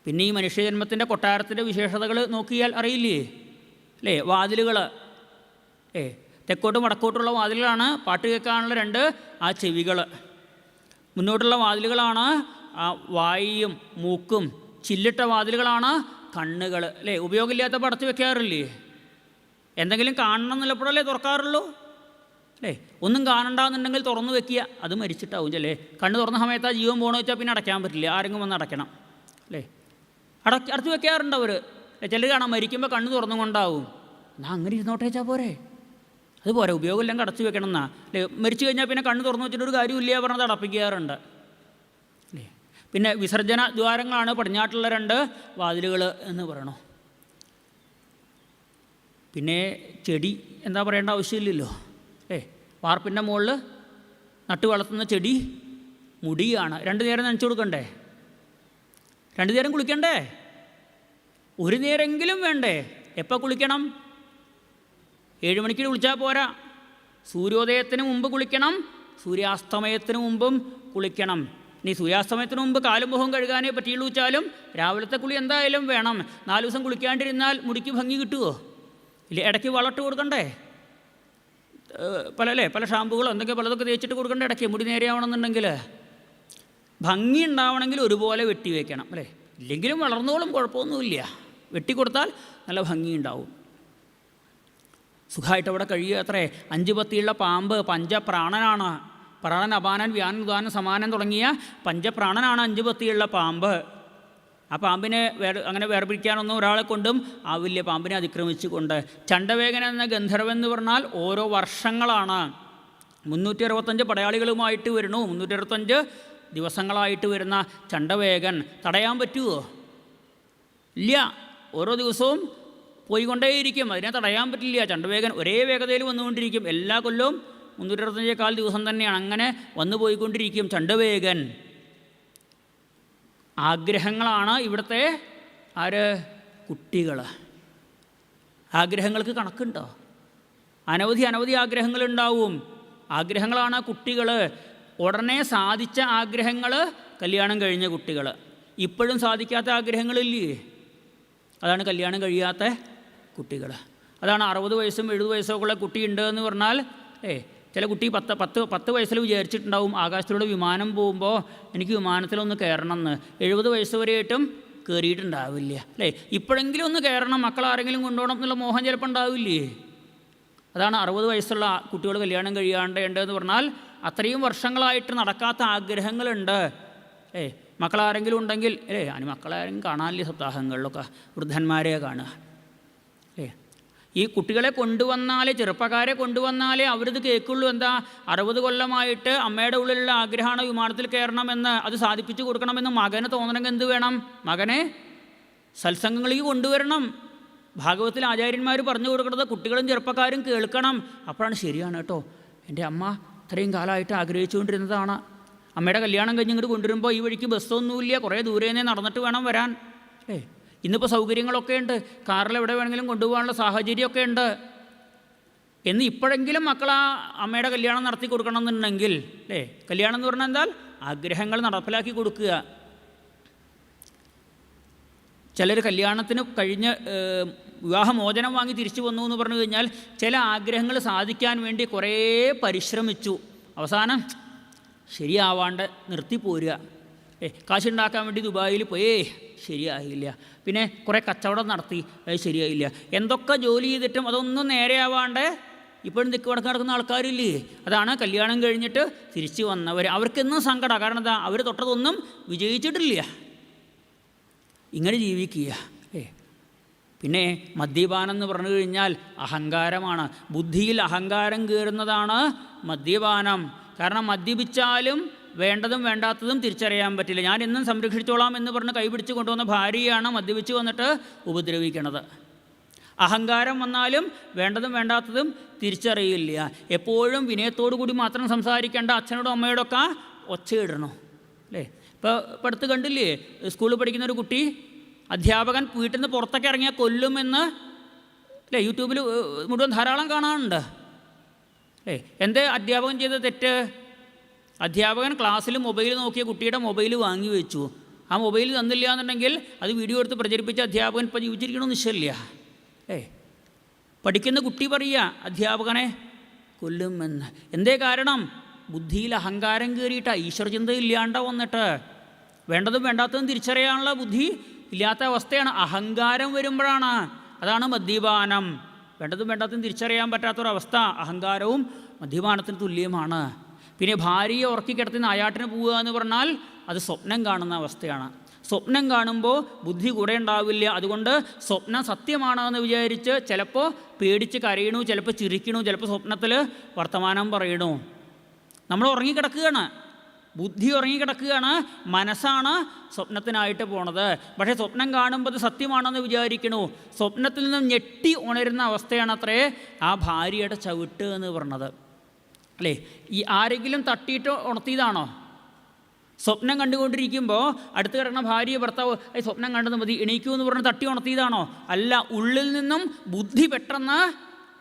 പിന്നെ ഈ മനുഷ്യജന്മത്തിൻ്റെ കൊട്ടാരത്തിൻ്റെ വിശേഷതകൾ നോക്കിയാൽ അറിയില്ലേ അല്ലേ? വാതിലുകൾ തെക്കോട്ടും വടക്കോട്ടുള്ള വാതിലുകളാണ് പാട്ട് കേൾക്കാനുള്ള രണ്ട് ആ ചെവികൾ. മുന്നോട്ടുള്ള വാതിലുകളാണ് ആ വായും മൂക്കും. ചില്ലിട്ട വാതിലുകളാണ് കണ്ണുകൾ അല്ലേ? ഉപയോഗമില്ലാത്ത പടച്ച് വെക്കാറില്ലേ? എന്തെങ്കിലും കാണണം എന്നുള്ളപ്പോഴല്ലേ തുറക്കാറുള്ളൂ അല്ലേ? ഒന്നും കാണണ്ടെന്നുണ്ടെങ്കിൽ തുറന്നു വെക്കുക, അത് മരിച്ചിട്ടാവും അല്ലേ? കണ്ണ് തുറന്ന സമയത്ത് ആ ജീവൻ പോകണമെന്ന് വെച്ചാൽ പിന്നെ അടയ്ക്കാൻ പറ്റില്ല, ആരെങ്കിലും വന്ന് അടയ്ക്കണം അല്ലേ? അടച്ച് വെക്കാറുണ്ട് അവർ. ചിലർ കാണാം മരിക്കുമ്പോൾ കണ്ണ് തുറന്നു കൊണ്ടാവും. എന്നാൽ അങ്ങനെ ഇരുന്നോട്ട് വെച്ചാൽ പോരെ? അതുപോലെ ഉപയോഗമില്ലെങ്കിൽ അടച്ചു വെക്കണം എന്നാ അല്ലേ? മരിച്ചു കഴിഞ്ഞാൽ പിന്നെ കണ്ണ് തുറന്നു വെച്ചിട്ടൊരു കാര്യമില്ല പറഞ്ഞത് അടപ്പിക്കാറുണ്ട് അല്ലേ? പിന്നെ വിസർജന ദ്വാരങ്ങളാണ് പടിഞ്ഞാട്ടുള്ള രണ്ട് വാതിലുകൾ എന്ന് പറയണോ. പിന്നെ ചെടി എന്താ പറയേണ്ട ആവശ്യമില്ലല്ലോ വാർപ്പിൻ്റെ മുകളിൽ നട്ടു വളർത്തുന്ന ചെടി മുടിയാണ്. 2 നേരം നനച്ചു കൊടുക്കണ്ടേ? 2 നേരം കുളിക്കണ്ടേ? ഒരു നേരമെങ്കിലും വേണ്ടേ? എപ്പോൾ കുളിക്കണം? 7 മണിക്ക് കുളിച്ചാൽ പോരാ. സൂര്യോദയത്തിന് മുമ്പ് കുളിക്കണം, സൂര്യാസ്തമയത്തിന് മുമ്പും കുളിക്കണം. ഇനി സൂര്യാസ്തമയത്തിന് മുമ്പ് കാലും മുഖവും കഴുകാനേ പറ്റിയുള്ളൂ വെച്ചാലും രാവിലത്തെ കുളി എന്തായാലും വേണം. 4 ദിവസം കുളിക്കാണ്ടിരുന്നാൽ മുടിക്ക് ഭംഗി കിട്ടുമോ? ഇല്ല, ഇടയ്ക്ക് വളട്ട് കൊടുക്കണ്ടേ? പല ഷാമ്പുകളോ എന്തൊക്കെ പലതൊക്കെ തേച്ചിട്ട് കൊടുക്കേണ്ട ഇടയ്ക്ക് മുടി നേരെയാവണമെന്നുണ്ടെങ്കിൽ. ഭംഗി ഉണ്ടാവണമെങ്കിൽ ഒരുപോലെ വെട്ടി വയ്ക്കണം അല്ലേ? ഇല്ലെങ്കിലും വളർന്നോളും, കുഴപ്പമൊന്നുമില്ല. വെട്ടിക്കൊടുത്താൽ നല്ല ഭംഗി ഉണ്ടാവും. സുഖമായിട്ട് അവിടെ കഴിയുക. അത്രേ 5 പത്തിയുള്ള പാമ്പ് പഞ്ചപ്രാണനാണ്. പ്രാണൻ, അപാനൻ, വ്യാനൻ, ഉദാനൻ, സമാനൻ തുടങ്ങിയ പഞ്ചപ്രാണനാണ് 5 പത്തിയുള്ള പാമ്പ്. ആ പാമ്പിനെ അങ്ങനെ വേർപിടിക്കാനൊന്നും ഒരാളെ കൊണ്ടും ആവില്ല. പാമ്പിനെ അതിക്രമിച്ചു കൊണ്ട് ചണ്ഡവേഗൻ എന്ന ഗന്ധർവൻ എന്ന് പറഞ്ഞാൽ ഓരോ വർഷങ്ങളാണ്. 365 പടയാളികളുമായിട്ട് വരുന്നു. 365 ദിവസങ്ങളായിട്ട് വരുന്ന ചണ്ഡവേഗൻ തടയാൻ പറ്റുമോ? ഇല്ല. ഓരോ ദിവസവും പോയിക്കൊണ്ടേയിരിക്കും, അതിനെ തടയാൻ പറ്റില്ല. ചണ്ഡവേഗൻ ഒരേ വേഗതയിൽ വന്നുകൊണ്ടിരിക്കും. എല്ലാ കൊല്ലവും 365 ദിവസം തന്നെയാണ് അങ്ങനെ വന്നു പോയിക്കൊണ്ടിരിക്കും ചണ്ഡവേഗൻ. ആഗ്രഹങ്ങളാണ് ഇവിടുത്തെ കുട്ടികൾ. ആഗ്രഹങ്ങൾക്ക് കണക്കുണ്ടോ? അനവധി ആഗ്രഹങ്ങളുണ്ടാവും. ആഗ്രഹങ്ങളാണ് കുട്ടികൾ. ഉടനെ സാധിച്ച ആഗ്രഹങ്ങൾ കല്യാണം കഴിഞ്ഞ കുട്ടികൾ. ഇപ്പോഴും സാധിക്കാത്ത ആഗ്രഹങ്ങളില്ലേ? അതാണ് കല്യാണം കഴിയാത്ത കുട്ടികൾ. അതാണ് 60 വയസ്സും 70 വയസ്സൊക്കെ ഉള്ള കുട്ടിയുണ്ട് എന്ന് പറഞ്ഞാൽ ചില കുട്ടി 10 വയസ്സിൽ വിചാരിച്ചിട്ടുണ്ടാവും ആകാശത്തിലൂടെ വിമാനം പോകുമ്പോൾ എനിക്ക് വിമാനത്തിലൊന്ന് കയറണം എന്ന്. 70 വയസ്സ് വരെയായിട്ടും കയറിയിട്ടുണ്ടാവില്ല അല്ലേ? ഇപ്പോഴെങ്കിലും ഒന്ന് കയറണം, മക്കളാരെങ്കിലും കൊണ്ടുപോകണം എന്നുള്ള മോഹം ചിലപ്പോൾ ഉണ്ടാവില്ലേ? അതാണ് 60 വയസ്സുള്ള കുട്ടികൾ കല്യാണം കഴിയാണ്ടേണ്ടതെന്ന് പറഞ്ഞാൽ അത്രയും വർഷങ്ങളായിട്ട് നടക്കാത്ത ആഗ്രഹങ്ങളുണ്ട്. മക്കളാരെങ്കിലും ഉണ്ടെങ്കിൽ അതിന് മക്കളാരെങ്കിലും കാണാനില്ല സപ്താഹങ്ങളിലൊക്കെ, വൃദ്ധന്മാരെ കാണുക. ഈ കുട്ടികളെ കൊണ്ടുവന്നാലേ, ചെറുപ്പക്കാരെ കൊണ്ടുവന്നാലേ അവരിത് കേൾക്കുള്ളൂ. എന്താ? 60 കൊല്ലമായിട്ട് അമ്മയുടെ ഉള്ളിലുള്ള ആഗ്രഹമാണ് വിമാനത്തിൽ കയറണമെന്ന്, അത് സാധിപ്പിച്ചു കൊടുക്കണമെന്ന് മകന് തോന്നണമെങ്കിൽ എന്ത് വേണം? മകനെ സത്സംഗങ്ങളിലേക്ക് കൊണ്ടുവരണം. ഭാഗവത്തിൽ ആചാര്യന്മാർ പറഞ്ഞു കൊടുക്കുന്നത് കുട്ടികളും ചെറുപ്പക്കാരും കേൾക്കണം. അപ്പോഴാണ് ശരിയാണ് കേട്ടോ, എൻ്റെ അമ്മ ഇത്രയും കാലമായിട്ട് ആഗ്രഹിച്ചുകൊണ്ടിരുന്നതാണ്. അമ്മയുടെ കല്യാണം കഴിഞ്ഞ് ഇങ്ങോട്ട് കൊണ്ടുവരുമ്പോൾ ഈ വഴിക്ക് ബസ്സൊന്നുമില്ല, കുറേ ദൂരേന്നേ നടന്നിട്ട് വേണം വരാൻ. ഇന്നിപ്പോൾ സൗകര്യങ്ങളൊക്കെ ഉണ്ട്, കാറിൽ എവിടെ വേണമെങ്കിലും കൊണ്ടുപോകാനുള്ള സാഹചര്യമൊക്കെ ഉണ്ട് എന്ന് ഇപ്പോഴെങ്കിലും മക്കൾ ആ അമ്മയുടെ കല്യാണം നടത്തി കൊടുക്കണം എന്നുണ്ടെങ്കിൽ കല്യാണം എന്ന് പറഞ്ഞാൽ എന്താ? ആഗ്രഹങ്ങൾ നടപ്പിലാക്കി കൊടുക്കുക. ചിലർ കല്യാണത്തിന് കഴിഞ്ഞ് വിവാഹമോചനം വാങ്ങി തിരിച്ചു വന്നു എന്ന് പറഞ്ഞു കഴിഞ്ഞാൽ ചില ആഗ്രഹങ്ങൾ സാധിക്കാൻ വേണ്ടി കുറേ പരിശ്രമിച്ചു, അവസാനം ശരിയാവാണ്ട് നിർത്തിപ്പോരുക. കാശുണ്ടാക്കാൻ വേണ്ടി ദുബായിൽ പോയേ ശരിയായില്ല, പിന്നെ കുറേ കച്ചവടം നടത്തി അത് ശരിയായില്ല, എന്തൊക്കെ ജോലി ചെയ്തിട്ടും അതൊന്നും നേരെയാവാണ്ട് ഇപ്പോഴും തെക്ക് വടക്ക് നടക്കുന്ന ആൾക്കാരില്ലേ, അതാണ് കല്യാണം കഴിഞ്ഞിട്ട് തിരിച്ചു വന്നവർ. അവർക്കെന്നും സങ്കടം. കാരണം എന്താ, അവർ തൊട്ടതൊന്നും വിജയിച്ചിട്ടില്ല. ഇങ്ങനെ ജീവിക്കുക. പിന്നെ മദ്യപാനം എന്ന് പറഞ്ഞു കഴിഞ്ഞാൽ അഹങ്കാരമാണ്. ബുദ്ധിയിൽ അഹങ്കാരം കയറുന്നതാണ് മദ്യപാനം. കാരണം മദ്യപിച്ചാലും വേണ്ടതും വേണ്ടാത്തതും തിരിച്ചറിയാൻ പറ്റില്ല. ഞാൻ എന്നും സംരക്ഷിച്ചോളാം എന്ന് പറഞ്ഞ് കൈപിടിച്ച് കൊണ്ടുവന്ന ഭാര്യയാണ് മദ്യപിച്ച് വന്നിട്ട് ഉപദ്രവിക്കണത്. അഹങ്കാരം വന്നാലും വേണ്ടതും വേണ്ടാത്തതും തിരിച്ചറിയില്ല. എപ്പോഴും വിനയത്തോടു കൂടി മാത്രം സംസാരിക്കേണ്ട അച്ഛനോടും അമ്മയോടൊക്കെ ഒച്ചയിടണം അല്ലേ. ഇപ്പോൾ അടുത്ത് കണ്ടില്ലേ, സ്കൂളിൽ പഠിക്കുന്നൊരു കുട്ടി അധ്യാപകൻ വീട്ടിൽ നിന്ന് പുറത്തൊക്കെ ഇറങ്ങിയാൽ കൊല്ലുമെന്ന് അല്ലേ, യൂട്യൂബിൽ മുഴുവൻ ധാരാളം കാണാറുണ്ട് അല്ലേ. എന്തേ അധ്യാപകൻ ചെയ്ത തെറ്റ്? അധ്യാപകൻ ക്ലാസ്സിൽ മൊബൈൽ നോക്കിയ കുട്ടിയുടെ മൊബൈൽ വാങ്ങി വെച്ചു. ആ മൊബൈൽ തന്നില്ല എന്നുണ്ടെങ്കിൽ അത് വീഡിയോ എടുത്ത് പ്രചരിപ്പിച്ച അധ്യാപകൻ ഇപ്പോൾ ജീവിച്ചിരിക്കണമെന്ന് നിശ്ചയമില്ല. പഠിക്കുന്ന കുട്ടി പറയുക അധ്യാപകനെ കൊല്ലുമെന്ന്. എന്തേ കാരണം? ബുദ്ധിയിൽ അഹങ്കാരം കയറിയിട്ടാണ്, ഈശ്വരചിന്ത ഇല്ലാണ്ട വന്നിട്ട്. വേണ്ടതും വേണ്ടാത്തതും തിരിച്ചറിയാനുള്ള ബുദ്ധി ഇല്ലാത്ത അവസ്ഥയാണ്. അഹങ്കാരം വരുമ്പോഴാണ്. അതാണ് മദ്യപാനം. വേണ്ടതും വേണ്ടാത്തതും തിരിച്ചറിയാൻ പറ്റാത്തൊരവസ്ഥ അഹങ്കാരവും മദ്യപാനത്തിന് തുല്യമാണ്. പിന്നെ ഭാര്യയെ ഉറക്കി കിടത്തി നായാട്ടിന് പോവുക എന്ന് പറഞ്ഞാൽ അത് സ്വപ്നം കാണുന്ന അവസ്ഥയാണ്. സ്വപ്നം കാണുമ്പോൾ ബുദ്ധി കൂടെ ഉണ്ടാവില്ല. അതുകൊണ്ട് സ്വപ്നം സത്യമാണെന്ന് വിചാരിച്ച് ചിലപ്പോൾ പേടിച്ച് കരയണു, ചിലപ്പോൾ ചിരിക്കണു, ചിലപ്പോൾ സ്വപ്നത്തിൽ വർത്തമാനം പറയണു. നമ്മൾ ഉറങ്ങിക്കിടക്കുകയാണ്, ബുദ്ധി ഉറങ്ങിക്കിടക്കുകയാണ്, മനസ്സാണ് സ്വപ്നത്തിനായിട്ട് പോണത്. പക്ഷേ സ്വപ്നം കാണുമ്പോൾ അത് സത്യമാണെന്ന് വിചാരിക്കണു. സ്വപ്നത്തിൽ നിന്നും ഞെട്ടി ഉണരുന്ന അവസ്ഥയാണ് അത്രേ ആ ഭാര്യയുടെ ചവിട്ട് എന്ന് പറഞ്ഞത് അല്ലേ. ഈ ആരെങ്കിലും തട്ടിയിട്ട് ഉണർത്തിയതാണോ? സ്വപ്നം കണ്ടുകൊണ്ടിരിക്കുമ്പോൾ അടുത്ത് കിടക്കുന്ന ഭാര്യ ഭർത്താവ് സ്വപ്നം കണ്ടത് മതി എണീക്കൂ എന്ന് പറഞ്ഞ് തട്ടി ഉണർത്തിയതാണോ? അല്ല, ഉള്ളിൽ നിന്നും ബുദ്ധി പെട്ടെന്ന്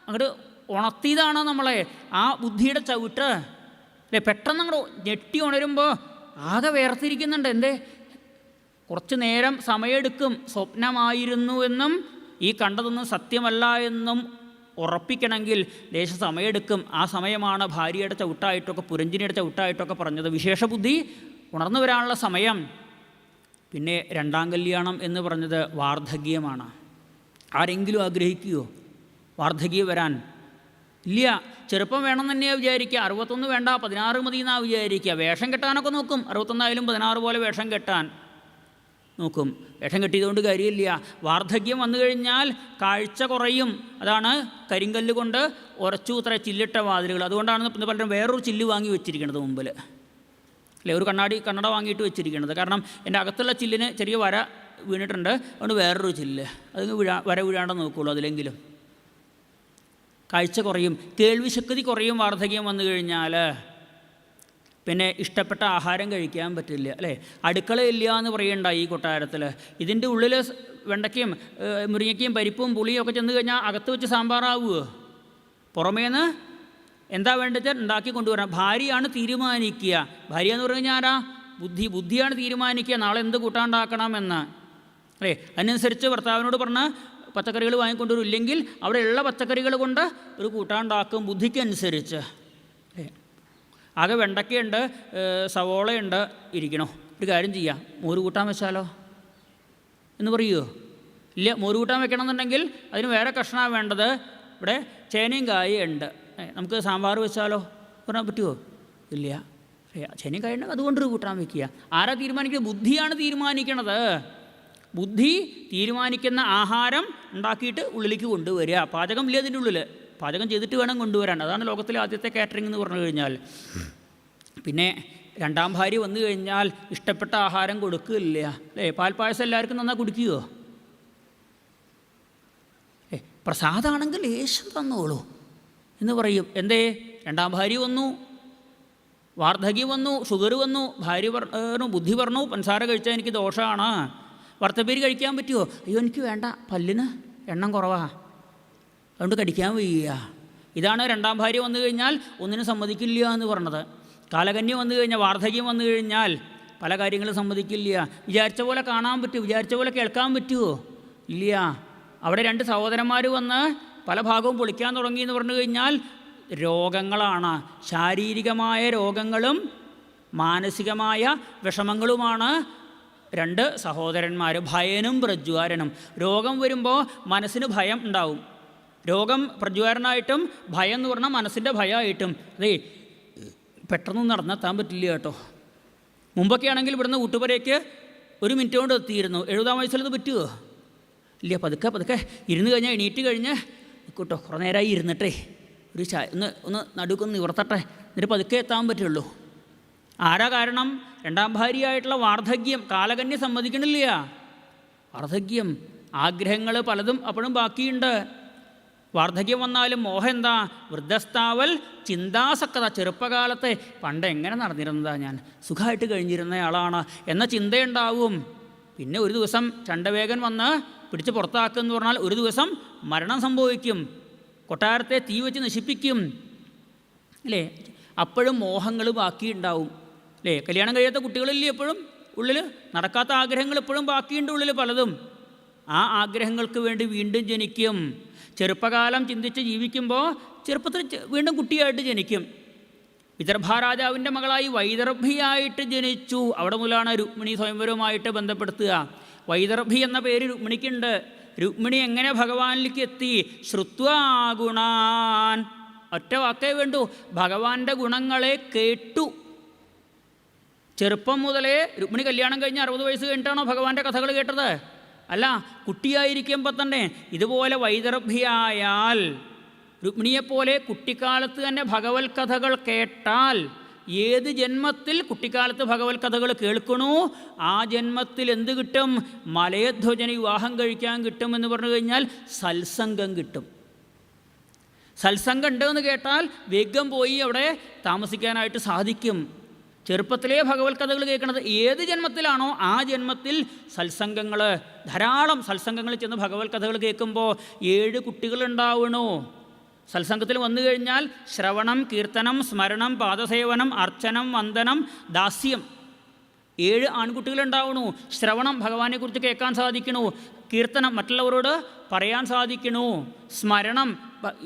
അങ്ങോട്ട് ഉണർത്തിയതാണ് നമ്മളെ. ആ ബുദ്ധിയുടെ ചവിട്ട് അല്ലേ. പെട്ടെന്ന് അങ്ങോട്ട് ഞെട്ടി ഉണരുമ്പോൾ ആകെ വേർതിരിക്കുന്നുണ്ട്. എന്തേ? കുറച്ച് നേരം സമയമെടുക്കും സ്വപ്നമായിരുന്നു എന്നും ഈ കണ്ടതൊന്നും സത്യമല്ല എന്നും ഉറപ്പിക്കണമെങ്കിൽ ലേശം സമയമെടുക്കും. ആ സമയമാണ് ഭാര്യയുടെ ചവിട്ടായിട്ടൊക്കെ പുരഞ്ചിനിയുടെ ചവിട്ടായിട്ടൊക്കെ പറഞ്ഞത്. വിശേഷ ബുദ്ധി ഉണർന്നു വരാനുള്ള സമയം. പിന്നെ രണ്ടാം കല്യാണം എന്ന് പറഞ്ഞത് വാർദ്ധക്യമാണ്. ആരെങ്കിലും ആഗ്രഹിക്കുമോ വാർദ്ധക്യം വരാൻ? ഇല്ല. ചെറുപ്പം വേണം തന്നെയാണ് വിചാരിക്കുക. 61 വേണ്ട, 16 മതി എന്നാണ് വിചാരിക്കുക. വേഷം കെട്ടാനൊക്കെ നോക്കും. 61 16 പോലെ വേഷം കെട്ടാൻ നോക്കും. വേഷം കെട്ടിയതുകൊണ്ട് കാര്യമില്ല. വാർദ്ധക്യം വന്നു കഴിഞ്ഞാൽ കാഴ്ച കുറയും. അതാണ് കരിങ്കല്ല് കൊണ്ട് ഉറച്ചു ഇത്ര ചില്ലിട്ട വാതിലുകൾ. അതുകൊണ്ടാണ് ഇന്ന് പലരും വേറൊരു ചില്ല് വാങ്ങി വെച്ചിരിക്കുന്നത് മുമ്പിൽ അല്ലേ. ഒരു കണ്ണട വാങ്ങിയിട്ട് വെച്ചിരിക്കുന്നത്. കാരണം എൻ്റെ അകത്തുള്ള ചില്ലിന് ചെറിയ വര വീണിട്ടുണ്ട്, അതുകൊണ്ട് വേറൊരു ചില്ല് അത് വര വീഴാണ്ട് നോക്കുകയുള്ളൂ. അതിലെങ്കിലും കാഴ്ച കുറയും, കേൾവി ശക്തി കുറയും വാർദ്ധക്യം വന്നു കഴിഞ്ഞാൽ. പിന്നെ ഇഷ്ടപ്പെട്ട ആഹാരം കഴിക്കാൻ പറ്റില്ല അല്ലേ. അടുക്കളയില്ല എന്ന് പറയണ്ട ഈ കൊട്ടാരത്തിൽ. ഇതിൻ്റെ ഉള്ളിൽ വെണ്ടയ്ക്കയും മുരിങ്ങയ്ക്കയും പരിപ്പും പുളിയും ഒക്കെ ചെന്ന് കഴിഞ്ഞാൽ അകത്ത് വെച്ച് സാമ്പാറാവുമോ? പുറമേന്ന് എന്താ വേണ്ടത് ഉണ്ടാക്കി കൊണ്ടുവരാം. ഭാര്യയാണ് തീരുമാനിക്കുക. ഭാര്യ എന്ന് പറഞ്ഞു കഴിഞ്ഞാൽ ആരാ? ബുദ്ധിയാണ് തീരുമാനിക്കുക നാളെ എന്ത് കൂട്ടാണ്ടാക്കണമെന്ന് അല്ലേ. അതിനനുസരിച്ച് ഭർത്താവിനോട് പറഞ്ഞ് പച്ചക്കറികൾ വാങ്ങിക്കൊണ്ടുവരും. ഇല്ലെങ്കിൽ അവിടെയുള്ള പച്ചക്കറികൾ കൊണ്ട് ഒരു കൂട്ടാണ്ടാക്കും ബുദ്ധിക്കനുസരിച്ച്. ആകെ വെണ്ടയ്ക്കയുണ്ട്, സവോളയുണ്ട്, ഇരിക്കണോ. ഒരു കാര്യം ചെയ്യാം, മോര് കൂട്ടാൻ വെച്ചാലോ എന്ന് പറയുമോ? ഇല്ല, മോര് കൂട്ടാൻ വെക്കണം എന്നുണ്ടെങ്കിൽ അതിന് വേറെ കഷ്ണമാണ് വേണ്ടത്. ഇവിടെ ചേനയും കായും ഉണ്ട്, നമുക്ക് സാമ്പാർ വെച്ചാലോ പറയാൻ പറ്റുമോ? ഇല്ല. ചേനയും കായ ഉണ്ടെങ്കിൽ അതുകൊണ്ടൊരു കൂട്ടാൻ വയ്ക്കുക. ആരാ തീരുമാനിക്കുന്നത്? ബുദ്ധിയാണ് തീരുമാനിക്കണത്. ബുദ്ധി തീരുമാനിക്കുന്ന ആഹാരം ഉണ്ടാക്കിയിട്ട് ഉള്ളിലേക്ക് കൊണ്ടുവരിക. പാചകം ഇല്ല അതിൻ്റെ ഉള്ളിൽ, പാചകം ചെയ്തിട്ട് വേണം കൊണ്ടുവരാൻ. അതാണ് ലോകത്തിലെ ആദ്യത്തെ കാറ്ററിംഗ് എന്ന് പറഞ്ഞു കഴിഞ്ഞാൽ. പിന്നെ രണ്ടാം ഭാര്യ വന്നു കഴിഞ്ഞാൽ ഇഷ്ടപ്പെട്ട ആഹാരം കൊടുക്കില്ല അല്ലേ. പാൽപ്പായസം എല്ലാവർക്കും നന്നായി കുടിക്കുമോ? പ്രസാദമാണെങ്കിൽ ലേശം തന്നോളൂ എന്ന് പറയും. എന്തേ? രണ്ടാം ഭാര്യ വന്നു, വാർദ്ധക്യം വന്നു, ഷുഗർ വന്നു, ഭാര്യ പറഞ്ഞു, ബുദ്ധി പറഞ്ഞു പഞ്ചസാര കഴിച്ചാൽ എനിക്ക് ദോഷമാണ്. വറുത്തപ്പേര് കഴിക്കാൻ പറ്റുമോ? അയ്യോ എനിക്ക് വേണ്ട, പല്ലിന് എണ്ണം കുറവാ, അതുകൊണ്ട് കടിക്കാൻ വയ്യ. ഇതാണ് രണ്ടാം ഭാര്യ വന്നു കഴിഞ്ഞാൽ ഒന്നിനും സമ്മതിക്കില്ല എന്ന് പറഞ്ഞത്. കാലകന്യ വന്നു കഴിഞ്ഞാൽ, വാർദ്ധക്യം വന്നു കഴിഞ്ഞാൽ പല കാര്യങ്ങളും സമ്മതിക്കില്ല. വിചാരിച്ച പോലെ കാണാൻ പറ്റുമോ? വിചാരിച്ച പോലെ കേൾക്കാൻ പറ്റുമോ? ഇല്ല. അവിടെ രണ്ട് സഹോദരന്മാർ വന്ന് പല ഭാഗവും പൊളിക്കാൻ തുടങ്ങി എന്ന് പറഞ്ഞു കഴിഞ്ഞാൽ രോഗങ്ങളാണ്. ശാരീരികമായ രോഗങ്ങളും മാനസികമായ വിഷമങ്ങളുമാണ് രണ്ട് സഹോദരന്മാർ, ഭയനും പ്രജ്വാരനും. രോഗം വരുമ്പോൾ മനസ്സിന് ഭയം ഉണ്ടാവും, രോഗം പ്രജ്വാരനായിട്ടും ഭയം എന്ന് പറഞ്ഞാൽ മനസ്സിൻ്റെ ഭയമായിട്ടും. അതേ പെട്ടെന്ന് നടന്നെത്താൻ പറ്റില്ല കേട്ടോ. മുമ്പൊക്കെ ആണെങ്കിൽ ഇവിടുന്ന് ഊട്ടുപുരയ്ക്ക് 1 മിനിറ്റ് കൊണ്ട് എത്തിയിരുന്നു. 70 വയസ്സിലത് പറ്റുമോ? ഇല്ല. പതുക്കെ ഇരുന്ന് കഴിഞ്ഞാൽ എണീറ്റ് കഴിഞ്ഞ് കേട്ടോ കുറേ നേരമായി ഇരുന്നിട്ടേ ഒരു ഒന്ന് നടുക്കൊന്ന് നിവർത്തട്ടെ, എന്നിട്ട് പതുക്കെ എത്താൻ പറ്റുള്ളൂ. ആരാ കാരണം? 2ാം ഭാര്യയായിട്ടുള്ള വാർദ്ധക്യം. കാലകന്യ സമ്മതിക്കണില്ല. വാർദ്ധക്യം, ആഗ്രഹങ്ങൾ പലതും അപ്പോഴും ബാക്കിയുണ്ട്. വാർദ്ധക്യം വന്നാലും മോഹം എന്താ? വൃദ്ധസ്ഥാവൽ ചിന്താസക്തത. ചെറുപ്പകാലത്തെ പണ്ട് എങ്ങനെ നടന്നിരുന്നതാ, ഞാൻ സുഖമായിട്ട് കഴിഞ്ഞിരുന്നയാളാണ് എന്ന ചിന്തയുണ്ടാവും. പിന്നെ ഒരു ദിവസം ചണ്ടവേഗൻ വന്ന് പിടിച്ച് പുറത്താക്കുമെന്ന് പറഞ്ഞാൽ ഒരു ദിവസം മരണം സംഭവിക്കും, കൊട്ടാരത്തെ തീ വെച്ച് നശിപ്പിക്കും അല്ലേ? അപ്പോഴും മോഹങ്ങൾ ബാക്കിയുണ്ടാവും അല്ലേ? കല്യാണം കഴിയാത്ത കുട്ടികളില്ലേ എപ്പോഴും ഉള്ളിൽ? നടക്കാത്ത ആഗ്രഹങ്ങൾ എപ്പോഴും ബാക്കിയുണ്ട് ഉള്ളിൽ പലതും. ആ ആഗ്രഹങ്ങൾക്ക് വേണ്ടി വീണ്ടും ജനിക്കും. ചെറുപ്പകാലം ചിന്തിച്ച് ജീവിക്കുമ്പോൾ ചെറുപ്പത്തിൽ വീണ്ടും കുട്ടിയായിട്ട് ജനിക്കും. വിദർഭരാജാവിൻ്റെ മകളായി വൈദർഭിയായിട്ട് ജനിച്ചു. അവിടെ മുതലാണ് രുക്മിണി സ്വയംവരവുമായിട്ട് ബന്ധപ്പെടുത്തുക. വൈദർഭി എന്ന പേര് രുക്മിണിക്കുണ്ട്. രുക്മിണി എങ്ങനെ ഭഗവാനിലേക്ക് എത്തി? ശ്രുത്വാ ഗുണാൻ. ഒറ്റ വാക്കേ വേണ്ടു, ഭഗവാന്റെ ഗുണങ്ങളെ കേട്ടു. ചെറുപ്പം മുതലേ രുക്മിണി കല്യാണം കഴിഞ്ഞ് 60 വയസ്സ് കഴിഞ്ഞിട്ടാണോ ഭഗവാന്റെ കഥകൾ കേട്ടത്? അല്ല, കുട്ടിയായിരിക്കുമ്പോൾ തന്നെ ഇതുപോലെ വൈദർഭിയായാൽ, രുക്മിണിയെപ്പോലെ കുട്ടിക്കാലത്ത് തന്നെ ഭഗവത് കഥകൾ കേട്ടാൽ, ഏത് ജന്മത്തിൽ കുട്ടിക്കാലത്ത് ഭഗവത് കഥകൾ കേൾക്കണു ആ ജന്മത്തിൽ എന്ത് കിട്ടും? മലയധ്വജന് വിവാഹം കഴിക്കാൻ കിട്ടുമെന്ന് പറഞ്ഞു കഴിഞ്ഞാൽ സത്സംഗം കിട്ടും. സത്സംഗം ഉണ്ടെന്ന് കേട്ടാൽ വേഗം പോയി അവിടെ താമസിക്കാനായിട്ട് സാധിക്കും. ചെറുപ്പത്തിലേ ഭഗവത് കഥകൾ കേൾക്കുന്നത് ഏത് ജന്മത്തിലാണോ ആ ജന്മത്തിൽ സത്സംഗങ്ങൾ, ധാരാളം സത്സംഗങ്ങളിൽ ചെന്ന് ഭഗവത് കഥകൾ കേൾക്കുമ്പോൾ 7 കുട്ടികളുണ്ടാവണു. സത്സംഗത്തിൽ വന്നു കഴിഞ്ഞാൽ ശ്രവണം, കീർത്തനം, സ്മരണം, പാദസേവനം, അർച്ചനം, വന്ദനം, ദാസ്യം. 7 ആൺകുട്ടികളുണ്ടാവണു. ശ്രവണം, ഭഗവാനെക്കുറിച്ച് കേൾക്കാൻ സാധിക്കണു. കീർത്തനം, മറ്റുള്ളവരോട് പറയാൻ സാധിക്കണു. സ്മരണം,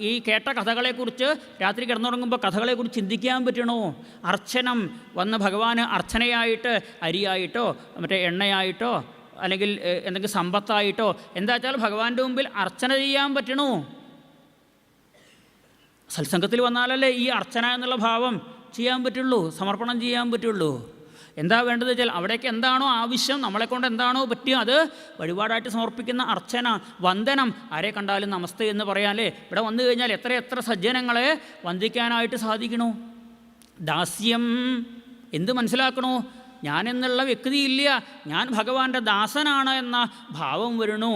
ഈ കേട്ട കഥകളെക്കുറിച്ച് രാത്രി കിടന്നുറങ്ങുമ്പോൾ കഥകളെക്കുറിച്ച് ചിന്തിക്കാൻ പറ്റണു. അർച്ചനം, വന്ന് ഭഗവാന് അർച്ചനയായിട്ട് അരിയായിട്ടോ മറ്റേ എണ്ണയായിട്ടോ അല്ലെങ്കിൽ എന്തെങ്കിലും സമ്പത്തായിട്ടോ എന്താ വെച്ചാൽ ഭഗവാന്റെ മുമ്പിൽ അർച്ചന ചെയ്യാൻ പറ്റണു. സത്സംഗത്തിൽ വന്നാലല്ലേ ഈ അർച്ചന എന്നുള്ള ഭാവം ചെയ്യാൻ പറ്റുള്ളൂ, സമർപ്പണം ചെയ്യാൻ പറ്റുള്ളൂ. എന്താ വേണ്ടത് വെച്ചാൽ അവിടേക്ക് എന്താണോ ആവശ്യം, നമ്മളെക്കൊണ്ട് എന്താണോ പറ്റുക അത് വഴിപാടായിട്ട് സമർപ്പിക്കുന്ന അർച്ചന. വന്ദനം, ആരെ കണ്ടാലും നമസ്തേ എന്ന് പറയാനല്ലേ. ഇവിടെ വന്നു കഴിഞ്ഞാൽ എത്ര സജ്ജനങ്ങളെ വന്ദിക്കാനായിട്ട് സാധിക്കണു. ദാസ്യം, എന്ത് മനസ്സിലാക്കണോ? ഞാനെന്നുള്ള വ്യക്തിയില്ല, ഞാൻ ഭഗവാന്റെ ദാസനാണ് എന്ന ഭാവം വരണു.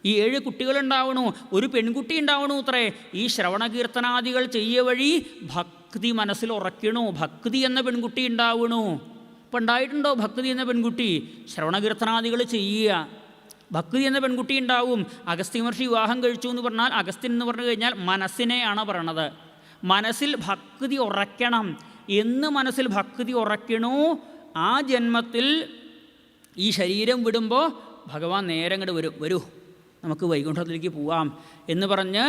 ഈ 7 കുട്ടികളുണ്ടാവണു, ഒരു പെൺകുട്ടി ഉണ്ടാവണു അത്രേ. ഈ ശ്രവണകീർത്തനാദികൾ ചെയ്യ വഴി ഭക്തി മനസ്സിൽ ഉറയ്ക്കണു. ഭക്തി എന്ന പെൺകുട്ടി ഉണ്ടാവണു. ഇപ്പം ഉണ്ടായിട്ടുണ്ടോ ഭക്തി എന്ന പെൺകുട്ടി? ശ്രവണകീർത്തനാദികൾ ചെയ്യുക, ഭക്തി എന്ന പെൺകുട്ടി ഉണ്ടാവും. അഗസ്ത്യ മഹർഷി വിവാഹം കഴിച്ചു എന്ന് പറഞ്ഞാൽ, അഗസ്ത്യൻ എന്ന് പറഞ്ഞു കഴിഞ്ഞാൽ മനസ്സിനെയാണ് പറയണത്. മനസ്സിൽ ഭക്തി ഉറയ്ക്കണം. എന്ന് മനസ്സിൽ ഭക്തി ഉറയ്ക്കണു ആ ജന്മത്തിൽ ഈ ശരീരം വിടുമ്പോൾ ഭഗവാൻ നേരെ അങ്ങോട്ട് വരൂ നമുക്ക് വൈകുണ്ഠത്തിലേക്ക് പോവാം എന്ന് പറഞ്ഞ്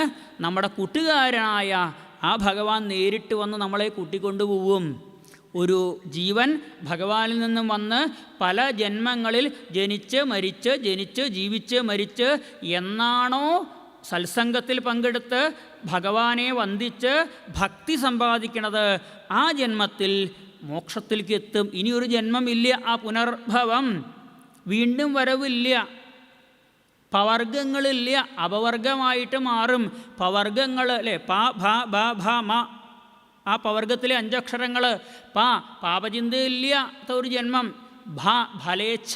നമ്മുടെ കൂട്ടുകാരനായ ആ ഭഗവാൻ നേരിട്ട് വന്ന് നമ്മളെ കൂട്ടിക്കൊണ്ടുപോവും. ഒരു ജീവൻ ഭഗവാനിൽ നിന്നും വന്ന് പല ജന്മങ്ങളിൽ ജനിച്ച് മരിച്ച് ജനിച്ച് ജീവിച്ച് മരിച്ച് എന്നാണോ സത്സംഗത്തിൽ പങ്കെടുത്ത് ഭഗവാനെ വന്ദിച്ച് ഭക്തി സമ്പാദിക്കണത് ആ ജന്മത്തിൽ മോക്ഷത്തിലേക്ക് എത്തും. ഇനിയൊരു ജന്മമില്ല, ആ പുനർഭവം, വീണ്ടും വരവില്ല, പവർഗങ്ങളില്ല, അപവർഗമായിട്ട് മാറും. പവർഗങ്ങൾ അല്ലേ, പ ഭ ബ ഭ മ, ആ പവർഗത്തിലെ 5 അക്ഷരങ്ങൾ. പാപചിന്തയില്ലാത്ത ഒരു ജന്മം. ഫലേച്ഛ,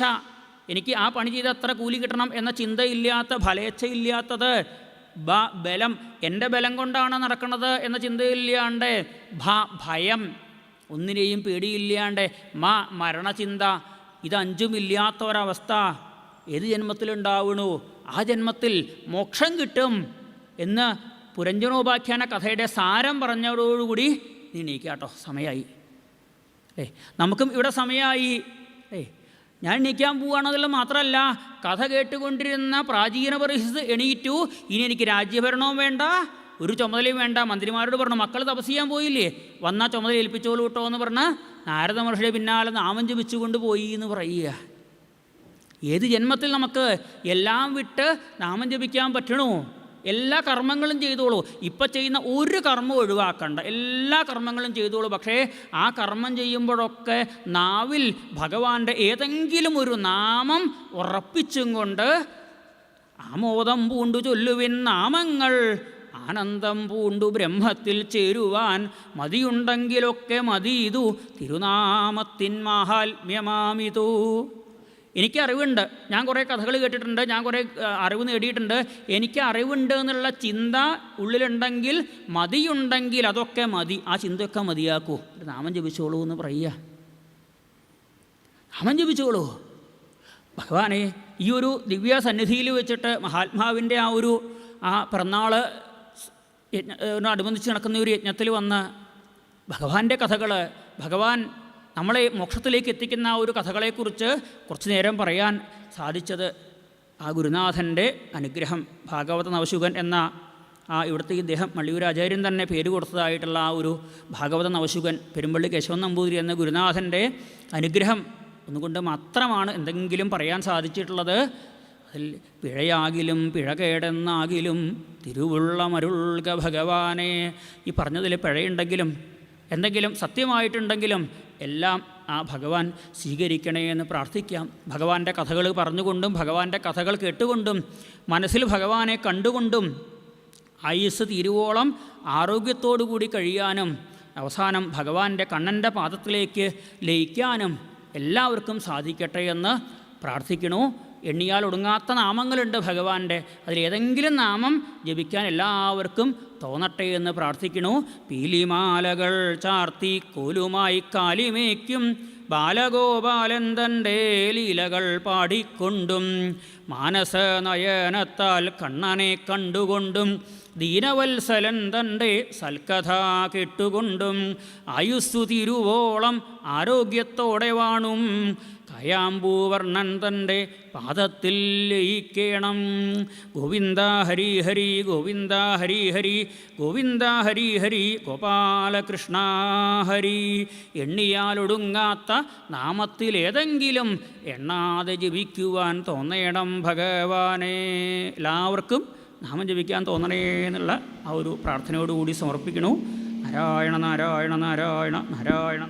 എനിക്ക് ആ പണി ചെയ്ത് അത്ര കൂലി കിട്ടണം എന്ന ചിന്തയില്ലാത്ത, ഫലേച്ഛയില്ലാത്തത്. ബലം, എൻ്റെ ബലം കൊണ്ടാണ് നടക്കുന്നത് എന്ന ചിന്തയില്ലാണ്ട്. ഭയം, ഒന്നിനെയും പേടിയില്ലാണ്ട്. മരണചിന്ത, ഇത് 5ഉം ഇല്ലാത്ത ഒരവസ്ഥ ഏത് ജന്മത്തിലുണ്ടാവണു ആ ജന്മത്തിൽ മോക്ഷം കിട്ടും എന്ന് പുരഞ്ജനോപാഖ്യാന കഥയുടെ സാരം പറഞ്ഞതോടുകൂടി നീ എണീക്കാട്ടോ, സമയമായി. നമുക്കും ഇവിടെ സമയമായി. ഞാൻ എണീക്കാൻ പോവുകയാണെന്നുള്ള മാത്രമല്ല, കഥ കേട്ടുകൊണ്ടിരുന്ന പ്രാചീന പരിസ്ഥിതി എണീറ്റു. ഇനി എനിക്ക് രാജ്യഭരണവും വേണ്ട, ഒരു ചുമതലയും വേണ്ട. മന്ത്രിമാരോട് പറഞ്ഞു, മക്കൾ തപസ് ചെയ്യാൻ പോയില്ലേ, വന്നാൽ ചുമതല ഏൽപ്പിച്ചോളൂ കേട്ടോ എന്ന് പറഞ്ഞ് നാരദ മഹർഷിയുടെ പിന്നാലെ നാമം ജപിച്ചുകൊണ്ട് പോയി എന്ന് പറയുക. ഏത് ജന്മത്തിൽ നമുക്ക് എല്ലാം വിട്ട് നാമം ജപിക്കാൻ പറ്റണോ? എല്ലാ കർമ്മങ്ങളും ചെയ്തോളൂ. ഇപ്പം ചെയ്യുന്ന ഒരു കർമ്മം ഒഴിവാക്കണ്ട, എല്ലാ കർമ്മങ്ങളും ചെയ്തോളൂ. പക്ഷേ ആ കർമ്മം ചെയ്യുമ്പോഴൊക്കെ നാവിൽ ഭഗവാന്റെ ഏതെങ്കിലും ഒരു നാമം ഉറപ്പിച്ചും കൊണ്ട് ആമോദം പൂണ്ടു ചൊല്ലുവിൻ നാമങ്ങൾ, ആനന്ദം പൂണ്ടു ബ്രഹ്മത്തിൽ ചേരുവാൻ മതിയുണ്ടെങ്കിലൊക്കെ മതിയിതു തിരുനാമത്തിൻ മാഹാത്മ്യമാമിതു. എനിക്കറിവുണ്ട്, ഞാൻ കുറേ കഥകൾ കേട്ടിട്ടുണ്ട്, ഞാൻ കുറേ അറിവ് നേടിയിട്ടുണ്ട്. എനിക്ക് അറിവുണ്ട് എന്നുള്ള ചിന്ത ഉള്ളിലുണ്ടെങ്കിൽ, മതിയുണ്ടെങ്കിൽ അതൊക്കെ മതി, ആ ചിന്തയൊക്കെ മതിയാക്കൂ. നാമം ജപിച്ചോളൂ എന്ന് പറയുക. നാമം ജപിച്ചോളൂ. ഭഗവാനെ, ഈ ഒരു ദിവ്യ സന്നിധിയിൽ വെച്ചിട്ട് മഹാത്മാവിൻ്റെ ആ പിറന്നാൾ അനുബന്ധിച്ച് നടക്കുന്ന ഒരു യജ്ഞത്തിൽ വന്ന ഭഗവാന്റെ കഥകൾ, ഭഗവാൻ നമ്മളെ മോക്ഷത്തിലേക്ക് എത്തിക്കുന്ന ആ ഒരു കഥകളെക്കുറിച്ച് കുറച്ചു നേരം പറയാൻ സാധിച്ചത് ആ ഗുരുനാഥൻ്റെ അനുഗ്രഹം. ഭാഗവത നവശുകൻ എന്ന ഇവിടുത്തെ ഇദ്ദേഹം മള്ളിയൂരാചാര്യൻ തന്നെ പേര് കൊടുത്തതായിട്ടുള്ള ആ ഒരു ഭാഗവത നവശുകൻ പെരുമ്പള്ളി കേശവൻ നമ്പൂതിരി എന്ന ഗുരുനാഥൻ്റെ അനുഗ്രഹം ഒന്നുകൊണ്ട് മാത്രമാണ് എന്തെങ്കിലും പറയാൻ സാധിച്ചിട്ടുള്ളത്. അതിൽ പിഴയാകിലും പിഴകേടെന്നാകിലും തിരുവുള്ളമരുൾക ഭഗവാനെ, ഈ പറഞ്ഞതിൽ പിഴയുണ്ടെങ്കിലും എന്തെങ്കിലും സത്യമായിട്ടുണ്ടെങ്കിലും എല്ലാം ആ ഭഗവാൻ സ്വീകരിക്കണേ എന്ന് പ്രാർത്ഥിക്കാം. ഭഗവാന്റെ കഥകൾ പറഞ്ഞുകൊണ്ടും ഭഗവാന്റെ കഥകൾ കേട്ടുകൊണ്ടും മനസ്സിൽ ഭഗവാനെ കണ്ടുകൊണ്ടും ആയുസ് തീരുവോളം ആരോഗ്യത്തോടുകൂടി കഴിയാനും അവസാനം ഭഗവാന്റെ കണ്ണൻ്റെ പാദത്തിലേക്ക് ലയിക്കാനും എല്ലാവർക്കും സാധിക്കട്ടെ എന്ന് പ്രാർത്ഥിക്കണു. എണ്ണിയാൽ ഒടുങ്ങാത്ത നാമങ്ങളുണ്ട് ഭഗവാന്റെ, അതിലേതെങ്കിലും നാമം ജപിക്കാൻ എല്ലാവർക്കും തോന്നട്ടെ എന്ന് പ്രാർത്ഥിക്കണു. പീലിമാലകൾ ചാർത്തി കോലുമായി കാലിമേക്കും ബാലഗോപാലൻ തൻ്റെ ലീലകൾ പാടിക്കൊണ്ടും മാനസനയനത്താൽ കണ്ണനെ കണ്ടുകൊണ്ടും ദീനവത്സലൻ തൻ്റെ സൽക്കഥ കേട്ടുകൊണ്ടും ആയുസ്സു തിരുവോളം ആരോഗ്യത്തോടെ വാണും കയാമ്പൂവർണ്ണൻ തൻ്റെ പാദത്തിൽ ലയിക്കണം. ഗോവിന്ദ ഹരി ഹരി ഗോവിന്ദ ഹരി ഹരി ഗോവിന്ദ ഹരി ഹരി ഗോപാലകൃഷ്ണ ഹരി. എണ്ണിയാലൊടുങ്ങാത്ത നാമത്തിലേതെങ്കിലും എണ്ണാതെ ജപിക്കുവാൻ തോന്നേണം ഭഗവാനെ. എല്ലാവർക്കും നാമം ജപിക്കാൻ തോന്നണേ എന്നുള്ള ആ ഒരു പ്രാർത്ഥനയോടുകൂടി സമർപ്പിക്കണു. നാരായണ നാരായണ നാരായണ നാരായണ.